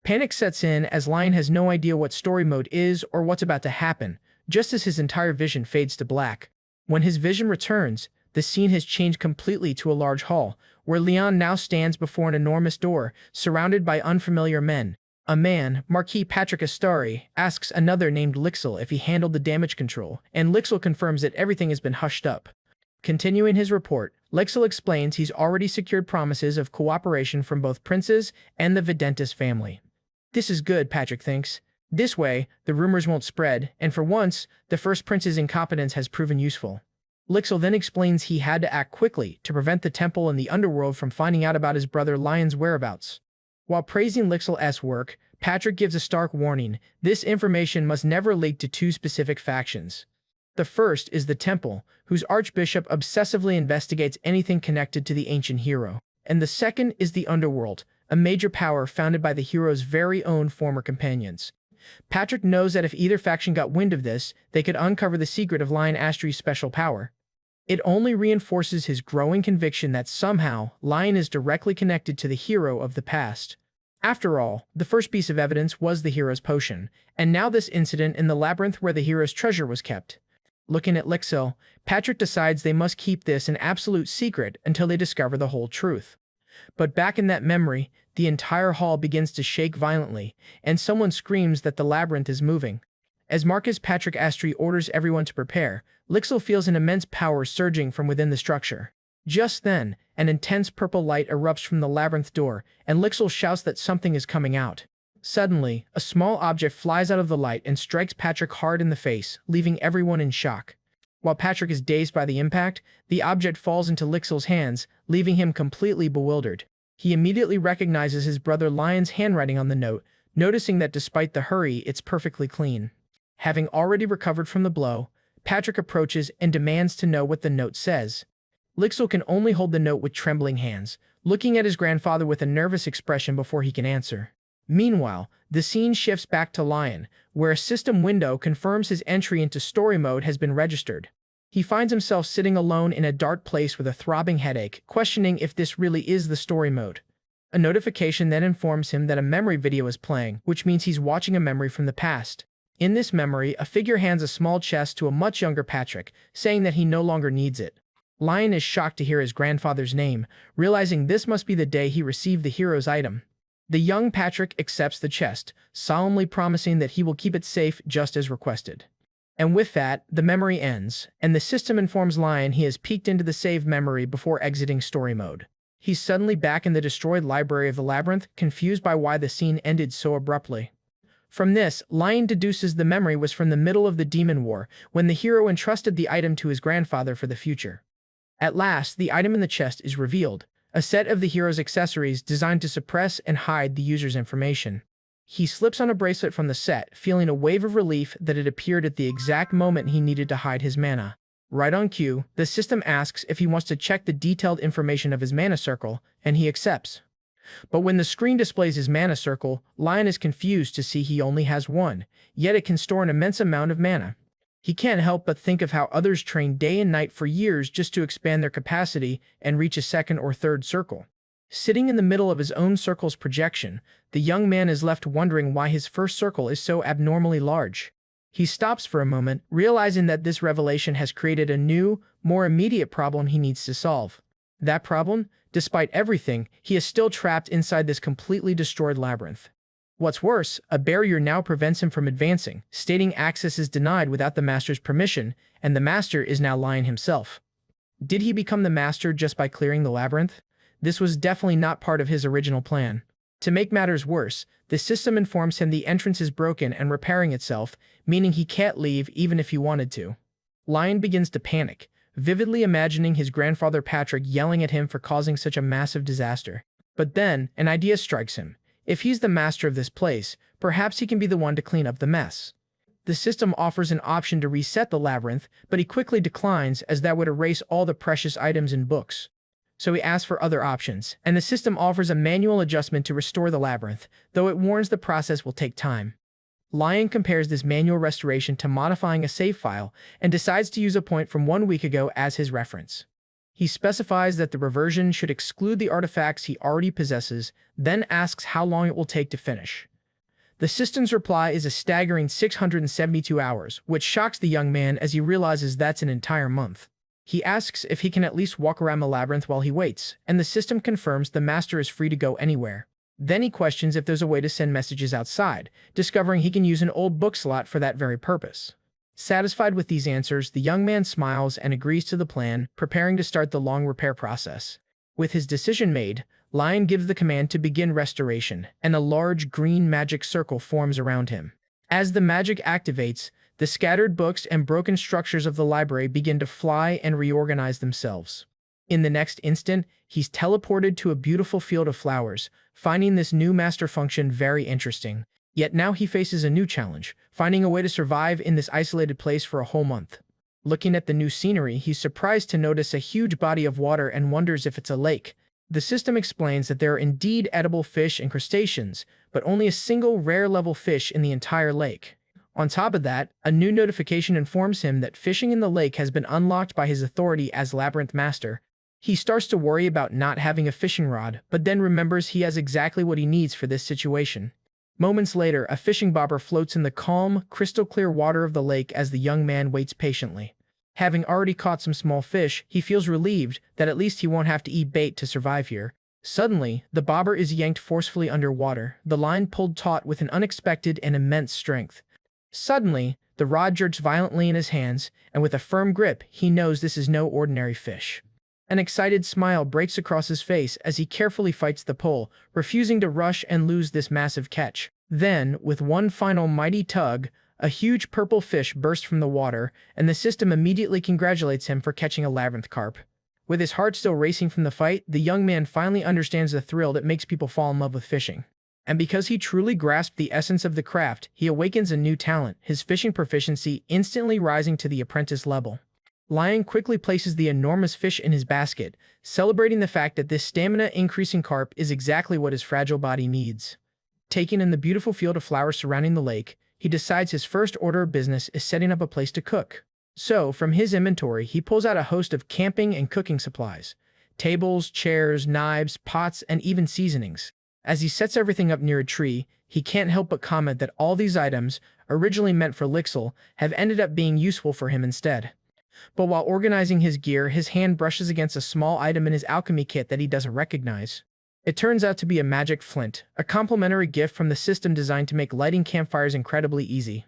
Panic sets in as Lion has no idea what story mode is or what's about to happen, just as his entire vision fades to black. When his vision returns, the scene has changed completely to a large hall, where Leon now stands before an enormous door, surrounded by unfamiliar men. A man, Marquis Patrick Astari, asks another named Lixel if he handled the damage control, and Lixel confirms that everything has been hushed up. Continuing his report, Lixel explains he's already secured promises of cooperation from both princes and the Videntis family. This is good, Patrick thinks. This way, the rumors won't spread, and for once, the first prince's incompetence has proven useful. Lixil then explains he had to act quickly to prevent the temple and the underworld from finding out about his brother Lion's whereabouts. While praising Lixil's work, Patrick gives a stark warning: this information must never leak to two specific factions. The first is the temple, whose archbishop obsessively investigates anything connected to the ancient hero. And the second is the underworld, a major power founded by the hero's very own former companions. Patrick knows that if either faction got wind of this, they could uncover the secret of Lion Astri's special power. It only reinforces his growing conviction that somehow Lion is directly connected to the hero of the past. After all, the first piece of evidence was the hero's potion, and now this incident in the labyrinth where the hero's treasure was kept. Looking at Lixil, Patrick decides they must keep this an absolute secret until they discover the whole truth. But back in that memory, the entire hall begins to shake violently, and someone screams that the labyrinth is moving. As Marcus Patrick Astri orders everyone to prepare, Lixil feels an immense power surging from within the structure. Just then, an intense purple light erupts from the labyrinth door, and Lixil shouts that something is coming out. Suddenly, a small object flies out of the light and strikes Patrick hard in the face, leaving everyone in shock. While Patrick is dazed by the impact, the object falls into Lixil's hands, leaving him completely bewildered. He immediately recognizes his brother Lion's handwriting on the note, noticing that despite the hurry, it's perfectly clean. Having already recovered from the blow, Patrick approaches and demands to know what the note says. Lixil can only hold the note with trembling hands, looking at his grandfather with a nervous expression before he can answer. Meanwhile, the scene shifts back to Lion, where a system window confirms his entry into story mode has been registered. He finds himself sitting alone in a dark place with a throbbing headache, questioning if this really is the story mode. A notification then informs him that a memory video is playing, which means he's watching a memory from the past. In this memory, a figure hands a small chest to a much younger Patrick, saying that he no longer needs it. Lion is shocked to hear his grandfather's name, realizing this must be the day he received the hero's item. The young Patrick accepts the chest, solemnly promising that he will keep it safe just as requested. And with that, the memory ends, and the system informs Lion he has peeked into the saved memory before exiting story mode. He's suddenly back in the destroyed library of the labyrinth, confused by why the scene ended so abruptly. From this, Lion deduces the memory was from the middle of the Demon War, when the hero entrusted the item to his grandfather for the future. At last, the item in the chest is revealed, a set of the hero's accessories designed to suppress and hide the user's information. He slips on a bracelet from the set, feeling a wave of relief that it appeared at the exact moment he needed to hide his mana. Right on cue, the system asks if he wants to check the detailed information of his mana circle, and he accepts. But when the screen displays his mana circle, Lion is confused to see he only has one, yet it can store an immense amount of mana. He can't help but think of how others train day and night for years just to expand their capacity and reach a second or third circle. Sitting in the middle of his own circle's projection, the young man is left wondering why his first circle is so abnormally large. He stops for a moment, realizing that this revelation has created a new, more immediate problem he needs to solve. That problem? Despite everything, he is still trapped inside this completely destroyed labyrinth. What's worse, a barrier now prevents him from advancing, stating access is denied without the master's permission, and the master is now Lion himself. Did he become the master just by clearing the labyrinth? This was definitely not part of his original plan. To make matters worse, the system informs him the entrance is broken and repairing itself, meaning he can't leave even if he wanted to. Lion begins to panic, vividly imagining his grandfather Patrick yelling at him for causing such a massive disaster. But then, an idea strikes him. If he's the master of this place, perhaps he can be the one to clean up the mess. The system offers an option to reset the labyrinth, but he quickly declines as that would erase all the precious items and books. So he asks for other options, and the system offers a manual adjustment to restore the labyrinth, though it warns the process will take time. Lion compares this manual restoration to modifying a save file and decides to use a point from 1 week ago as his reference. He specifies that the reversion should exclude the artifacts he already possesses, then asks how long it will take to finish. The system's reply is a staggering 672 hours, which shocks the young man as he realizes that's an entire month. He asks if he can at least walk around the labyrinth while he waits, and the system confirms the master is free to go anywhere. Then he questions if there's a way to send messages outside, discovering he can use an old book slot for that very purpose. Satisfied with these answers, the young man smiles and agrees to the plan, preparing to start the long repair process. With his decision made, Lion gives the command to begin restoration, and a large green magic circle forms around him. As the magic activates, The scattered books and broken structures of the library begin to fly and reorganize themselves. In the next instant, he's teleported to a beautiful field of flowers, finding this new master function very interesting. Yet now he faces a new challenge, finding a way to survive in this isolated place for a whole month. Looking at the new scenery, he's surprised to notice a huge body of water and wonders if it's a lake. The system explains that there are indeed edible fish and crustaceans, but only a single rare-level fish in the entire lake. On top of that, a new notification informs him that fishing in the lake has been unlocked by his authority as Labyrinth Master. He starts to worry about not having a fishing rod, but then remembers he has exactly what he needs for this situation. Moments later, a fishing bobber floats in the calm, crystal-clear water of the lake as the young man waits patiently. Having already caught some small fish, he feels relieved that at least he won't have to eat bait to survive here. Suddenly, the bobber is yanked forcefully underwater, the line pulled taut with an unexpected and immense strength. Suddenly, the rod jerks violently in his hands, and with a firm grip, he knows this is no ordinary fish. An excited smile breaks across his face as he carefully fights the pull, refusing to rush and lose this massive catch. Then, with one final mighty tug, a huge purple fish bursts from the water, and the system immediately congratulates him for catching a labyrinth carp. With his heart still racing from the fight, the young man finally understands the thrill that makes people fall in love with fishing. And because he truly grasped the essence of the craft, he awakens a new talent, his fishing proficiency instantly rising to the apprentice level. Lion quickly places the enormous fish in his basket, celebrating the fact that this stamina-increasing carp is exactly what his fragile body needs. Taking in the beautiful field of flowers surrounding the lake, he decides his first order of business is setting up a place to cook. So, from his inventory, he pulls out a host of camping and cooking supplies: tables, chairs, knives, pots, and even seasonings. As he sets everything up near a tree, he can't help but comment that all these items, originally meant for Lixil, have ended up being useful for him instead. But while organizing his gear, his hand brushes against a small item in his alchemy kit that he doesn't recognize. It turns out to be a magic flint, a complimentary gift from the system designed to make lighting campfires incredibly easy.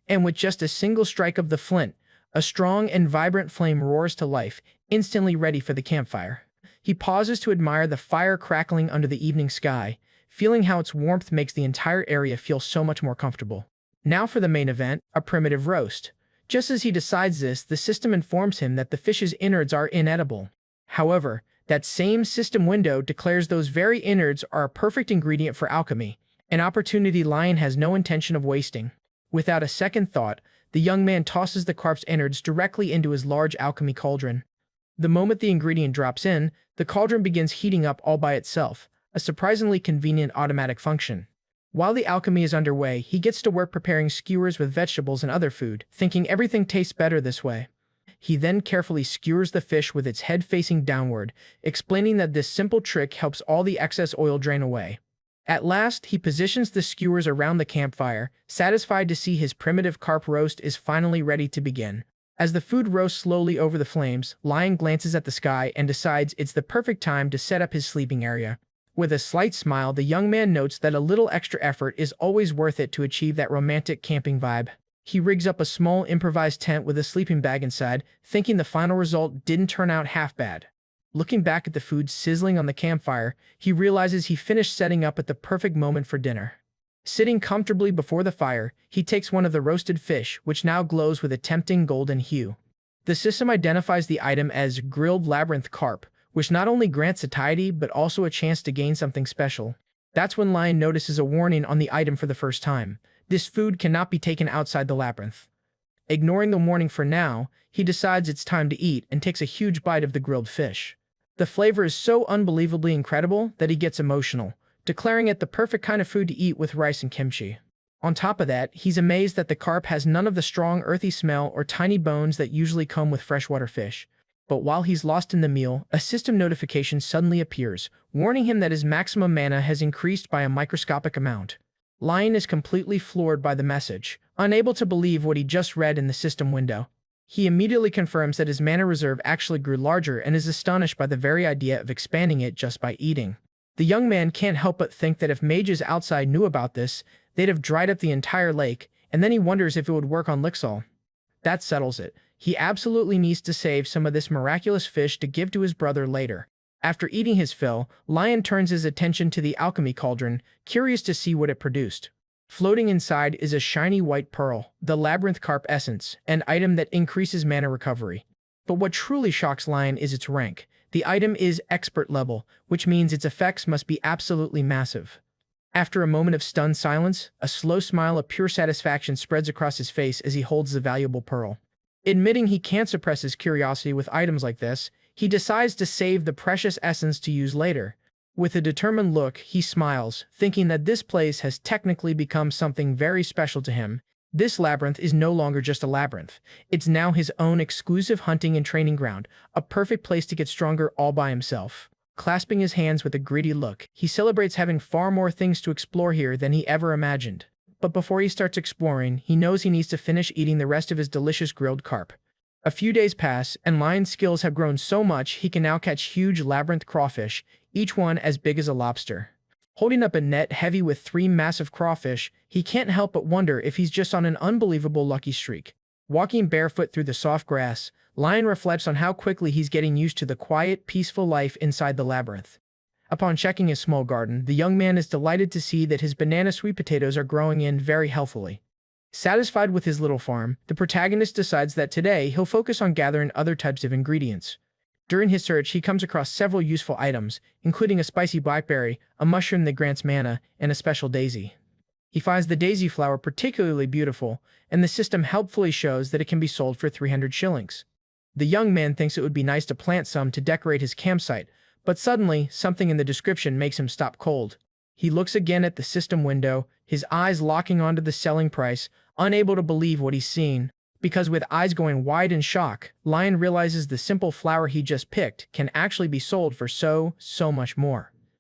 And with just a single strike of the flint, a strong and vibrant flame roars to life, instantly ready for the campfire. He pauses to admire the fire crackling under the evening sky, feeling how its warmth makes the entire area feel so much more comfortable. Now for the main event, a primitive roast. Just as he decides this, the system informs him that the fish's innards are inedible. However, that same system window declares those very innards are a perfect ingredient for alchemy, an opportunity Lion has no intention of wasting. Without a second thought, the young man tosses the carp's innards directly into his large alchemy cauldron. The moment the ingredient drops in, the cauldron begins heating up all by itself, a surprisingly convenient automatic function. While the alchemy is underway, he gets to work preparing skewers with vegetables and other food, thinking everything tastes better this way. He then carefully skewers the fish with its head facing downward, explaining that this simple trick helps all the excess oil drain away. At last, he positions the skewers around the campfire, satisfied to see his primitive carp roast is finally ready to begin. As the food roasts slowly over the flames, Lion glances at the sky and decides it's the perfect time to set up his sleeping area. With a slight smile, the young man notes that a little extra effort is always worth it to achieve that romantic camping vibe. He rigs up a small improvised tent with a sleeping bag inside, thinking the final result didn't turn out half bad. Looking back at the food sizzling on the campfire, he realizes he finished setting up at the perfect moment for dinner. Sitting comfortably before the fire, he takes one of the roasted fish, which now glows with a tempting golden hue. The system identifies the item as grilled labyrinth carp, which not only grants satiety but also a chance to gain something special. That's when Lion notices a warning on the item for the first time. This food cannot be taken outside the labyrinth. Ignoring the warning for now, he decides it's time to eat and takes a huge bite of the grilled fish. The flavor is so unbelievably incredible that he gets emotional, declaring it the perfect kind of food to eat with rice and kimchi. On top of that, he's amazed that the carp has none of the strong earthy smell or tiny bones that usually come with freshwater fish. But while he's lost in the meal, a system notification suddenly appears, warning him that his maximum mana has increased by a microscopic amount. Lion is completely floored by the message, unable to believe what he just read in the system window. He immediately confirms that his mana reserve actually grew larger and is astonished by the very idea of expanding it just by eating. The young man can't help but think that if mages outside knew about this, they'd have dried up the entire lake, and then he wonders if it would work on Lixil. That settles it. He absolutely needs to save some of this miraculous fish to give to his brother later. After eating his fill, Lion turns his attention to the alchemy cauldron, curious to see what it produced. Floating inside is a shiny white pearl, the Labyrinth Carp Essence, an item that increases mana recovery. But what truly shocks Lion is its rank. The item is expert level, which means its effects must be absolutely massive. After a moment of stunned silence, a slow smile of pure satisfaction spreads across his face as he holds the valuable pearl. Admitting he can't suppress his curiosity with items like this, he decides to save the precious essence to use later. With a determined look, he smiles, thinking that this place has technically become something very special to him. This labyrinth is no longer just a labyrinth. It's now his own exclusive hunting and training ground, a perfect place to get stronger all by himself. Clasping his hands with a greedy look, he celebrates having far more things to explore here than he ever imagined. But before he starts exploring, he knows he needs to finish eating the rest of his delicious grilled carp. A few days pass, and Lion's skills have grown so much he can now catch huge labyrinth crawfish, each one as big as a lobster. Holding up a net heavy with 3 massive crawfish, he can't help but wonder if he's just on an unbelievable lucky streak. Walking barefoot through the soft grass, Lion reflects on how quickly he's getting used to the quiet, peaceful life inside the labyrinth. Upon checking his small garden, the young man is delighted to see that his banana sweet potatoes are growing in very healthily. Satisfied with his little farm, the protagonist decides that today he'll focus on gathering other types of ingredients. During his search, he comes across several useful items, including a spicy blackberry, a mushroom that grants mana, and a special daisy. He finds the daisy flower particularly beautiful, and the system helpfully shows that it can be sold for 300 shillings. The young man thinks it would be nice to plant some to decorate his campsite, but suddenly, something in the description makes him stop cold. He looks again at the system window, his eyes locking onto the selling price, unable to believe what he's seen. Because with eyes going wide in shock, Lion realizes the simple flower he just picked can actually be sold for so much more.